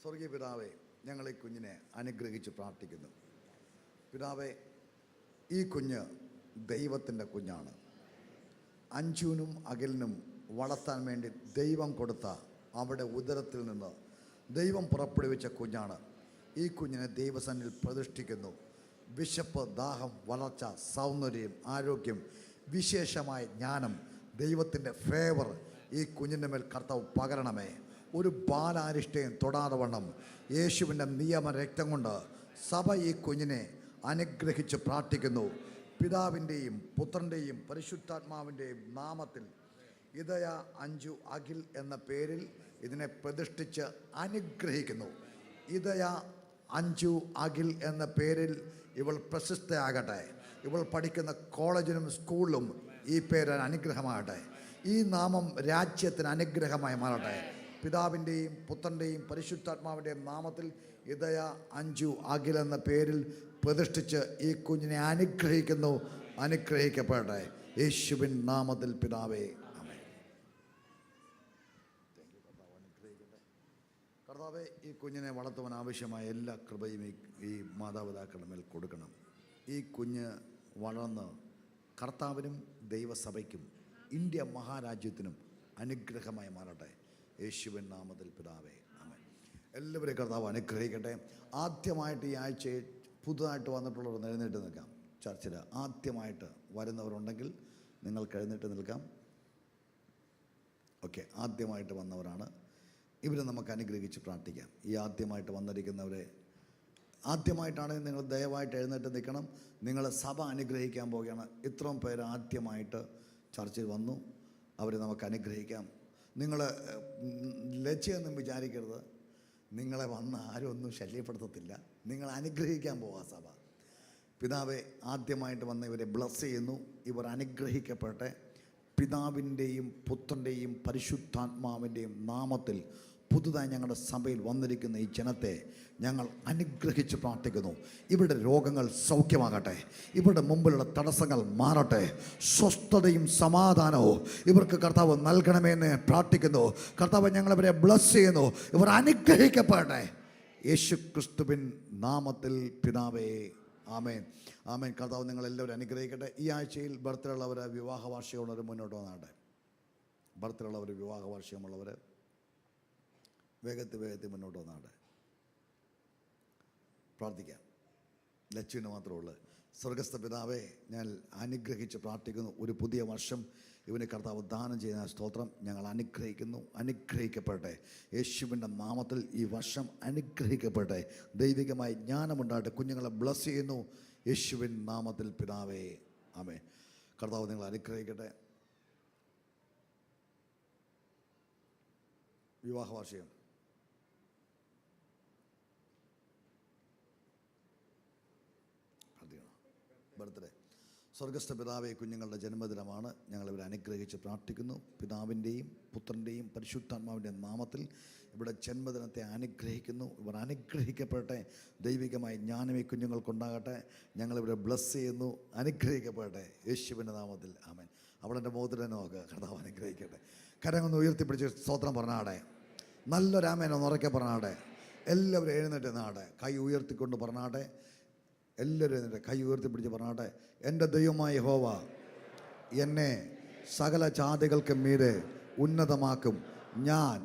സ്വർഗീയ പിതാവേ, ഞങ്ങൾ ഈ കുഞ്ഞിനെ അനുഗ്രഹിച്ച് പ്രാർത്ഥിക്കുന്നു. പിതാവേ, ഈ കുഞ്ഞ് ദൈവത്തിൻ്റെ കുഞ്ഞാണ്. അഞ്ജുവിനും അഖിലിനും വളർത്താൻ വേണ്ടി ദൈവം കൊടുത്ത അവിടെ ഉദരത്തിൽ നിന്ന് ദൈവം പുറപ്പെടുവിച്ച കുഞ്ഞാണ്. ഈ കുഞ്ഞിനെ ദൈവസന്നിധിയിൽ പ്രതിഷ്ഠിക്കുന്നു. വിശപ്പ്, ദാഹം, വളർച്ച, സൗന്ദര്യം, ആരോഗ്യം, വിശേഷമായ ജ്ഞാനം, ദൈവത്തിൻ്റെ ഫേവർ ഈ കുഞ്ഞിൻ്റെ മേൽ കർത്താവ് പകരണമേ. ഒരു ബാലാരിഷ്ടയും തൊടാതെ വണ്ണം യേശുവിൻ്റെ നിയമ രക്തം കൊണ്ട് സഭ ഈ കുഞ്ഞിനെ അനുഗ്രഹിച്ച് പ്രാർത്ഥിക്കുന്നു. പിതാവിൻ്റെയും പുത്രൻ്റെയും പരിശുദ്ധാത്മാവിൻ്റെയും നാമത്തിൽ ഇതയ അഞ്ജു അഖിൽ എന്ന പേരിൽ ഇതിനെ പ്രതിഷ്ഠിച്ച് അനുഗ്രഹിക്കുന്നു. ഇതയ അഞ്ജു അഖിൽ എന്ന പേരിൽ ഇവൾ പ്രശസ്തയാകട്ടെ. ഇവൾ പഠിക്കുന്ന കോളേജിലും സ്കൂളിലും ഈ പേര് അനുഗ്രഹമാകട്ടെ. ഈ നാമം രാജ്യത്തിന് അനുഗ്രഹമായി മാറട്ടെ. പിതാവിൻ്റെയും പുത്രൻ്റെയും പരിശുദ്ധാത്മാവിൻ്റെയും നാമത്തിൽ ഇതയ അഞ്ജു അഖിൽ എന്ന പേരിൽ പ്രതിഷ്ഠിച്ച് ഈ കുഞ്ഞിനെ അനുഗ്രഹിക്കുന്നു. അനുഗ്രഹിക്കപ്പെടട്ടെ യേശുവിൻ നാമത്തിൽ പിതാവേ, ആമേൻ. കർത്താവേ, ഈ കുഞ്ഞിനെ വളർത്തുവാൻ ആവശ്യമായ എല്ലാ കൃപയും ഈ മാതാപിതാക്കളുടെ മേൽ കൊടുക്കണം. ഈ കുഞ്ഞ് വളർന്ന് കർത്താവിനും ദൈവസഭയ്ക്കും ഇന്ത്യ മഹാരാജ്യത്തിനും അനുഗ്രഹമായി മാറട്ടെ യേശുവിൻ നാമത്തിൽ പിതാവേ, ആമേൻ. എല്ലാവരെയും കർത്താവ് അനുഗ്രഹിക്കട്ടെ. ആദ്യമായിട്ട് ഈ ആഴ്ചയിൽ പുതുതായിട്ട് വന്നിട്ടുള്ളവർ എഴുന്നേറ്റ് നിൽക്കാം. ചർച്ചിൽ ആദ്യമായിട്ട് വരുന്നവരുണ്ടെങ്കിൽ നിങ്ങൾക്ക് എഴുന്നേറ്റ് നിൽക്കാം. ഓക്കെ, ആദ്യമായിട്ട് വന്നവരാണ്. ഇവരെ നമുക്ക് അനുഗ്രഹിച്ച് പ്രാർത്ഥിക്കാം. ഈ ആദ്യമായിട്ട് വന്നിരിക്കുന്നവരെ, ആദ്യമായിട്ടാണെങ്കിൽ നിങ്ങൾ ദയവായിട്ട് എഴുന്നേറ്റ് നിൽക്കണം. നിങ്ങൾ സഭ അനുഗ്രഹിക്കാൻ പോവുകയാണ്. ഇത്രയും പേര് ആദ്യമായിട്ട് ചർച്ചിൽ വന്നു. അവരെ നമുക്ക് അനുഗ്രഹിക്കാം. നിങ്ങൾ ലജ്ജയൊന്നും വിചാരിക്കരുത്. നിങ്ങളെ വന്ന് ആരും ഒന്നും ശല്യപ്പെടുത്തത്തില്ല. നിങ്ങൾ അനുഗ്രഹിക്കാൻ പോവാ സഭ. പിതാവെ, ആദ്യമായിട്ട് വന്ന് ഇവരെ ബ്ലസ് ചെയ്യുന്നു. ഇവർ അനുഗ്രഹിക്കപ്പെടട്ടെ. പിതാവിൻ്റെയും പുത്രൻ്റെയും പരിശുദ്ധാത്മാവിൻ്റെയും നാമത്തിൽ പുതുതായി ഞങ്ങളുടെ സഭയിൽ വന്നിരിക്കുന്ന ഈ ജനത്തെ ഞങ്ങൾ അനുഗ്രഹിച്ച് പ്രാർത്ഥിക്കുന്നു. ഇവരുടെ രോഗങ്ങൾ സൗഖ്യമാകട്ടെ. ഇവരുടെ മുമ്പിലുള്ള തടസ്സങ്ങൾ മാറട്ടെ. സ്വസ്ഥതയും സമാധാനവും ഇവർക്ക് കർത്താവ് നൽകണമെന്ന് പ്രാർത്ഥിക്കുന്നു. കർത്താവ് ഞങ്ങളിവരെ ബ്ലസ് ചെയ്യുന്നു. ഇവർ അനുഗ്രഹിക്കപ്പെടട്ടെ യേശു ക്രിസ്തുവിൻ നാമത്തിൽ പിതാവേ, ആമേൻ, ആമേൻ. കർത്താവ് നിങ്ങളെല്ലാവരും അനുഗ്രഹിക്കട്ടെ. ഈ ആഴ്ചയിൽ ബർത്ത്ഡേ ഉള്ളവർ, വിവാഹ വാർഷികമുള്ളവർ മുന്നോട്ട് വന്നാട്ടെ. ബർത്ത്ഡേ ഉള്ളവർ, വിവാഹ വാർഷികമുള്ളവർ വേഗത്തിൽ മുന്നോട്ട് വന്നാട്ടെ. പ്രാർത്ഥിക്കാം. ലച്ചുവിന് മാത്രമേ ഉള്ളൂ. സ്വർഗസ്ഥ പിതാവേ, ഞാൻ അനുഗ്രഹിച്ച് പ്രാർത്ഥിക്കുന്നു. ഒരു പുതിയ വർഷം ഇവന് കർത്താവ് ദാനം ചെയ്യുന്ന സ്തോത്രം ഞങ്ങൾ അനുഗ്രഹിക്കുന്നു. അനുഗ്രഹിക്കപ്പെടട്ടെ യേശുവിൻ്റെ നാമത്തിൽ. ഈ വർഷം അനുഗ്രഹിക്കപ്പെടട്ടെ. ദൈവികമായി ജ്ഞാനമുണ്ടാകട്ടെ. കുഞ്ഞുങ്ങളെ ബ്ലസ് ചെയ്യുന്നു യേശുവിൻ നാമത്തിൽ പിതാവേ, ആമേൻ. കർത്താവ് നിങ്ങൾ അനുഗ്രഹിക്കട്ടെ. വിവാഹ വാർഷികം ബർത്ത്ഡേ. സ്വർഗസ്ഥ പിതാവേ, കുഞ്ഞുങ്ങളുടെ ജന്മദിനമാണ്. ഞങ്ങളിവരെ അനുഗ്രഹിച്ച് പ്രാർത്ഥിക്കുന്നു. പിതാവിൻ്റെയും പുത്രൻ്റെയും പരിശുദ്ധാത്മാവിൻ്റെയും നാമത്തിൽ ഇവിടെ ജന്മദിനത്തെ അനുഗ്രഹിക്കുന്നു. ഇവർ അനുഗ്രഹിക്കപ്പെടട്ടെ. ദൈവികമായി ജ്ഞാനം ഈ കുഞ്ഞുങ്ങൾക്കുണ്ടാകട്ടെ. ഞങ്ങളിവരെ ബ്ലസ് ചെയ്യുന്നു. അനുഗ്രഹിക്കപ്പെടട്ടെ യേശുവിൻ്റെ നാമത്തിൽ, ആമേൻ. അവിടെ എൻ്റെ മുഖത്തിൽ തന്നെ നോക്കുക. കർത്താവ് അനുഗ്രഹിക്കട്ടെ. കരങ്ങളൊന്ന് ഉയർത്തിപ്പിടിച്ച് സ്തോത്രം പറഞ്ഞാടെ. നല്ലൊരാമേനൊന്ന് ഉറക്കെ പറഞ്ഞാടെ. എല്ലാവരും എഴുന്നേറ്റ് നാടെ. കൈ ഉയർത്തിക്കൊണ്ട് പറഞ്ഞാട്ടെ. എല്ലാവരും എഴുന്നേറ്റ് കൈ ഉയർത്തിപ്പിടിച്ച് പറഞ്ഞാട്ടെ. എൻ്റെ ദൈവമായ യഹോവ എന്നെ സകല ജാതികൾക്ക് മീതെ ഉന്നതമാക്കും. ഞാൻ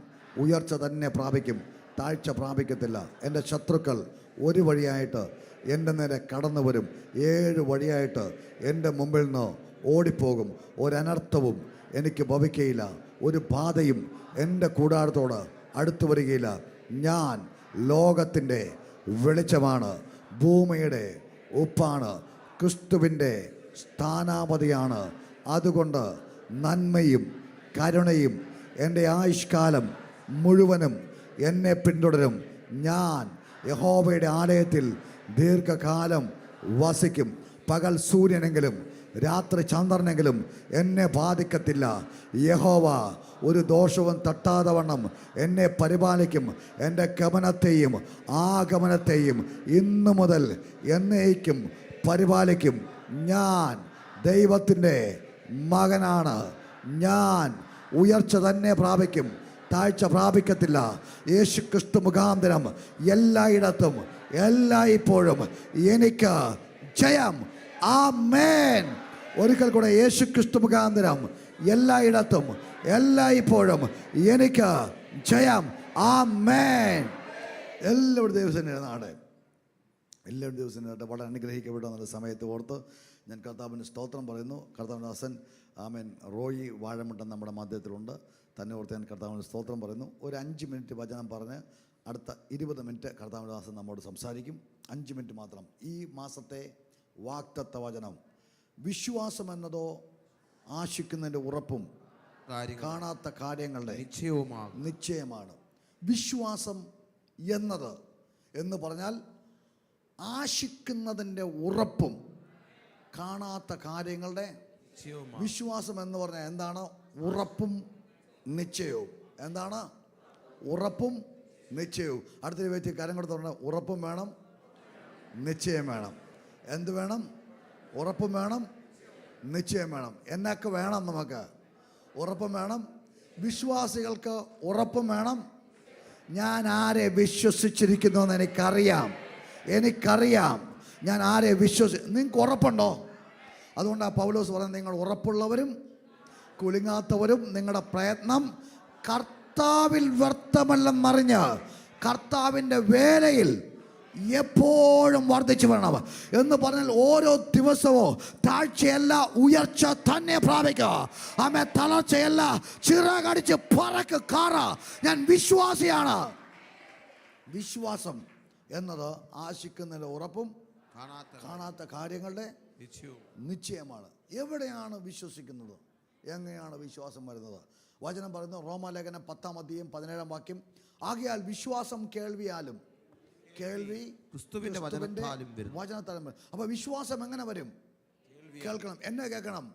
ഉയർച്ച തന്നെ പ്രാപിക്കും, താഴ്ച പ്രാപിക്കത്തില്ല. എൻ്റെ ശത്രുക്കൾ ഒരു വഴിയായിട്ട് എൻ്റെ നേരെ കടന്നു വരും, 7 വഴിയായിട്ട് എൻ്റെ മുമ്പിൽ നിന്ന് ഓടിപ്പോകും. ഒരനർത്ഥവും എനിക്ക് ഭവിക്കയില്ല. ഒരു ബാധയും എൻ്റെ കൂടാരത്തോട് അടുത്തു വരികയില്ല. ഞാൻ ലോകത്തിൻ്റെ വെളിച്ചമാണ്, ഭൂമിയുടെ ഉപ്പാണ്, ക്രിസ്തുവിൻ്റെ സ്ഥാനാപതിയാണ്. അതുകൊണ്ട് നന്മയും കരുണയും എൻ്റെ ആയുഷ്കാലം മുഴുവനും എന്നെ പിന്തുടരും. ഞാൻ യഹോവയുടെ ആലയത്തിൽ ദീർഘകാലം വസിക്കും. പകൽ സൂര്യനെങ്കിലും രാത്രി ചന്ദ്രനെങ്കിലും എന്നെ ബാധിക്കത്തില്ല. യഹോവ ഒരു ദോഷവും തട്ടാതെ വണ്ണം എന്നെ പരിപാലിക്കും. എൻ്റെ ഗമനത്തെയും ആഗമനത്തെയും ഇന്നു മുതൽ എന്നേക്കും പരിപാലിക്കും. ഞാൻ ദൈവത്തിൻ്റെ മകനാണ്. ഞാൻ ഉയർച്ച തന്നെ പ്രാപിക്കും, താഴ്ച പ്രാപിക്കത്തില്ല. യേശു ക്രിസ്തു മുഖാന്തരം എല്ലായിടത്തും എല്ലായ്പ്പോഴും എനിക്ക് ജയം. ആമേൻ. ഒരിക്കൽ കൂടെ, യേശു ക്രിസ്തു മുഖാന്തരം എല്ലായിടത്തും എല്ലായ്പ്പോഴും എനിക്ക് ജയം. ആമേൻ. എല്ലാവരും ദിവസം നാടെ, എല്ലാവരും ദിവസം വളരെ അനുഗ്രഹിക്കപ്പെട്ട നല്ല സമയത്ത് ഓർത്ത് ഞാൻ കർത്താവിന് സ്തോത്രം പറയുന്നു. കർത്താവിൻ്റെ ദാസൻ ആമേൻ റോയി വാഴമുട്ടൻ നമ്മുടെ മധ്യത്തിലുണ്ട്. തന്നെ ഓർത്ത് ഞാൻ കർത്താവിന് സ്തോത്രം പറയുന്നു. ഒരു 5 മിനിറ്റ് വചനം പറഞ്ഞ് അടുത്ത 20 മിനിറ്റ് കർത്താവിൻ്റെ ദാസൻ നമ്മോട് സംസാരിക്കും. 5 മിനിറ്റ് മാത്രം. ഈ മാസത്തെ വാഗ്ദത്ത വചനം, വിശ്വാസം എന്നതോ ആശിക്കുന്നതിൻ്റെ ഉറപ്പും കാണാത്ത കാര്യങ്ങളുടെ നിശ്ചയമാണ്. വിശ്വാസം എന്നത് എന്ന് പറഞ്ഞാൽ ആശിക്കുന്നതിൻ്റെ ഉറപ്പും കാണാത്ത കാര്യങ്ങളുടെ വിശ്വാസം എന്ന് പറഞ്ഞാൽ എന്താണ്? ഉറപ്പും നിശ്ചയവും. എന്താണ്? ഉറപ്പും നിശ്ചയവും. അടുത്തൊരു വ്യക്തി കാര്യം കൊടുത്ത് പറഞ്ഞാൽ ഉറപ്പും വേണം, നിശ്ചയം വേണം. എന്ത് വേണം? ഉറപ്പും വേണം, നിശ്ചയം വേണം. എന്നൊക്കെ വേണം നമുക്ക്? ഉറപ്പും വേണം. വിശ്വാസികൾക്ക് ഉറപ്പും വേണം. ഞാൻ ആരെ വിശ്വസിച്ചിരിക്കുന്നു എന്ന് എനിക്കറിയാം. ഞാൻ ആരെ നിങ്ങൾക്ക് ഉറപ്പുണ്ടോ? അതുകൊണ്ടാണ് പൗലോസ് പറയുന്നത്, നിങ്ങൾ ഉറപ്പുള്ളവരും കുലുങ്ങാത്തവരും നിങ്ങളുടെ പ്രയത്നം കർത്താവിൽ വ്യർത്ഥമല്ലെന്നറിഞ്ഞ് കർത്താവിൻ്റെ വേലയിൽ എപ്പോഴും വർദ്ധിച്ചു വരണം എന്ന് പറഞ്ഞാൽ ഓരോ ദിവസവും താഴ്ചയല്ല ഉയർച്ച തന്നെ പ്രാപിക്കുക. ആമേ. തളർച്ചയല്ല, ചിറകടിച്ച് പറക്ക് കാറ. ഞാൻ വിശ്വാസിയാണ്. വിശ്വാസം എന്നത് ആശിക്കുന്നതിൻ്റെ ഉറപ്പും കാണാത്ത കാര്യങ്ങളുടെ നിശ്ചയമാണ്. എവിടെയാണ് വിശ്വസിക്കുന്നത്? എങ്ങനെയാണ് വിശ്വാസം വരുന്നത്? വചനം പറയുന്നു, റോമാലേഖനം 10-ാം അധ്യായം 17-ാം വാക്യം, ആകയാൽ വിശ്വാസം കേൾവിയാലും കേൾവി ക്രിസ്തുവിന്റെ വചനത്താലും. അപ്പൊ വിശ്വാസം എങ്ങനെ വരും? കേൾക്കണം. എന്നെ കേൾക്കണം,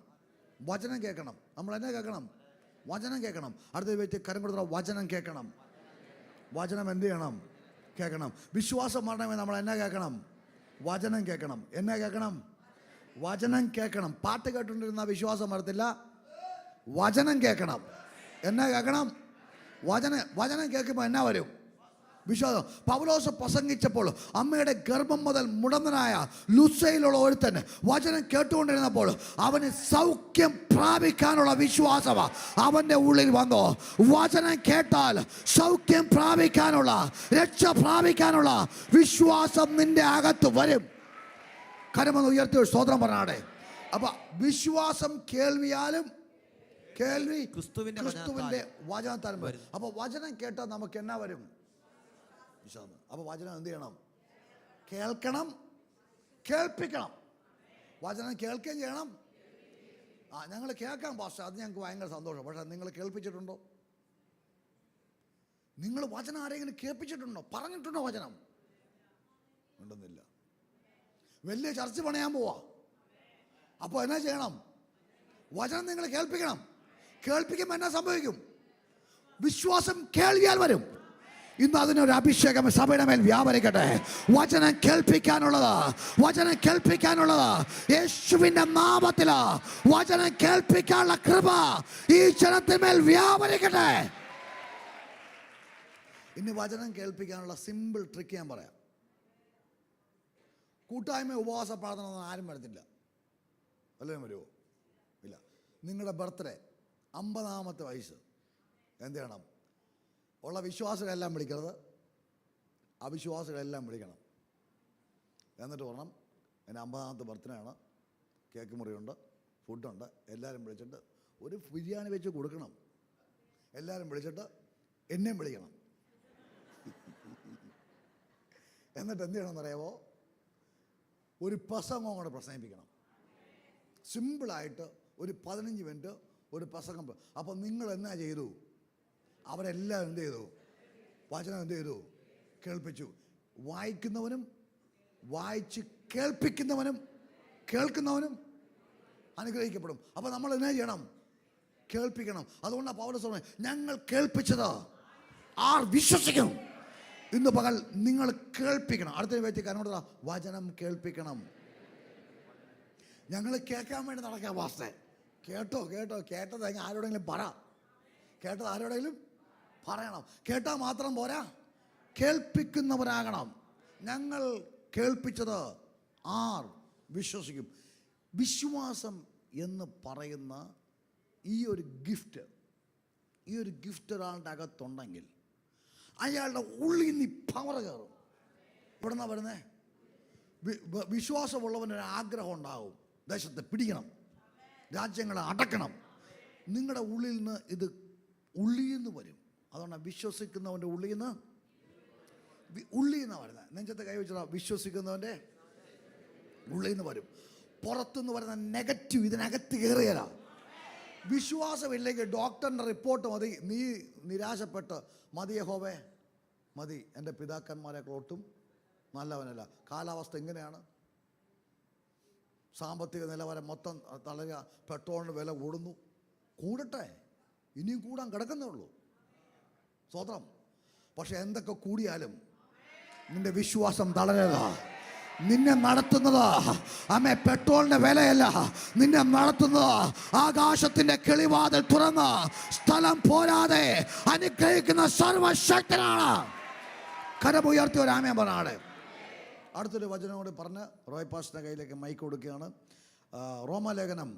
വചനം കേൾക്കണം. നമ്മൾ എന്നെ കേൾക്കണം? വചനം കേൾക്കണം. അടുത്ത വ്യക്തി കരം കൊടുത്ത വചനം കേൾക്കണം. വചനം എന്ത് ചെയ്യണം? കേൾക്കണം. വിശ്വാസം വരണമെങ്കിൽ നമ്മൾ എന്നെ കേൾക്കണം? വചനം കേൾക്കണം. എന്നെ കേൾക്കണം? വചനം കേൾക്കണം. പാട്ട് കേട്ടുകൊണ്ടിരുന്ന വിശ്വാസം വരത്തില്ല. വചനം കേൾക്കണം. എന്നെ കേൾക്കണം? വചനം കേൾക്കുമ്പോൾ എന്നാ വരും? വിശ്വാസം. പൗലോസ് പ്രസംഗിച്ചപ്പോൾ അമ്മയുടെ ഗർഭം മുതൽ മുടന്തനായ ലുസയിലുള്ള ഒരുത്തൻ വചനം കേട്ടുകൊണ്ടിരുന്നപ്പോൾ അവന് സൗഖ്യം പ്രാപിക്കാനുള്ള വിശ്വാസം അവൻ്റെ ഉള്ളിൽ വന്നു. വചനം കേട്ടാൽ സൗഖ്യം പ്രാപിക്കാനുള്ള, രക്ഷ പ്രാപിക്കാനുള്ള വിശ്വാസം നിന്റെ അകത്ത് വരും. കരമൊന്ന് ഉയർത്തി സ്തോത്രം പറഞ്ഞാടെ. അപ്പൊ വിശ്വാസം കേൾവിയാലും, കേൾവി ക്രിസ്തുവിന്റെ ക്രിസ്തുവിന്റെ വചനത്താലും വരും. അപ്പൊ വചനം കേട്ടാൽ നമുക്ക് എന്നാ വരും? വിശ്വാസം. അപ്പൊ വചനം എന്ത് ചെയ്യണം? കേൾക്കണം, കേൾപ്പിക്കണം. വചനം കേൾക്കുകയും ചെയ്യണം. ഞങ്ങൾ കേൾക്കാം പാസ്റ്റർ, അത് ഞങ്ങൾക്ക് ഭയങ്കര സന്തോഷം. പക്ഷെ നിങ്ങൾ കേൾപ്പിച്ചിട്ടുണ്ടോ? നിങ്ങൾ വചനം ആരെങ്കിലും കേൾപ്പിച്ചിട്ടുണ്ടോ? പറഞ്ഞിട്ടുണ്ടോ വചനം? ഉണ്ടെന്നില്ല. വലിയ ചർച്ച പണിയാൻ പോവാ. അപ്പോൾ എന്നാ ചെയ്യണം? വചനം നിങ്ങൾ കേൾപ്പിക്കണം. കേൾപ്പിക്കുമ്പോൾ എന്നാ സംഭവിക്കും? വിശ്വാസം കേൾവിയാൽ വരും. ഇന്ന് അതിനൊരു അഭിഷേകം സഭയുടെ മേൽ വ്യാപരിക്കട്ടെ. വചനം കേൾപ്പിക്കാനുള്ളത്, വചനം കേൾപ്പിക്കാനുള്ളത് യേശുവിന്റെ നാമത്തിൽ വചനം കേൾപ്പിക്കാനുള്ള കൃപ ഈ ജനത്തിന്മേൽ വ്യാപരിക്കട്ടെ. ഇനി വചനം കേൾപ്പിക്കാനുള്ള സിമ്പിൾ ട്രിക്ക് ഞാൻ പറയാം. കൂട്ടായ്മ ഉപവാസ പ്രാർത്ഥന ഒന്നും ആരും വരത്തില്ല. വല്ലതും വരുമോ? ഇല്ല. നിങ്ങളുടെ ബർത്ത്ഡേ 50ാമത്തെ വയസ്സ് എന്ത് ചെയ്യണം? ഉള്ള വിശ്വാസികളെല്ലാം വിളിക്കരുത്, അവിശ്വാസികളെല്ലാം വിളിക്കണം. എന്നിട്ട് പറയണം, എൻ്റെ 50ാമത്തെ ബർത്ത്ഡേ ആണ്, കേക്ക് മുറിയുണ്ട്, ഫുഡുണ്ട്, എല്ലാവരും വിളിച്ചിട്ട് ഒരു ബിരിയാണി വെച്ച് കൊടുക്കണം. എല്ലാവരും വിളിച്ചിട്ട് എന്നെയും വിളിക്കണം. എന്നിട്ട് എന്ത് ചെയ്യണമെന്ന് അറിയാമോ? ഒരു പ്രസംഗം കൂടെ പ്രസംഗിപ്പിക്കണം. സിമ്പിളായിട്ട് ഒരു 15 മിനിറ്റ് ഒരു പ്രസംഗം. അപ്പോൾ നിങ്ങൾ എന്നാ ചെയ്തു? അവരെല്ലാം എന്ത് ചെയ്തു? വചനം എന്ത് ചെയ്തു? കേൾപ്പിച്ചു. വായിക്കുന്നവനും വായിച്ച് കേൾപ്പിക്കുന്നവനും കേൾക്കുന്നവനും അനുഗ്രഹിക്കപ്പെടും. അപ്പോൾ നമ്മൾ എന്നാ ചെയ്യണം? കേൾപ്പിക്കണം. അതുകൊണ്ടാണ് പൗലോസ് പറഞ്ഞത്, ഞങ്ങൾ കേൾപ്പിച്ചത് ആർ വിശ്വസിക്കും. ഇന്ന് പകൽ നിങ്ങൾ കേൾപ്പിക്കണം. അടുത്ത വ്യക്തി കാരണോട് വചനം കേൾപ്പിക്കണം. ഞങ്ങൾ കേൾക്കാൻ വേണ്ടി നടക്കാം വാസ്തേ. കേട്ടോ കേട്ടോ കേട്ടത് ആരോടെങ്കിലും പറ. കേട്ടത് ആരോടെങ്കിലും പറയണം. കേട്ടാൽ മാത്രം പോരാ, കേൾപ്പിക്കുന്നവരാകണം. ഞങ്ങൾ കേൾപ്പിച്ചത് ആർ വിശ്വസിക്കും. വിശ്വാസം എന്ന് പറയുന്ന ഈ ഒരു ഗിഫ്റ്റ് ഒരാളുടെ അകത്തുണ്ടെങ്കിൽ അയാളുടെ ഉള്ളിൽ നിന്ന് പവർ കയറും. ഇവിടുന്ന വരുന്നേ വിശ്വാസമുള്ളവനൊരു ആഗ്രഹം ഉണ്ടാവും, ദേശത്തെ പിടിക്കണം, രാജ്യങ്ങളെ അടക്കണം. നിങ്ങളുടെ ഉള്ളിൽ നിന്ന് ഇത് ഉള്ളിൽ നിന്ന് വരും. അതുകൊണ്ടാണ് വിശ്വസിക്കുന്നവൻ്റെ ഉള്ളിൽ നിന്ന് വരുന്നത്. നെഞ്ചത്തെ കൈവച്ചാൽ വിശ്വസിക്കുന്നവൻ്റെ ഉള്ളിൽ നിന്ന് വരും. പുറത്തുനിന്ന് വരുന്ന നെഗറ്റീവ് ഇതിനകത്ത് കയറിയല്ല. വിശ്വാസമില്ലെങ്കിൽ ഡോക്ടറിൻ്റെ റിപ്പോർട്ട് മതി, നീ നിരാശപ്പെട്ട് മതി യഹോവേ മതി, എൻ്റെ പിതാക്കന്മാരെക്കാൾ ഒട്ടും നല്ലവനല്ല. കാലാവസ്ഥ ഇങ്ങനെയാണ്, സാമ്പത്തിക നിലവാരം മൊത്തം തളരുക, പെട്രോളിന് വില കൂടുന്നു. കൂടട്ടെ, ഇനിയും കൂടാൻ കിടക്കുന്നേ ഉള്ളൂ. സ്വതന്ത്രം. പക്ഷെ എന്തൊക്കെ കൂടിയാലും നിന്റെ വിശ്വാസം തളരരുത്. നിന്നെ നടത്തുന്നത് അമ്മേ പെട്രോളിന്റെ വിലയല്ല, നിന്നെ നടത്തുന്നത് ആകാശത്തിന്റെ കിളിവാതിൽ തുറന്ന് സ്ഥലം പോരാതെ അനുഗ്രഹിക്കുന്ന സർവശക്തനാണ്. കരമുയർത്തി ഒരു ആമേൻ പറഞ്ഞാണ്. അടുത്തൊരു വചനം കൂടി പറഞ്ഞ് റോയ് പാസ്റ്ററിന്റെ കയ്യിലേക്ക് മൈക്ക് കൊടുക്കുകയാണ്. റോമാലേഖനം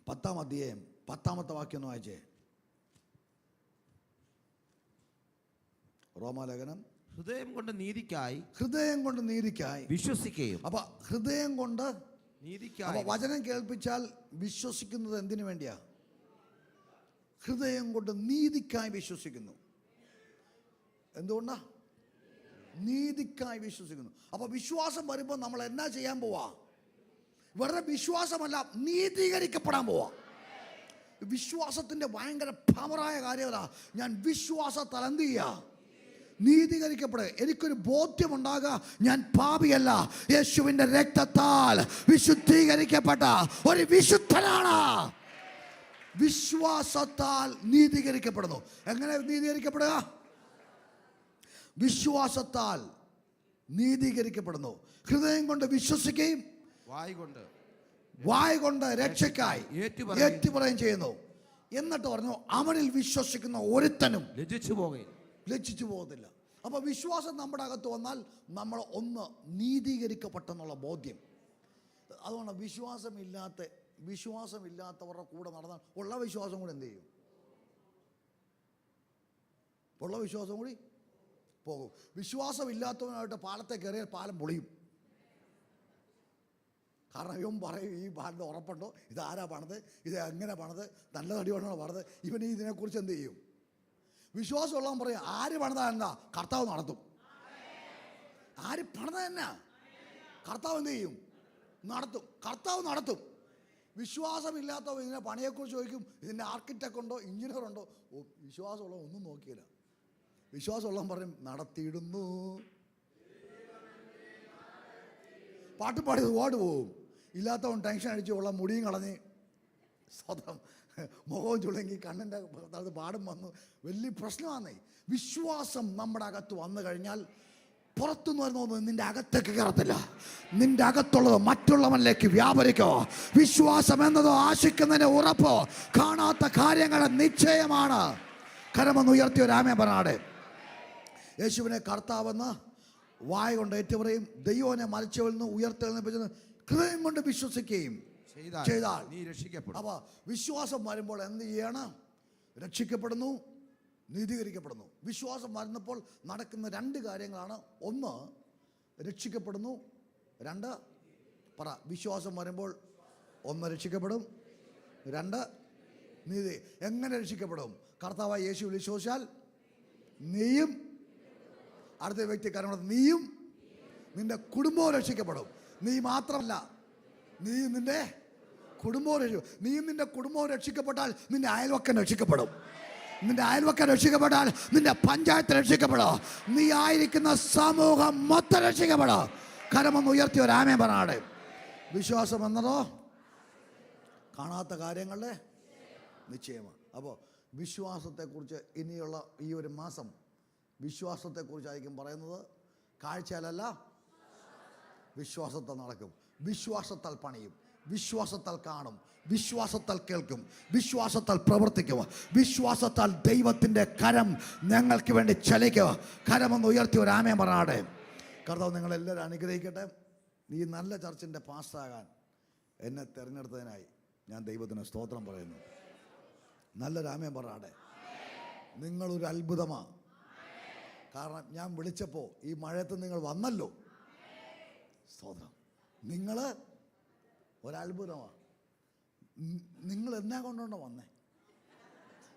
10-ാം അധ്യായം 10-ാമത്തെ വാക്യം ഒന്ന് വായിച്ചേ. റോമാലേഖനം ഹൃദയം കൊണ്ട് നീതിക്കായി വിശ്വസിക്കുകയും. അപ്പൊ ഹൃദയം കൊണ്ട് നീതിക്കായി. അപ്പൊ വചനം കേൾപ്പിച്ചാൽ വിശ്വസിക്കുന്നത് എന്തിനു വേണ്ടിയാ? ഹൃദയം കൊണ്ട് നീതിക്കായി വിശ്വസിക്കുന്നു. എന്തുകൊണ്ടാ? നീതിക്കായി വിശ്വസിക്കുന്നു. അപ്പൊ വിശ്വാസം വരുമ്പോൾ നമ്മൾ എന്നാ ചെയ്യാൻ പോവാ? വെറുതെ വിശ്വാസമല്ല, നീതീകരിക്കപ്പെടാൻ പോവാ. വിശ്വാസത്തിന്റെ ഭയങ്കര പവറായ കാര്യമല്ല. ഞാൻ വിശ്വാസത്താൽ എന്ത് ചെയ്യാ? നീതീകരിക്കപ്പെടുക. എനിക്കൊരു ബോധ്യമുണ്ടാകുക, ഞാൻ പാപിയല്ല, യേശുവിന്റെ രക്തത്താൽ വിശുദ്ധീകരിക്കപ്പെട്ട ഒരു വിശുദ്ധനാണ്. വിശ്വാസത്താൽ നീതീകരിക്കപ്പെടുന്നു. എങ്ങനെ നീതീകരിക്കപ്പെടുക? വിശ്വാസത്താൽ നീതീകരിക്കപ്പെടുന്നു. ഹൃദയം കൊണ്ട് വിശ്വസിക്കുകയും വായ് കൊണ്ട് രക്ഷയ്ക്കായി ഏറ്റുപറയുകയും ചെയ്യുന്നു. എന്നിട്ട് പറഞ്ഞു, അവനിൽ വിശ്വസിക്കുന്ന ഒരുത്തനും ലജ്ജിച്ചു പോകത്തില്ല. അപ്പോൾ വിശ്വാസം നമ്മുടെ അകത്ത് വന്നാൽ നമ്മൾ ഒന്ന് നീതീകരിക്കപ്പെട്ടെന്നുള്ള ബോധ്യം. അതുകൊണ്ട് വിശ്വാസമില്ലാത്തവരുടെ കൂടെ നടന്നാൽ ഉള്ള വിശ്വാസം കൂടി എന്ത് ചെയ്യും? ഉള്ള വിശ്വാസം കൂടി പോകും. വിശ്വാസമില്ലാത്തവനായിട്ട് പാലത്തെ കയറിയാൽ പാലം പൊളിയും. കാരണം ഇവൻ പറയും ഈ പാലിൻ്റെ ഉറപ്പുണ്ടോ, ഇതാരാ പണിത്, ഇത് എങ്ങനെ പണിത്, നല്ല തടിയോടാണോ പണിത്, ഇവൻ ഇതിനെക്കുറിച്ച് എന്ത് ചെയ്യും? വിശ്വാസമുള്ളവൻ പറയും ആര് പണിതാ എന്നാ കർത്താവ് നടത്തും. ആര് പണിത എന്നാ കർത്താവ് എന്ത് ചെയ്യും? നടത്തും. കർത്താവ് നടത്തും. വിശ്വാസമില്ലാത്തവൻ ഇതിനെ പണിയെക്കുറിച്ച് ചോദിക്കും, ഇതിൻ്റെ ആർക്കിടെക്ട് ഉണ്ടോ, എഞ്ചിനീയർ ഉണ്ടോ. വിശ്വാസമുള്ളവൻ ഒന്നും നോക്കിയില്ല. വിശ്വാസമുള്ളവൻ പറയും നടത്തിയിടുന്നു. പാട്ട് പാടി ഒരുപാട് പോവും. ഇല്ലാത്തവൻ ടെൻഷൻ അടിച്ച് ഉള്ള മുടിയും കളഞ്ഞ് സ്വതം മുഖവും ചുളുങ്ങി കണ്ണിൻ്റെ പാടും വന്നു. വലിയ പ്രശ്നമാണേ. വിശ്വാസം നമ്മുടെ അകത്ത് വന്നു കഴിഞ്ഞാൽ പുറത്തുനിന്ന് വരുന്നതൊന്നും നിന്റെ അകത്തേക്ക് കയറത്തില്ല. നിന്റെ അകത്തുള്ളത് മറ്റുള്ളവനിലേക്ക് വ്യാപരിക്കോ. വിശ്വാസം എന്നതോ ആശിക്കുന്നതിൻ്റെ ഉറപ്പോ കാണാത്ത കാര്യങ്ങളുടെ നിശ്ചയമാണ്. കരമൊന്ന് ഉയർത്തിയ ഒരു ആമേൻ പറഞ്ഞാടെ. യേശുവിനെ കർത്താവെന്ന് വായ കൊണ്ട് ഏറ്റുപറയും, ദൈവനെ മരിച്ചവരിൽ നിന്ന് ഉയർത്തെഴുന്നേൽപ്പിച്ചെന്ന് ഹൃദയം കൊണ്ട് വിശ്വസിക്കുകയും ചെയ്താൽ നീ രക്ഷിക്കപ്പെടും. അപ്പോൾ വിശ്വാസം വരുമ്പോൾ എന്ത് ചെയ്യണം? രക്ഷിക്കപ്പെടുന്നു, നീതീകരിക്കപ്പെടുന്നു. വിശ്വാസം വരുന്നപ്പോൾ നടക്കുന്ന രണ്ട് കാര്യങ്ങളാണ്. ഒന്ന് രക്ഷിക്കപ്പെടുന്നു, രണ്ട് പറ. വിശ്വാസം വരുമ്പോൾ ഒന്ന് രക്ഷിക്കപ്പെടും, രണ്ട് നീതി. എങ്ങനെ രക്ഷിക്കപ്പെടും? കർത്താവായ യേശുവിൽ വിശ്വസിച്ചാൽ നീയും, അടുത്ത വ്യക്തി കാരണം നീയും നിന്റെ കുടുംബവും രക്ഷിക്കപ്പെടും. നീ മാത്രമല്ല, നീയും നിന്റെ കുടുംബവും നീയും നിന്റെ കുടുംബവും രക്ഷിക്കപ്പെട്ടാൽ നിന്റെ അയൽവക്കൻ രക്ഷിക്കപ്പെടും. നിന്റെ അയൽവക്കൻ രക്ഷിക്കപ്പെട്ടാൽ നിന്റെ പഞ്ചായത്ത് രക്ഷിക്കപ്പെടും. നീ ആയിരിക്കുന്ന സമൂഹം മൊത്തം രക്ഷിക്കപ്പെടും. കരമൊന്ന് ഉയർത്തി ഒരു ആമേൻ പറഞ്ഞാടെ. വിശ്വാസം എന്നതോ കാണാത്ത കാര്യങ്ങളുടെ നിശ്ചയമാണ്. അപ്പോൾ വിശ്വാസത്തെക്കുറിച്ച് ഇനിയുള്ള ഈ ഒരു മാസം വിശ്വാസത്തെക്കുറിച്ചായിരിക്കും പറയുന്നത്. കാഴ്ചയാലല്ല, വിശ്വാസത്താൽ നടക്കും. വിശ്വാസത്താൽ പണിയും, വിശ്വാസത്താൽ കാണും, വിശ്വാസത്താൽ കേൾക്കും, വിശ്വാസത്താൽ പ്രവർത്തിക്കും, വിശ്വാസത്താൽ ദൈവത്തിൻ്റെ കരം ഞങ്ങൾക്ക് വേണ്ടി ചലിക്കുക. കരമൊന്ന് ഉയർത്തി ഒരു ആമേൻ പറഞ്ഞാടെ. കർത്താവ് നിങ്ങളെല്ലാവരും അനുഗ്രഹിക്കട്ടെ. ഈ നല്ല ചർച്ചിൻ്റെ പാസ്റ്റാകാൻ എന്നെ തിരഞ്ഞെടുത്തതിനായി ഞാൻ ദൈവത്തിന് സ്തോത്രം പറയുന്നു. നല്ലൊരു ആമേൻ പറഞ്ഞാടെ. നിങ്ങളൊരു അത്ഭുതമാണ്. കാരണം ഞാൻ വിളിച്ചപ്പോൾ ഈ മഴയത്ത് നിങ്ങൾ വന്നല്ലോ. സ്തോത്രം. നിങ്ങൾ ഒരത്ഭുതമാണ്. നിങ്ങൾ എന്നെ കൊണ്ടുകൊണ്ടോ വന്നേ?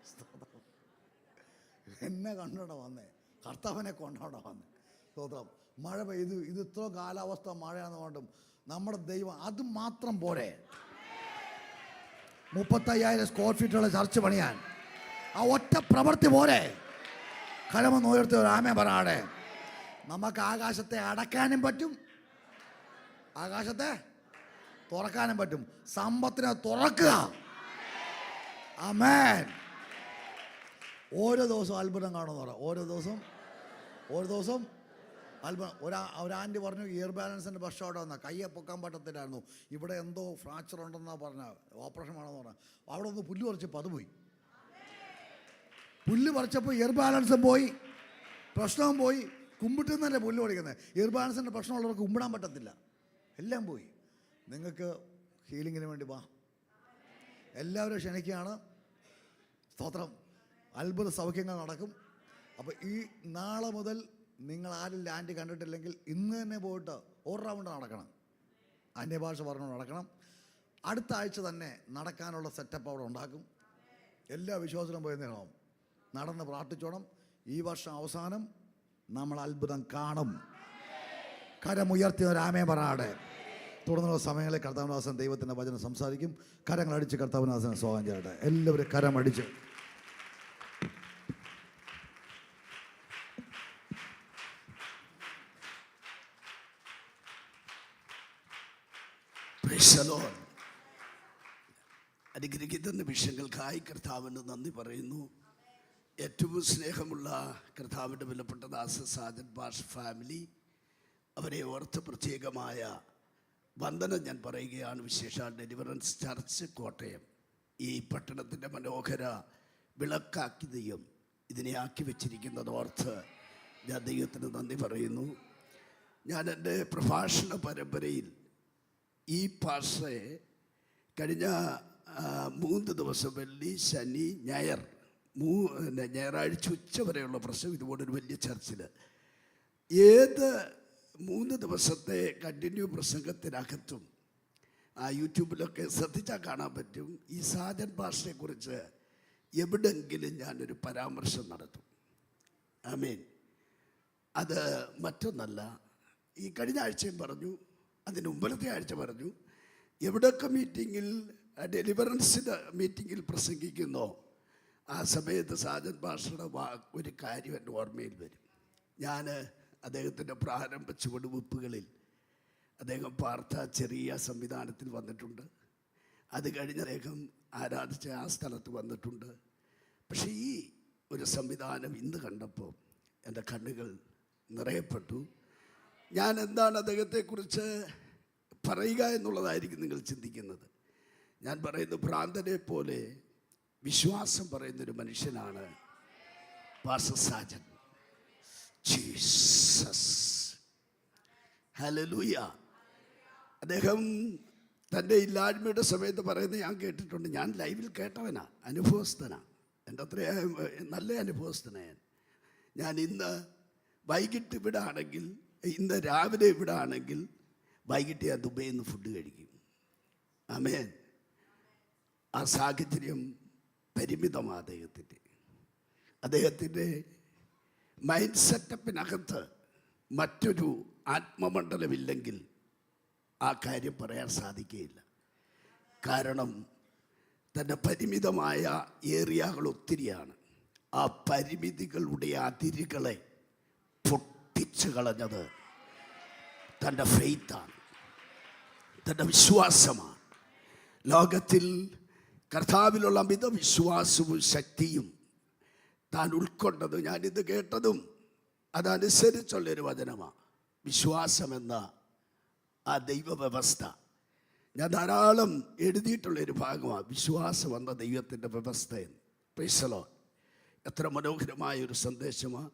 സ്തോത്രം. എന്നെ കണ്ടുകൊണ്ടോ വന്നേ? കർത്താവിനെ കൊണ്ടോണ്ടോ വന്നേ? സ്തോത്രം. മഴ പെയ്തു. ഇത് ഇത്ര കാലാവസ്ഥ മഴയാണെന്ന് കൊണ്ടും നമ്മുടെ ദൈവം അത് മാത്രം പോരെ. 35,000 സ്ക്വയർ ഫീറ്റുള്ള ചർച്ച് പണിയാൻ ആ ഒറ്റ പ്രവൃത്തി പോരെ. കരമൊന്ന് ഉയർത്തി ഒരു ആമേൻ പറയാടെ. നമുക്ക് ആകാശത്തെ അടയ്ക്കാനും പറ്റും, ആകാശത്തെ തുറക്കാനും പറ്റും. സമ്പത്തിനെ തുറക്കുക. ആമേൻ. ഓരോ ദിവസവും അത്ഭുതം കാണുമെന്ന് പറയാം. ഓരോ ദിവസം അത്ഭുതം. ഒരു ആൻറ്റി പറഞ്ഞു ഇയർ ബാലൻസിൻ്റെ പ്രശ്നം അവിടെ വന്നാൽ കയ്യെ പൊക്കാൻ പറ്റത്തില്ലായിരുന്നു, ഇവിടെ എന്തോ ഫ്രാക്ചർ ഉണ്ടെന്നാണ് പറഞ്ഞാൽ, ഓപ്പറേഷൻ വേണമെന്ന് പറഞ്ഞാൽ. അവിടെ ഒന്ന് പുല്ല് പറിച്ചപ്പോൾ അത് പോയി. പുല്ല് പറിച്ചപ്പോൾ ഇയർ ബാലൻസും പോയി, പ്രശ്നവും പോയി. കുമ്പിട്ട് തന്നെ പുല്ല് പറിക്കുന്നത്. ഇയർ ബാലൻസിൻ്റെ പ്രശ്നമുള്ളവർക്ക് കുമ്പിടാൻ പറ്റത്തില്ല, എല്ലാം പോയി. നിങ്ങൾക്ക് ഹീലിങ്ങിന് വേണ്ടി വാ, എല്ലാവരും ക്ഷണിക്കുകയാണ്. സ്തോത്രം. അത്ഭുത സൗഖ്യങ്ങൾ നടക്കും. അപ്പോൾ ഈ നാളെ മുതൽ നിങ്ങൾ ആരും ലാൻഡ് കണ്ടിട്ടില്ലെങ്കിൽ ഇന്ന് തന്നെ പോയിട്ട് ഒരു റൗണ്ട് നടക്കണം. അന്യഭാഷ പറഞ്ഞു നടക്കണം. അടുത്ത ആഴ്ച തന്നെ നടക്കാനുള്ള സെറ്റപ്പ് അവിടെ ഉണ്ടാക്കും. എല്ലാ വിശ്വാസത്തിലും പോയി നേടണം, നടന്ന് പ്രാർത്ഥിച്ചോണം. ഈ വർഷം അവസാനം നമ്മൾ അത്ഭുതം കാണും. കരമുയർത്തി ഒരു ആമേൻ പറയാടെ. തുടർന്നുള്ള സമയങ്ങളിൽ കർത്താവിനാസൻ ദൈവത്തിൻ്റെ വചനം സംസാരിക്കും. കരങ്ങളടിച്ച് കർത്താവിനാസനെ സ്വാഗതം ചെയ്യട്ടെ. എല്ലാവരും കരമടിച്ച്. അനുഗ്രഹിക്കുന്ന നിമിഷങ്ങൾക്കായി കർത്താവിന് നന്ദി പറയുന്നു. ഏറ്റവും സ്നേഹമുള്ള കർത്താവിൻ്റെ വിലപ്പെട്ട ദാസ സാജൻ ഭാഷ ഫാമിലി, അവരെ ഓർത്ത് പ്രത്യേകമായ വന്ദനം ഞാൻ പറയുകയാണ്. വിശേഷാൽ ഡെലിവറൻസ് ചർച്ച് കോട്ടയം ഈ പട്ടണത്തിൻ്റെ മനോഹര വിളക്കാക്കി ദൈവം ഇതിനെ ആക്കി വെച്ചിരിക്കുന്നത് ഓർത്ത് ഞാൻ ദൈവത്തിന് നന്ദി പറയുന്നു. ഞാൻ എൻ്റെ പ്രഭാഷണ പരമ്പരയിൽ ഈ പാസ്റ്ററെ കഴിഞ്ഞ 3 ദിവസം വെള്ളി, ശനി, ഞായർ, ഞായറാഴ്ച ഉച്ച വരെയുള്ള പ്രസംഗം ഇതുപോലൊരു വലിയ ചർച്ചിൽ ഏത് 3 ദിവസത്തെ കണ്ടിന്യൂ പ്രസംഗത്തിനകത്തും യൂട്യൂബിലൊക്കെ ശ്രദ്ധിച്ചാൽ കാണാൻ പറ്റും, ഈ സാജൻ പാസ്റ്ററെ കുറിച്ച് എവിടെങ്കിലും ഞാനൊരു പരാമർശം നടത്തും. ആമേൻ. അത് മറ്റൊന്നല്ല, ഈ കഴിഞ്ഞ ആഴ്ചയും പറഞ്ഞു, അതിന് മുമ്പത്തെ ആഴ്ച പറഞ്ഞു, എവിടെയൊക്കെ മീറ്റിങ്ങിൽ ഡെലിവറൻസിൻ്റെ മീറ്റിങ്ങിൽ പ്രസംഗിക്കുന്നോ ആ സമയത്ത് സാജൻ പാസ്റ്ററുടെ ഒരു കാര്യം എൻ്റെ ഓർമ്മയിൽ വരും. ഞാൻ അദ്ദേഹത്തിൻ്റെ പ്രാരംഭ ചുവടുവെപ്പുകളിൽ അദ്ദേഹം പാർത്ത ചെറിയ സംവിധാനത്തിൽ വന്നിട്ടുണ്ട്. അത് കഴിഞ്ഞ് അദ്ദേഹം ആരാധിച്ച ആ സ്ഥലത്ത് വന്നിട്ടുണ്ട്. പക്ഷേ ഈ ഒരു സംവിധാനം ഇന്ന് കണ്ടപ്പോൾ എൻ്റെ കണ്ണുകൾ നിറയപ്പെട്ടു. ഞാൻ എന്താണ് അദ്ദേഹത്തെക്കുറിച്ച് പറയുക എന്നുള്ളതായിരിക്കും നിങ്ങൾ ചിന്തിക്കുന്നത്. ഞാൻ പറയുന്നത് ഭ്രാന്തനെ പോലെ വിശ്വാസം പറയുന്നൊരു മനുഷ്യനാണ് പാസ്റ്റർ സാജൻ. Jesus, hallelujah. അദ്ദേഹം തൻ്റെ ഇല്ലായ്മയുടെ സമയത്ത് പറയുന്നത് ഞാൻ കേട്ടിട്ടുണ്ട്. ഞാൻ ലൈവിൽ കേട്ടവനാ, അനുഭവസ്ഥനാ, എൻ്റെ അത്ര നല്ല അനുഭവസ്ഥനാണ് ഞാൻ. ഇന്ന് വൈകിട്ട് ഇവിടെ ആണെങ്കിൽ, ഇന്ന് രാവിലെ ഇവിടെ ആണെങ്കിൽ വൈകിട്ട് ഞാൻ ദുബൈയിൽ നിന്ന് ഫുഡ് കഴിക്കും. ആമേൻ. ആ സാഹചര്യം പരിമിതമാണ് അദ്ദേഹത്തിൻ്റെ മൈൻഡ് സെറ്റപ്പിനകത്ത് മറ്റൊരു ആത്മമണ്ഡലമില്ലെങ്കിൽ ആ കാര്യം പറയാൻ സാധിക്കുകയില്ല. കാരണം തൻ്റെ പരിമിതമായ ഏരിയകൾ ഒത്തിരിയാണ്. ആ പരിമിതികളുടെ അതിരുകളെ പൊട്ടിച്ചു കളഞ്ഞത് തൻ്റെ ഫെയ്ത്താണ്, തൻ്റെ വിശ്വാസമാണ്. ലോകത്തിൽ കർത്താവിലുള്ള അമിത വിശ്വാസവും ശക്തിയും താൻ ഉൾക്കൊണ്ടത്, ഞാനിത് കേട്ടതും അതനുസരിച്ചുള്ളൊരു വചനമാണ്. വിശ്വാസമെന്ന ആ ദൈവവ്യവസ്ഥ ഞാൻ ധാരാളം എഴുതിയിട്ടുള്ളൊരു ഭാഗമാണ്. വിശ്വാസം എന്ന ദൈവത്തിൻ്റെ വ്യവസ്ഥയെന്ന്. Praise the Lord. എത്ര മനോഹരമായൊരു സന്ദേശമാണ്.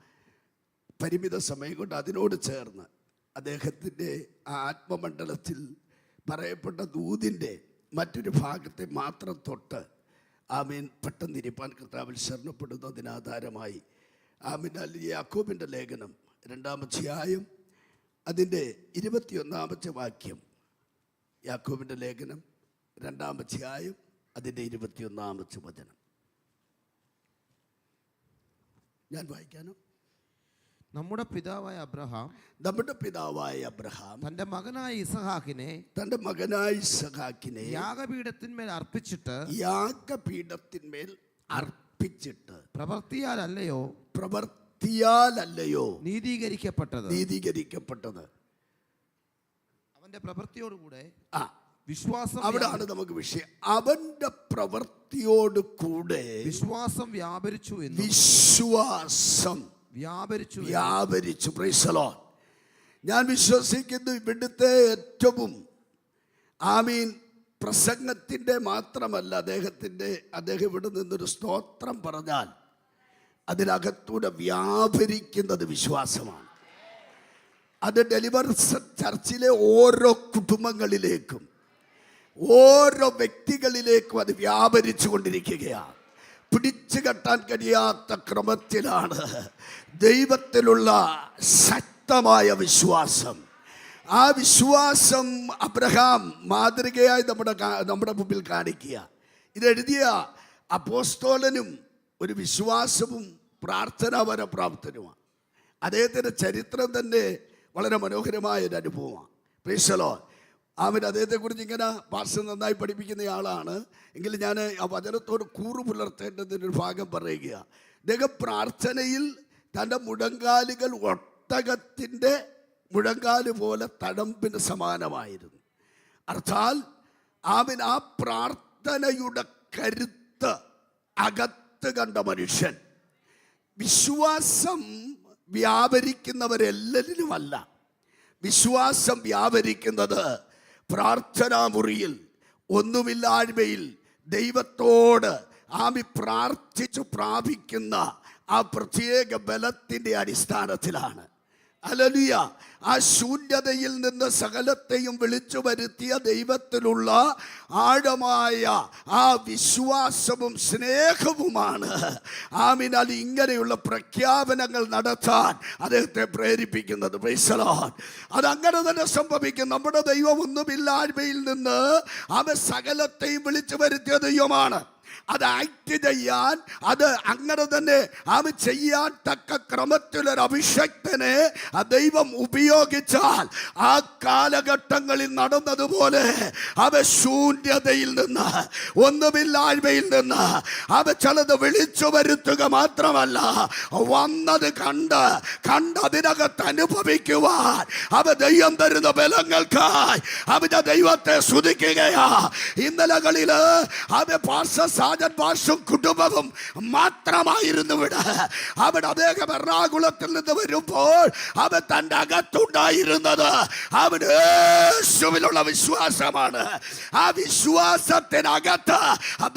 പരിമിത സമയം കൊണ്ട് അതിനോട് ചേർന്ന് അദ്ദേഹത്തിൻ്റെ ആ ആത്മമണ്ഡലത്തിൽ പറയപ്പെട്ട ദൂതിൻ്റെ മറ്റൊരു ഭാഗത്തെ മാത്രം തൊട്ട് ആമീൻ പെട്ടെന്നിരിപ്പാൻ കർത്താവിൽ ശരണപ്പെടുന്നതിനാധാരമായി ആമീൻ യാക്കോബിൻ്റെ ലേഖനം 2-ാം അധ്യായം അതിൻ്റെ 21-ാമത്തെ വാക്യം. യാക്കോബിൻ്റെ ലേഖനം 2-ാം അധ്യായം അതിൻ്റെ 21-ാമത്തെ വചനം ഞാൻ വായിക്കാനോ? നമ്മുടെ പിതാവായ അബ്രഹാം തൻ്റെ മകനായ ഇസഹാക്കിനെ യാഗപീഠത്തിന്മേൽ അർപ്പിച്ചിട്ട് പ്രവൃത്തിയാലല്ലയോ നീതീകരിക്കപ്പെട്ടത്. അവന്റെ പ്രവൃത്തിയോടുകൂടെ വിശ്വാസം, അവിടാണ് നമുക്ക് വിഷയം. അവന്റെ പ്രവൃത്തിയോട് കൂടെ വിശ്വാസം വ്യാപരിച്ചു. Praise the Lord. ഞാൻ വിശ്വസിക്കുന്നു ഇവിടുത്തെ ഏറ്റവും ആമീൻ പ്രസംഗത്തിൻ്റെ മാത്രമല്ല അദ്ദേഹം ഇവിടെ നിന്നൊരു സ്തോത്രം പറഞ്ഞാൽ അതിനകത്തൂടെ വ്യാപരിക്കുന്നത് വിശ്വാസമാണ്. അത് ഡെലിവറൻസ് ചർച്ചിലെ ഓരോ കുടുംബങ്ങളിലേക്കും ഓരോ വ്യക്തികളിലേക്കും അത് വ്യാപരിച്ചു കൊണ്ടിരിക്കുകയാണ്. പിടിച്ചു കെട്ടാൻ കഴിയാത്ത ക്രമത്തിലാണ് ദൈവത്തിലുള്ള ശക്തമായ വിശ്വാസം. ആ വിശ്വാസം അബ്രഹാം മാതൃകയായി നമ്മുടെ മുമ്പിൽ കാണിക്കുക. ഇതെഴുതിയ അപ്പോസ്തലനും ഒരു വിശ്വാസവും പ്രാർത്ഥനാപരപ്രാപ്തനുമാണ്. അദ്ദേഹത്തിൻ്റെ ചരിത്രം തന്നെ വളരെ മനോഹരമായ ഒരു അനുഭവമാണ്. Praise the Lord. അദ്ദേഹത്തെക്കുറിച്ച് ഇങ്ങനെ പാസ്റ്റർ നന്നായി പഠിപ്പിക്കുന്നയാളാണ്. എങ്കിലും ഞാൻ ആ വചനത്തോട് കൂറു പുലർത്തേണ്ടതിനൊരു ഭാഗം പറയുക. അദ്ദേഹം പ്രാർത്ഥനയിൽ തൻ്റെ മുഴങ്കാലുകൾ ഒട്ടകത്തിൻ്റെ മുഴങ്കാല് പോലെ തഴമ്പിന് സമാനമായിരുന്നു. അർത്ഥാൽ ആ പ്രാർത്ഥനയുടെ കരുത്ത് അകത്ത് കണ്ട മനുഷ്യൻ. വിശ്വാസം വ്യാപരിക്കുന്നവരെല്ലാവരുമല്ല. വിശ്വാസം വ്യാപരിക്കുന്നത് പ്രാർത്ഥനാമുറിയിൽ ഒന്നുമില്ലായ്മയിൽ ദൈവത്തോട് പ്രാർത്ഥിച്ചു പ്രാപിക്കുന്ന ആ പ്രത്യേക ബലത്തിൻ്റെ അടിസ്ഥാനത്തിലാണ്. ഹല്ലേലൂയ. ആ ശൂന്യതയിൽ നിന്ന് സകലത്തെയും വിളിച്ചു വരുത്തിയ ദൈവത്തിലുള്ള ആഴമായ ആ വിശ്വാസവും സ്നേഹവുമാണ് ആമീനാൽ ഇങ്ങനെയുള്ള പ്രഖ്യാപനങ്ങൾ നടത്താൻ അദ്ദേഹത്തെ പ്രേരിപ്പിക്കുന്നത്. Praise the Lord. അതങ്ങനെ തന്നെ സംഭവിക്കും. നമ്മുടെ ദൈവം ഒന്നുമില്ലായ്മയിൽ നിന്ന് അവൻ സകലത്തെയും വിളിച്ചു വരുത്തിയ ദൈവമാണ്. അത് ആക്ട് ചെയ്യാൻ, അത് അങ്ങനെ തന്നെ അവൻ ചെയ്യാൻ തക്ക ക്രമത്തിലൊരു അഭിഷക്തനെ ദൈവം ഉപയോഗിച്ചാൽ ആ കാലഘട്ടങ്ങളിൽ നടന്നതുപോലെ അവ ശൂന്യതയിൽ നിന്ന്, ഒന്നുമില്ലായ്മയിൽ നിന്ന് അവ ചിലത് വിളിച്ചു വരുത്തുക മാത്രമല്ല, വന്നത് കണ്ട് അതിനകത്ത് അനുഭവിക്കുവാൻ അവ ദൈവം തരുന്ന ബലങ്ങൾക്കായി അവന്റെ ദൈവത്തെ സ്തുതിക്കുകയാ. ഇന്നലകളില് അവ ഭാഷും കുടുംബവും മാത്രമായിരുന്നു അവിടെ അദ്ദേഹം എറണാകുളത്തിൽ നിന്ന് വരുമ്പോൾ അവൻ തന്റെ അകത്തുണ്ടായിരുന്നത് അവന് യേശുവിലുള്ള വിശ്വാസമാണ്. ആ വിശ്വാസത്തിനകത്ത്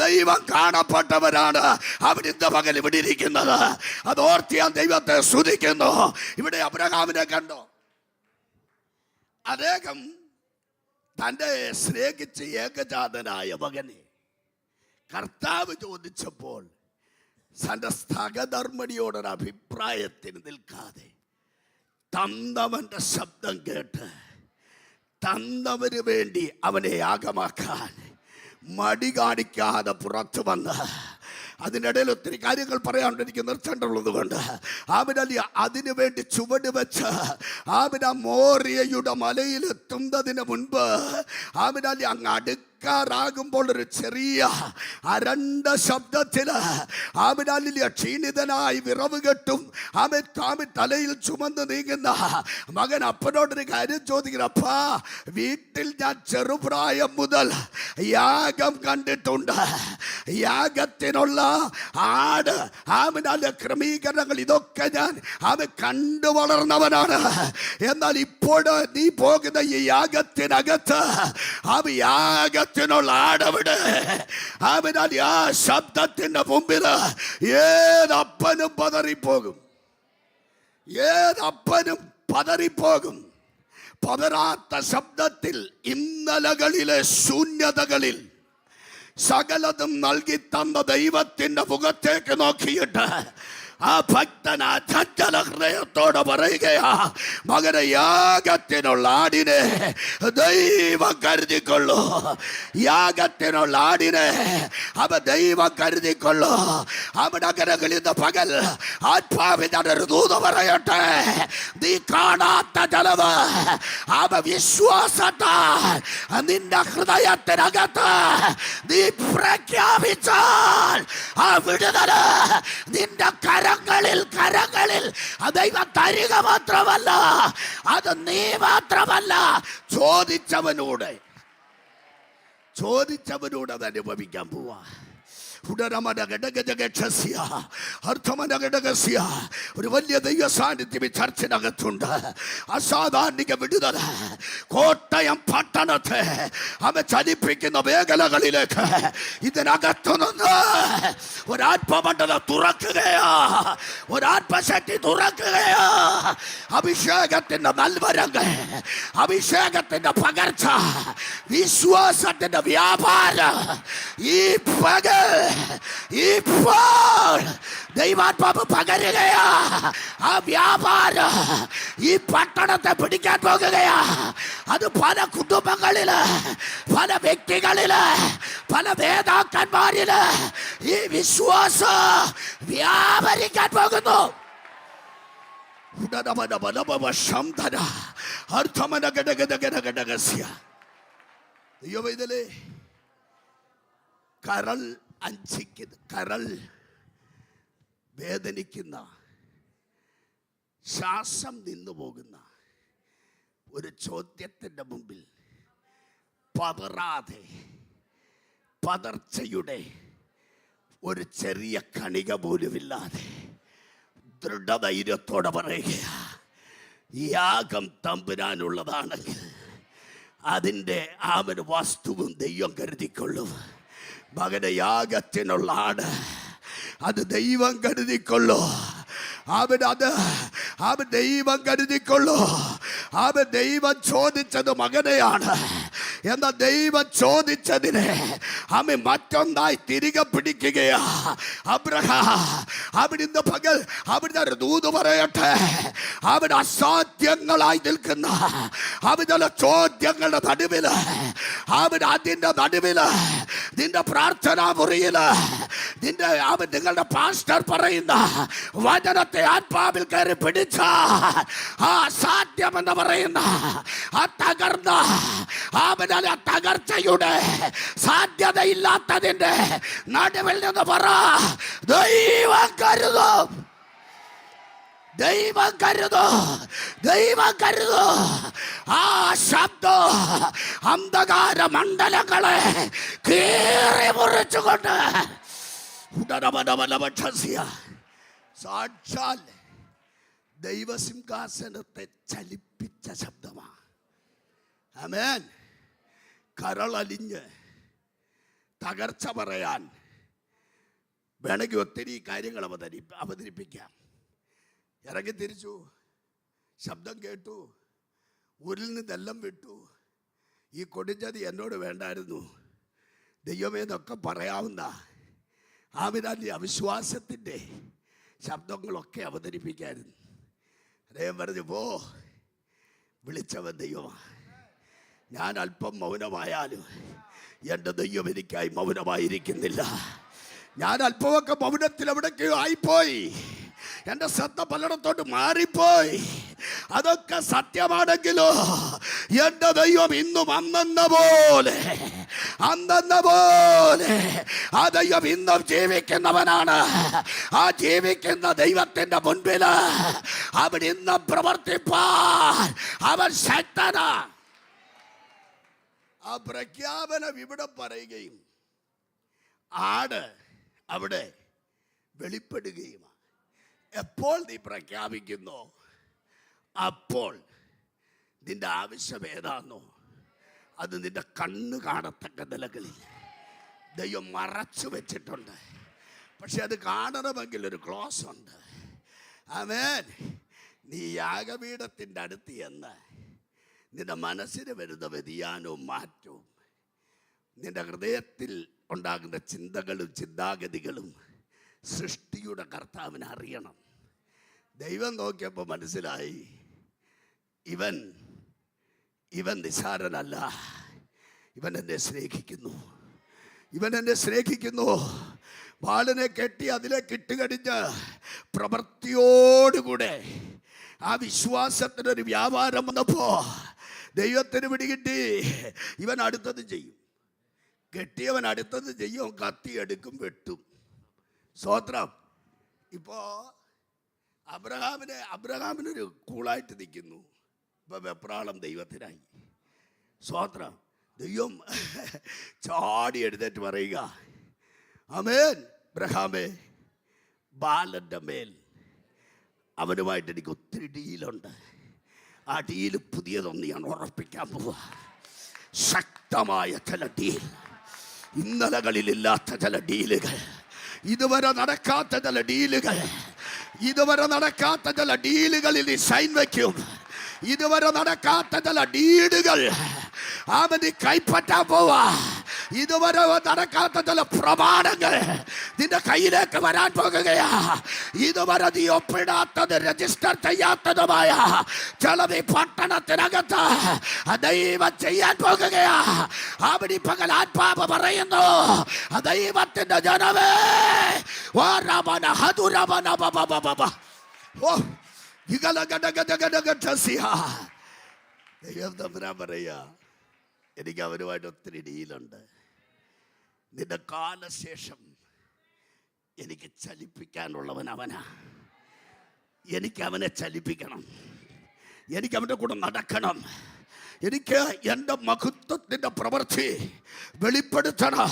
ദൈവം കാണപ്പെട്ടവരാണ് അവൻ ഇന്ന് പകൽ ഇവിടെ ഇരിക്കുന്നത്. അതോർത്ത് ഞാൻ ദൈവത്തെ സ്തുതിക്കുന്നു. ഇവിടെ അബ്രഹാമിനെ കണ്ടോ? അദ്ദേഹം തന്റെ സ്നേഹിച്ച ഏകജാതനായ മകനെ കർത്താവ് ചോദിച്ചപ്പോൾ തന്റെ സഹധർമ്മിണിയോടൊരു അഭിപ്രായത്തിന് നിൽക്കാതെ തന്നവന്റെ ശബ്ദം കേട്ട് തന്നവന് വേണ്ടി അവനെ യാഗമാക്കാൻ മടി കാണിക്കാതെ പുറത്തു വന്ന്, അതിനിടയിൽ ഒത്തിരി കാര്യങ്ങൾ പറയാനുണ്ട്, എനിക്ക് നിർത്തേണ്ടതുള്ളത് കൊണ്ട് അതിനു വേണ്ടി ചുവട് വെച്ച് മോറിയയുടെ മലയിലെത്തുന്നതിന് മുൻപ് അങ്ങ് അടുക്കാറാകുമ്പോൾ ഒരു ചെറിയ അരണ്ട ശബ്ദത്തില് ക്ഷീണിതനായി വിറവ് കെട്ടും തലയിൽ ചുമന്ന് നീങ്ങുന്ന മകൻ അപ്പനോടൊരു കാര്യം ചോദിക്കുന്നു. അപ്പാ, വീട്ടിൽ ഞാൻ ചെറുപ്രായം മുതൽ യാഗം കണ്ടിട്ടുണ്ട്. യാഗത്തിനുള്ള ആട് ക്രമീകരണങ്ങൾ ഇതൊക്കെ ഞാൻ കണ്ടു വളർന്നവനാണ്. എന്നാൽ ഇപ്പോൾ നീ പോകുന്ന ഈ യാഗത്തിനകത്ത് യാഗത്തിനുള്ള ആടവിടെ ആ ശബ്ദത്തിന്റെ മുമ്പിൽ ഏതപ്പനും പതറിപ്പോകും. ഏതപ്പനും പതറിപ്പോകും. പതറാത്ത ശബ്ദത്തിൽ ഇന്നലകളിലെ ശൂന്യതകളിൽ സകലതും നൽകി തന്ന ദൈവത്തിന്റെ മുഖത്തേക്ക് നോക്കിയിട്ട് ആ ഭക്തൻ അചഞ്ചല ഹൃദയത്തോടെ പറയുകയാ, മകനെ, യാഗത്തിനുള്ള ആടിനെ ദൈവം കരുതിക്കൊള്ളൂ. യാഗത്തിനുള്ള ആടിനെ ദൈവം കരുതിക്കൊള്ളൂ. അവിടെ അകരകളിൽ പകൽ ആത്മാവിനൊരു ദൂത് പറയട്ടെ. നീ കാണാത്ത ചെലവ് വിശ്വാസത്താൽ നിന്റെ ഹൃദയത്തിനകത്ത് നീ പ്രഖ്യാപിച്ചാൽ ആ വിടുതല് നിന്റെ കരങ്ങളിൽ ദൈവം തരിക മാത്രമല്ല, അത് നീ മാത്രമല്ല, ചോദിച്ചവനോട് അത് അനുഭവിക്കാൻ പോവാ. ഒരു വലിയ ദൈവ സാന്നിധ്യം ഈ ചർച്ചിനകത്തുണ്ട്. അസാധാരണ വിടുതൽ കോട്ടയം പട്ടണത്തെ ചലിപ്പിക്കുന്ന മേഖലകളിലേക്ക് ഇതിനകത്തുനിന്ന് ഒരാത്മമണ്ഡലം തുറക്കുകയാ, ഒരാത്മശക്തി തുറക്കുകയാ. അഭിഷേകത്തിന്റെ നൽവരങ്ങൾ, അഭിഷേകത്തിന്റെ പകർച്ച, വിശ്വാസത്തിന്റെ വ്യാപാരം ഈ പകൽ ഇപ്പോൾ ദൈവാത്മാവ് പകരുകയാ. ആ വ്യാപാരം ഈ പട്ടണത്തെ പിടിക്കാൻ പോകുകയാ. അത് പല കുടുംബങ്ങളില്, പല വ്യക്തികളില്, പല നേതാക്കന്മാരില് ഈ വിശ്വാസം വ്യാപരിക്കാൻ പോകുന്നു. കരൾ അഞ്ചിക്കുന്ന, കരൾ വേദനിക്കുന്ന, ശ്വാസം നിന്നു പോകുന്ന ഒരു ചോദ്യത്തിൻ്റെ മുമ്പിൽ പതറാതെ, പതർച്ചയുടെ ഒരു ചെറിയ കണിക പോലുമില്ലാതെ ദൃഢധൈര്യത്തോടെ പറയുക, യാഗം തമ്പുരാനുള്ളതാണെങ്കിൽ അതിൻ്റെ വസ്തുവും ദൈവം കരുതിക്കൊള്ളും. മകനെ, യാഗത്തിനുള്ള ആട് അത് ദൈവം കരുതിക്കൊള്ളൂ. അവൻ ദൈവം കരുതിക്കൊള്ളൂ. ദൈവം ചോദിച്ചത് മകനെയാണ്. എന്നാൽ ദൈവം ചോദിച്ചതിനെ മറ്റൊന്നായി തിരികെ പിടിക്കുകയാ. അവൻ ഇന്ന് പകൽ അവരുടെ ഒരു ദൂത് പറയട്ടെ. അവൻ അസാധ്യങ്ങളായി നിൽക്കുന്ന അവരുടെ ചോദ്യങ്ങളുടെ നടുവില്, അതിന്റെ നടുവില് നിന്റെ പ്രാർത്ഥനാ മുറിയില് നിങ്ങളുടെ പാസ്റ്റർ പറയുന്ന വചനത്തെ ആത്മാവിൽ കയറി പിടിച്ച ആ അസാധ്യമെന്ന് പറയുന്ന ആ തകർന്ന തകർച്ചയുടെ സാധ്യതയില്ലാത്തതിന്റെ നടുവിൽ നിന്ന് പറ, ദൈവം കരുതും, ദൈവം കരുതും, ദൈവം കരുതും. ആ ശബ്ദം അന്ധകാര മണ്ഡലങ്ങളെ കീറി മുറിച്ചുകൊണ്ട് സാക്ഷാൽ ദൈവസിംഹാസനത്തെ ചലിപ്പിച്ച ശബ്ദമാണ്. ആമേൻ. കരളലിഞ്ഞ് തകർച്ച പറയാൻ വേണമെങ്കിൽ ഒത്തിരി കാര്യങ്ങൾ അവതരിപ്പിക്കാം. ഇറങ്ങി തിരിച്ചു, ശബ്ദം കേട്ടു, ഊരിൽ നിന്നെല്ലാം വിട്ടു. ഈ കൊടിഞ്ചതി എന്നോട് വേണ്ടായിരുന്നു, ദൈവമേ എന്നൊക്കെ പറയാവുന്ന ആമിനാലി അവിശ്വാസത്തിൻ്റെ ശബ്ദങ്ങളൊക്കെ അവതരിപ്പിക്കായിരുന്നു. അദ്ദേഹം പറഞ്ഞു, പോ, വിളിച്ചവൻ ദൈവമാണ്. ഞാൻ അല്പം മൗനമായാലും എൻ്റെ ദൈവം എനിക്കായി മൗനമായിരിക്കുന്നില്ല. ഞാൻ അല്പമൊക്കെ മൗനത്തിൽ എവിടേക്കോ ആയിപ്പോയി, എൻ്റെ ശ്രദ്ധ പലയിടത്തോട്ട് മാറിപ്പോയി. അതൊക്കെ സത്യമാണെങ്കിലോ എൻ്റെ ദൈവം ഇന്നും അന്നെന്ന പോലെ ആ ദൈവം ഇന്നും ജീവിക്കുന്നവനാണ്. ആ ജീവിക്കുന്ന ദൈവത്തിൻ്റെ മുൻപിൽ അവൻ ഇന്നും പ്രവർത്തിപ്പാൻ അവൻ ശക്തനാ. ആ പ്രഖ്യാപനം ഇവിടെ പറയുകയും ആട് അവിടെ വെളിപ്പെടുകയും. എപ്പോൾ നീ പ്രഖ്യാപിക്കുന്നോ അപ്പോൾ നിന്റെ ആവശ്യം ഏതാണോ അത് നിന്റെ കണ്ണ് കാണത്തക്ക നിലകളിൽ ദൈവം മറച്ചു വെച്ചിട്ടുണ്ട്. പക്ഷെ അത് കാണണമെങ്കിൽ ഒരു ക്ലോസ് ഉണ്ട്. ആമേൻ. നീ യാഗപീഠത്തിൻ്റെ അടുത്ത് എന്ന് നിന്റെ മനസ്സിന് വരുന്ന വ്യതിയാനവും മാറ്റവും, നിന്റെ ഹൃദയത്തിൽ ഉണ്ടാകുന്ന ചിന്തകളും ചിന്താഗതികളും സൃഷ്ടിയുടെ കർത്താവിനെ അറിയണം. ദൈവം നോക്കിയപ്പോൾ മനസ്സിലായി, ഇവൻ നിസാരനല്ല, ഇവൻ എന്നെ സ്നേഹിക്കുന്നു, ഇവൻ എന്നെ സ്നേഹിക്കുന്നു. ബാലനെ കെട്ടി അതിലേക്ക് ഇട്ടുകടിഞ്ഞ് പ്രവൃത്തിയോടുകൂടെ ആ വിശ്വാസത്തിനൊരു വ്യാപാരം വന്നപ്പോ ദൈവത്തിന് പിടികിട്ടി, ഇവൻ അടുത്തത് ചെയ്യും. കെട്ടിയവൻ അടുത്തത് ചെയ്യും, കത്തിയെടുക്കും, വെട്ടും. സ്വോത്രം. ഇപ്പോ അബ്രഹാമിനൊരു കൂളായിട്ട് നിൽക്കുന്നു. ഇപ്പൊ വെപ്രാളം ദൈവത്തിനായി. സ്വോത്രം. ദൈവം ചാടി എഴുന്നേറ്റ് പറയുക, ആമേൻ, അബ്രഹാമേ, ബാലന്റെ മേൽ അവനുമായിട്ട് എനിക്ക് ഒത്തിരി ഡീലുണ്ട്. ആ ഡീല് പുതിയതൊന്ന് ഞാൻ ഉറപ്പിക്കാൻ പോവാ. ശക്തമായ ചില ഡീൽ, ഇന്നലകളിലില്ലാത്ത ചില ഡീലുകൾ, ഇതുവരെ നടക്കാത്ത ചില ഡീലുകൾ, ഇതുവരെ നടക്കാത്ത ചില ഡീലുകളിൽ നീ സൈൻ വയ്ക്കും. ഇതുവരെ നടക്കാത്ത ചില ഡീഡുകൾ അവന് കൈപ്പറ്റാൻ പോവാ. ഇതുവരെ നടക്കാത്ത ചില പ്രമാണങ്ങൾ നിന്റെ കയ്യിലേക്ക് വരാൻ പോകുകയാ. ഇതുവരെ നീ ഒപ്പിടാത്തത്, രജിസ്റ്റർ ചെയ്യാത്തതുമായ ചിലത് ഈ പട്ടണത്തിനകത്ത് ദൈവം ചെയ്യാൻ പോകുകയാ. അവിടെ പകൽ ആത്മാവ് പറയുന്നു, ദൈവത്തിന്റെ ജനമേ, ദൈവം തമ്പുരാൻ പറയാ, എനിക്ക് അവരുമായിട്ട് ഒത്തിരി ഡീലുണ്ട്. നിന്റെ കാലശേഷം എനിക്ക് ചലിപ്പിക്കാനുള്ളവൻ അവനാ. എനിക്ക് അവനെ ചലിപ്പിക്കണം, എനിക്ക് അവൻ്റെ കൂടെ നടക്കണം, എനിക്ക് എൻ്റെ മഹത്വത്തിൻ്റെ പ്രവൃത്തി വെളിപ്പെടുത്തണം.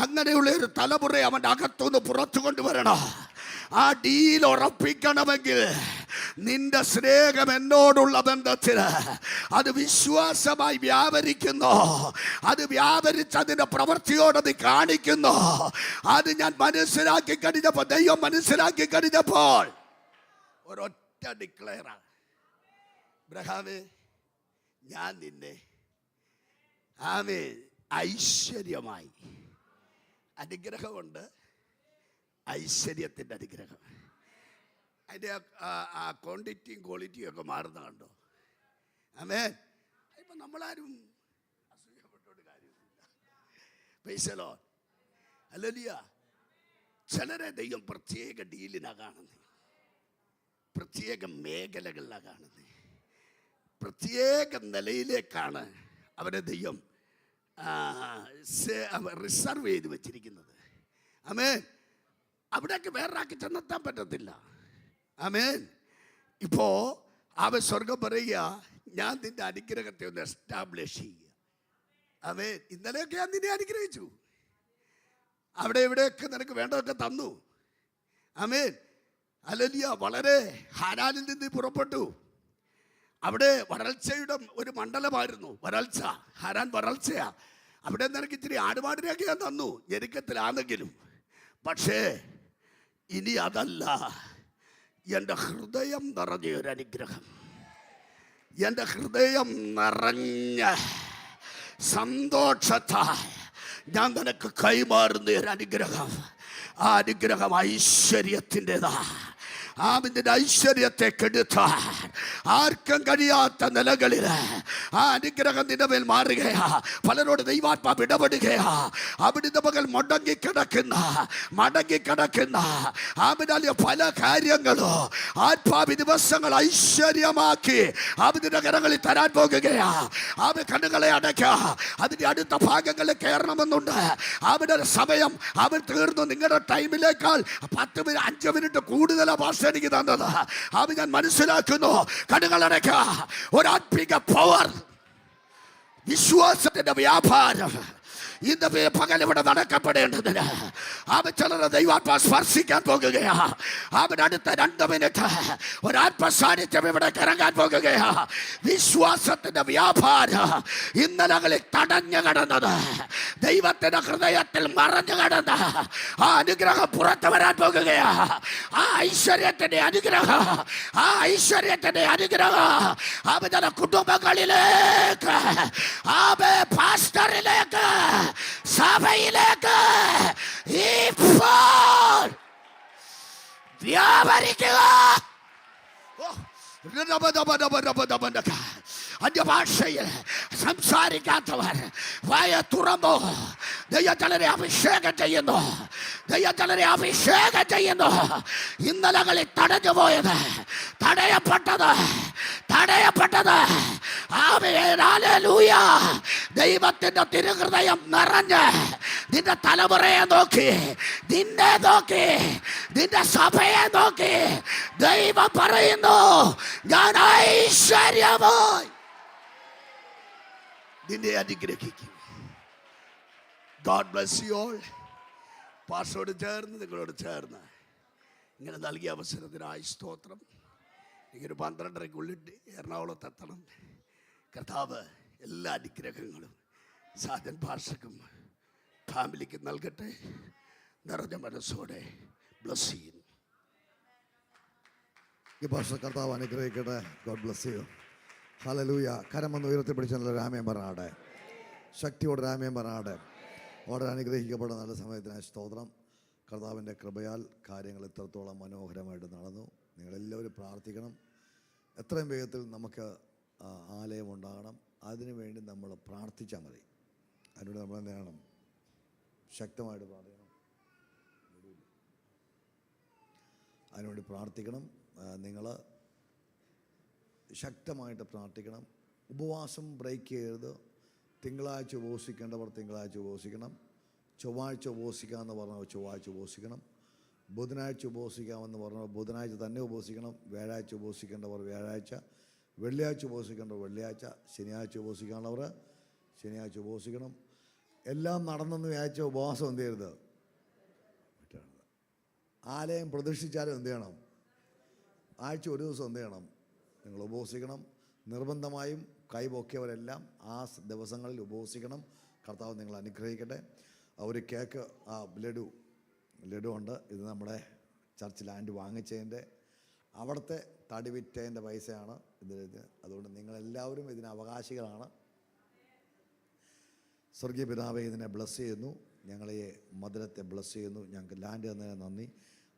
അങ്ങനെയുള്ള ഒരു തലമുറയെ അവൻ്റെ അകത്തുനിന്ന് പുറത്തു കൊണ്ടുവരണം. ആ ഡീൽ ഉറപ്പിക്കണമെങ്കിൽ നിന്റെ സ്നേഹം എന്നോടുള്ള ബന്ധത്തിന് അത് വിശ്വാസമായി വ്യാപരിക്കുന്നു. അത് വ്യാപരിച്ചതിന്റെ പ്രവൃത്തിയോട് നീ കാണിക്കുന്നു. അത് ഞാൻ മനസ്സിലാക്കി കഴിഞ്ഞപ്പോൾ, ദൈവം മനസ്സിലാക്കി കഴിഞ്ഞപ്പോൾ ഒരൊറ്റ ഡിക്ലെയറാണ്, അബ്രഹാമേ ഞാൻ നിന്നെ ഐശ്വര്യമായി. അനുഗ്രഹമുണ്ട്, ഐശ്വര്യത്തിൻ്റെ അനുഗ്രഹം. അതിൻ്റെ ആ ക്വാണ്ടിറ്റിയും ക്വാളിറ്റിയും ഒക്കെ മാറുന്ന കണ്ടോ? ആമേൻ. ഇപ്പം നമ്മളാരും അസൂയപ്പെട്ടോണ്ട് കാര്യമില്ല. Praise the Lord. ഹല്ലേലൂയ. ചിലരെ ദൈവം പ്രത്യേക ഡീലിനാണ് കാണുന്നത്, പ്രത്യേക മേഖലകളിലാണ് കാണുന്നത്, പ്രത്യേക നിലയിലേക്കാണ് അവരെ ദൈവം റിസർവ് ചെയ്ത് വെച്ചിരിക്കുന്നത്. ആമേൻ. അവിടേക്ക് വേറൊരാൾക്ക് ചെന്നെത്താൻ പറ്റത്തില്ല. ആമേൻ. ഇപ്പോൾ അവൻ സ്വർഗം പറയുക, ഞാൻ നിന്റെ അനുഗ്രഹത്തെ ഒന്ന് എസ്റ്റാബ്ലിഷ് ചെയ്യുക. ആമേൻ. ഇന്നലെയൊക്കെ ഞാൻ നിന്നെ അനുഗ്രഹിച്ചു, അവിടെ എവിടെയൊക്കെ നിനക്ക് വേണ്ടതൊക്കെ തന്നു. ആമേൻ. ഹല്ലേലൂയ. വളരെ ഹാരാനിൽ നിന്ന് പുറപ്പെട്ടു. അവിടെ വരൾച്ചയുടെ ഒരു മണ്ഡലമായിരുന്നു. വരൾച്ച, ഹാരാൻ വരൾച്ചയാ. അവിടെ നിനക്ക് ഇച്ചിരി ആടുമാടിനെയൊക്കെ ഞാൻ തന്നു, ഞെരുക്കത്തിലാണെങ്കിലും. പക്ഷേ ഇനി അതല്ല, എൻ്റെ ഹൃദയം നിറഞ്ഞ ഒരു അനുഗ്രഹം, എൻ്റെ ഹൃദയം നിറഞ്ഞ സന്തോഷത്താൽ ഞാൻ നിനക്ക് കൈമാറുന്ന ഒരു അനുഗ്രഹം. ആ അനുഗ്രഹം ഐശ്വര്യത്തിൻ്റെതാ. ആമിന്റെ ഐശ്വര്യത്തെ കെടുത്താൻ ആർക്കും കഴിയാത്ത നിലകളിൽ ആ അനുഗ്രഹം നിന്റെ മേൽ മാറുകയാ. പലരോട് ദൈവാത്മാവ് ഇടപെടുകയാ. അവിടുത്തെ മകൾ മടങ്ങിക്കിടക്കുന്ന ആമിനാലിയ പല കാര്യങ്ങളും ആത്മാവി ദിവസങ്ങൾ ഐശ്വര്യമാക്കി അവിടുത്തെ കരങ്ങളിൽ തരാൻ പോകുകയാ. ആമി കണ്ണുകളെ അടയ്ക്ക, അതിന്റെ അടുത്ത ഭാഗങ്ങളിൽ കയറണമെന്നുണ്ട്. അവിടെ സമയം അവൻ തീർന്നു. നിങ്ങളുടെ ടൈമിലേക്കാൾ 5 മിനിറ്റ് കൂടുതലാണ് ഭാഷ എനിക്ക് തന്നത്. അത് ഞാൻ മനസ്സിലാക്കുന്നു. കണ്ണുകളടയ്ക്ക. ഒരു ആത്മിക പവർ, വിശ്വാസത്തിന്റെ വ്യാപാരം ഇന്ന് പകൽ ഇവിടെ നടക്കപ്പെടേണ്ടതിന് അവൻ ചിലരെ ദൈവാത്മാ സ്പർശിക്കാൻ പോകുകയാ. അവൻ അടുത്ത 2 മിനിറ്റ് ഒരാത്മസാന്നിധ്യം ഇവിടെ ഇറങ്ങാൻ പോകുകയാ. വിശ്വാസത്തിന്റെ വ്യാപാരം ഇന്നലകളിൽ തടഞ്ഞു കിടന്നത് ദൈവത്തിന്റെ ഹൃദയത്തിൽ മറഞ്ഞു കിടന്ന ആ അനുഗ്രഹം പുറത്തു വരാൻ പോകുകയാ. ആ ഐശ്വര്യത്തിന്റെ അനുഗ്രഹം, ആ ഐശ്വര്യത്തിന്റെ അനുഗ്രഹം അവരുടെ കുടുംബങ്ങളിലേക്ക്, ആവേ പാസ്റ്ററിലേക്ക്, സഭയിലേക്ക് ഇപ്പോൾ വ്യാപരിക്കുക. അന്യഭാഷയിൽ സംസാരിക്കാത്തവർ വായ തുറന്നു. ദൈവത്തിനെ അഭിഷേകം ചെയ്യുന്നു, ദൈവത്തിനെ അഭിഷേകം ചെയ്യുന്നു. ഇന്നലകളിൽ തടഞ്ഞുപോയത്, തടയപ്പെട്ടത് ഹല്ലേലൂയ. ദൈവത്തിന്റെ തിരുഹൃദയം നിറഞ്ഞ് നിന്റെ തലമുറയെ നോക്കി, നിന്നെ നോക്കി, നിന്റെ സഭയെ നോക്കി ദൈവം പറയുന്നു, ഞാൻ ഐശ്വര്യമായി നിന്നെ അനുഗ്രഹിക്കും. God bless you all. പാസ്റ്ററോട് ചേർന്ന്, നിങ്ങളോട് ചേർന്ന് ഇങ്ങനെ നൽകിയ അവസരത്തിനായി സ്തോത്രം. എനിക്കൊരു 12:30-ക്കുള്ളിൽ എറണാകുളത്ത് എത്തണം. കർത്താവ് എല്ലാ അനുഗ്രഹങ്ങളും സാധൻ ഭാഷക്കും ഫാമിലിക്ക് നൽകട്ടെ. നിറഞ്ഞ മനസ്സോടെ ബ്ലസ് ചെയ്യുന്നു. ഈ ഭാഷ കർത്താവ് അനുഗ്രഹിക്കട്ടെ. God bless U. ഹല്ലേലൂയ. കരമൊന്ന് ഉയർത്തിപ്പിടിച്ച നല്ല രാമയം പറഞ്ഞാടെ, ശക്തിയോടെ രാമയം പറഞ്ഞാടെ. വളരെ അനുഗ്രഹിക്കപ്പെടുന്ന നല്ല സമയത്തിനായി സ്തോത്രം. കർത്താവിൻ്റെ കൃപയാൽ കാര്യങ്ങൾ ഇത്രത്തോളം മനോഹരമായിട്ട് നടന്നു. നിങ്ങളെല്ലാവരും പ്രാർത്ഥിക്കണം. എത്രയും വേഗത്തിൽ നമുക്ക് ആലയം ഉണ്ടാകണം. അതിനുവേണ്ടി നമ്മൾ പ്രാർത്ഥിച്ചാൽ മതി. അതിനോട് നമ്മൾ എന്ത് ചെയ്യണം? ശക്തമായിട്ട് പ്രാർത്ഥിക്കണം. അതിനുവേണ്ടി പ്രാർത്ഥിക്കണം. നിങ്ങൾ ശക്തമായിട്ട് പ്രാർത്ഥിക്കണം. ഉപവാസം ബ്രേക്ക് ചെയ്യരുത്. തിങ്കളാഴ്ച ഉപവസിക്കേണ്ടവർ തിങ്കളാഴ്ച ഉപവസിക്കണം. ചൊവ്വാഴ്ച ഉപവസിക്കാമെന്ന് പറഞ്ഞാൽ ചൊവ്വാഴ്ച ഉപവസിക്കണം. ബുധനാഴ്ച ഉപവസിക്കാമെന്ന് പറഞ്ഞാൽ ബുധനാഴ്ച തന്നെ ഉപവസിക്കണം. വ്യാഴാഴ്ച ഉപവസിക്കേണ്ടവർ വ്യാഴാഴ്ച, വെള്ളിയാഴ്ച ഉപവസിക്കേണ്ടവർ വെള്ളിയാഴ്ച, ശനിയാഴ്ച ഉപവസിക്കാനുള്ളവർ ശനിയാഴ്ച ഉപവസിക്കണം. എല്ലാം നടന്നെന്ന് വിചാരിച്ച ഉപവാസം എന്ത് ചെയ്യരുത്? ആലയം പ്രതിഷ്ഠിച്ചാലും എന്ത് ചെയ്യണം? ആഴ്ച ഒരു ദിവസം എന്ത് ചെയ്യണം? നിങ്ങൾ ഉപവസിക്കണം. നിർബന്ധമായും കൈപൊക്കിയവരെല്ലാം ആ ദിവസങ്ങളിൽ ഉപവസിക്കണം. കർത്താവ് നിങ്ങൾ അനുഗ്രഹിക്കട്ടെ. ഒരു കേക്ക്, ലഡു ഉണ്ട്. ഇത് നമ്മുടെ ചർച്ച് ലാൻഡ് വാങ്ങിച്ചതിൻ്റെ അവിടുത്തെ തടി വിറ്റതിൻ്റെ പൈസയാണ് ഇത്. അതുകൊണ്ട് നിങ്ങളെല്ലാവരും ഇതിന് അവകാശികളാണ്. സ്വർഗീയ പിതാവേ, ഇതിനെ ബ്ലസ് ചെയ്യുന്നു. ഞങ്ങളെ മധുരത്തെ ബ്ലസ് ചെയ്യുന്നു. ഞങ്ങൾക്ക് ലാൻഡ് തന്നതിന് നന്ദി.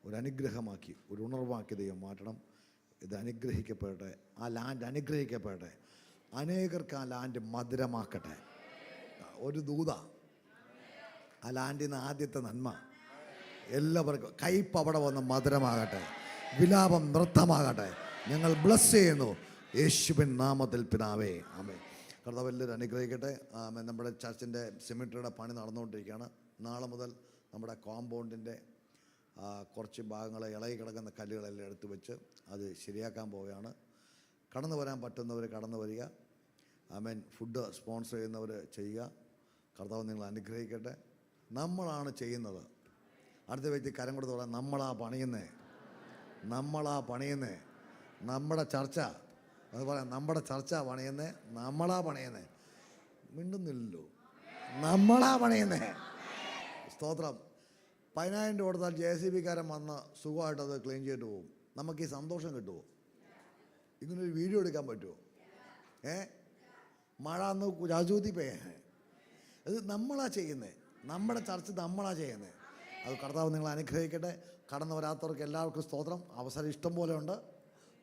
ഒരു അനുഗ്രഹമാക്കി, ഒരു ഉണർവാക്കി ദൈവം മാറ്റണം. ഇത് അനുഗ്രഹിക്കപ്പെടട്ടെ. ആ ലാൻഡ് അനുഗ്രഹിക്കപ്പെടട്ടെ. അനേകർക്ക് ആ ലാൻഡ് മധുരമാക്കട്ടെ. ഒരു ദൂത ആ ലാൻഡിൽ നിന്ന് ആദ്യത്തെ നന്മ എല്ലാവർക്കും കയ്പ് അവിടെ വന്ന് മധുരമാകട്ടെ. വിലാപം നൃത്തമാകട്ടെ. ഞങ്ങൾ ബ്ലസ് ചെയ്യുന്നു യേശുവിൻ നാമത്തിൽ പിതാവേ, ആമേൻ. കർത്താവ് എല്ലാവരും അനുഗ്രഹിക്കട്ടെ. നമ്മുടെ ചർച്ചിൻ്റെ സെമിട്രിയുടെ പണി നടന്നുകൊണ്ടിരിക്കുകയാണ്. നാളെ മുതൽ നമ്മുടെ കോമ്പൗണ്ടിൻ്റെ കുറച്ച് ഭാഗങ്ങൾ ഇളകി കിടക്കുന്ന കല്ലുകളെല്ലാം എടുത്തു വെച്ച് അത് ശരിയാക്കാൻ പോവുകയാണ്. കടന്നു വരാൻ പറ്റുന്നവർ കടന്നു വരിക. ആമേൻ. ഫുഡ് സ്പോൺസർ ചെയ്യുന്നവർ ചെയ്യുക. കർത്താവ് നിങ്ങൾ അനുഗ്രഹിക്കട്ടെ. നമ്മളാണ് ചെയ്യുന്നത്. അടുത്ത വ്യക്തി കരം കൊടുത്ത് പറയാം, നമ്മളാ പണിയുന്നേ, നമ്മളാ പണിയുന്നേ. നമ്മുടെ ചർച്ച അത് പറയാം, നമ്മുടെ ചർച്ച പണിയുന്നേ, നമ്മളാ പണിയുന്നേ. മിണ്ടുന്നില്ലല്ലോ. നമ്മളാ പണിയുന്നേ. സ്തോത്രം. 10,000 രൂപ കൊടുത്താൽ JCB-കാരൻ വന്ന് സുഖമായിട്ടത് ക്ലീൻ ചെയ്തിട്ട് പോകും. നമുക്ക് ഈ സന്തോഷം കിട്ടുമോ? ഇങ്ങനൊരു വീഡിയോ എടുക്കാൻ പറ്റുമോ? മഴ അന്ന് രാജൂതി പോയേ. ഇത് നമ്മളാ ചെയ്യുന്നത്. നമ്മുടെ ചർച്ച നമ്മളാ ചെയ്യുന്നത്. അത് കർത്താവ് നിങ്ങൾ അനുഗ്രഹിക്കട്ടെ. കടന്നു വരാത്തവർക്ക് എല്ലാവർക്കും സ്തോത്രം. അവസരം ഇഷ്ടം പോലെ ഉണ്ട്,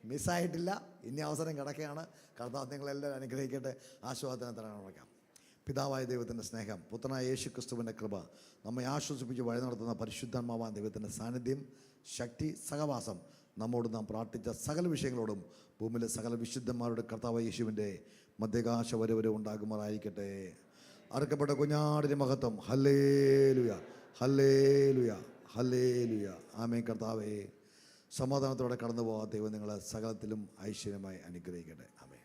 മിസ്സായിട്ടില്ല. ഇനി അവസരം കിടക്കുകയാണ്. കർത്താവ് നിങ്ങളെല്ലാവരും അനുഗ്രഹിക്കട്ടെ. ആശീർവാദത്തിന് തരണം വയ്ക്കാം. പിതാവായ ദൈവത്തിൻ്റെ സ്നേഹം, പുത്രനായ യേശു ക്രിസ്തുവിൻ്റെ കൃപ, നമ്മെ ആശ്വസിപ്പിച്ച് വഴി നടത്തുന്ന പരിശുദ്ധാത്മാവാൻ ദൈവത്തിൻ്റെ സാന്നിധ്യം, ശക്തി, സഹവാസം നമ്മോട് നാം പ്രാർത്ഥിച്ച സകല വിഷയങ്ങളോടും ഭൂമിയിലെ സകല വിശുദ്ധന്മാരുടെ കർത്താവ് യേശുവിൻ്റെ മധ്യകാശ വരെ ഉണ്ടാകുമാറായിരിക്കട്ടെ. അറുക്കപ്പെട്ട കുഞ്ഞാടിൻ്റെ മഹത്വം. ഹല്ലേലൂയ, ഹല്ലേലൂയ, ഹല്ലേലൂയ. ആമേൻ. കർത്താവേ, സമാധാനത്തോടെ കടന്നു പോകാൻ ദൈവം നിങ്ങളെ സകലത്തിലും ഐശ്വര്യമായി അനുഗ്രഹിക്കട്ടെ. ആമേൻ.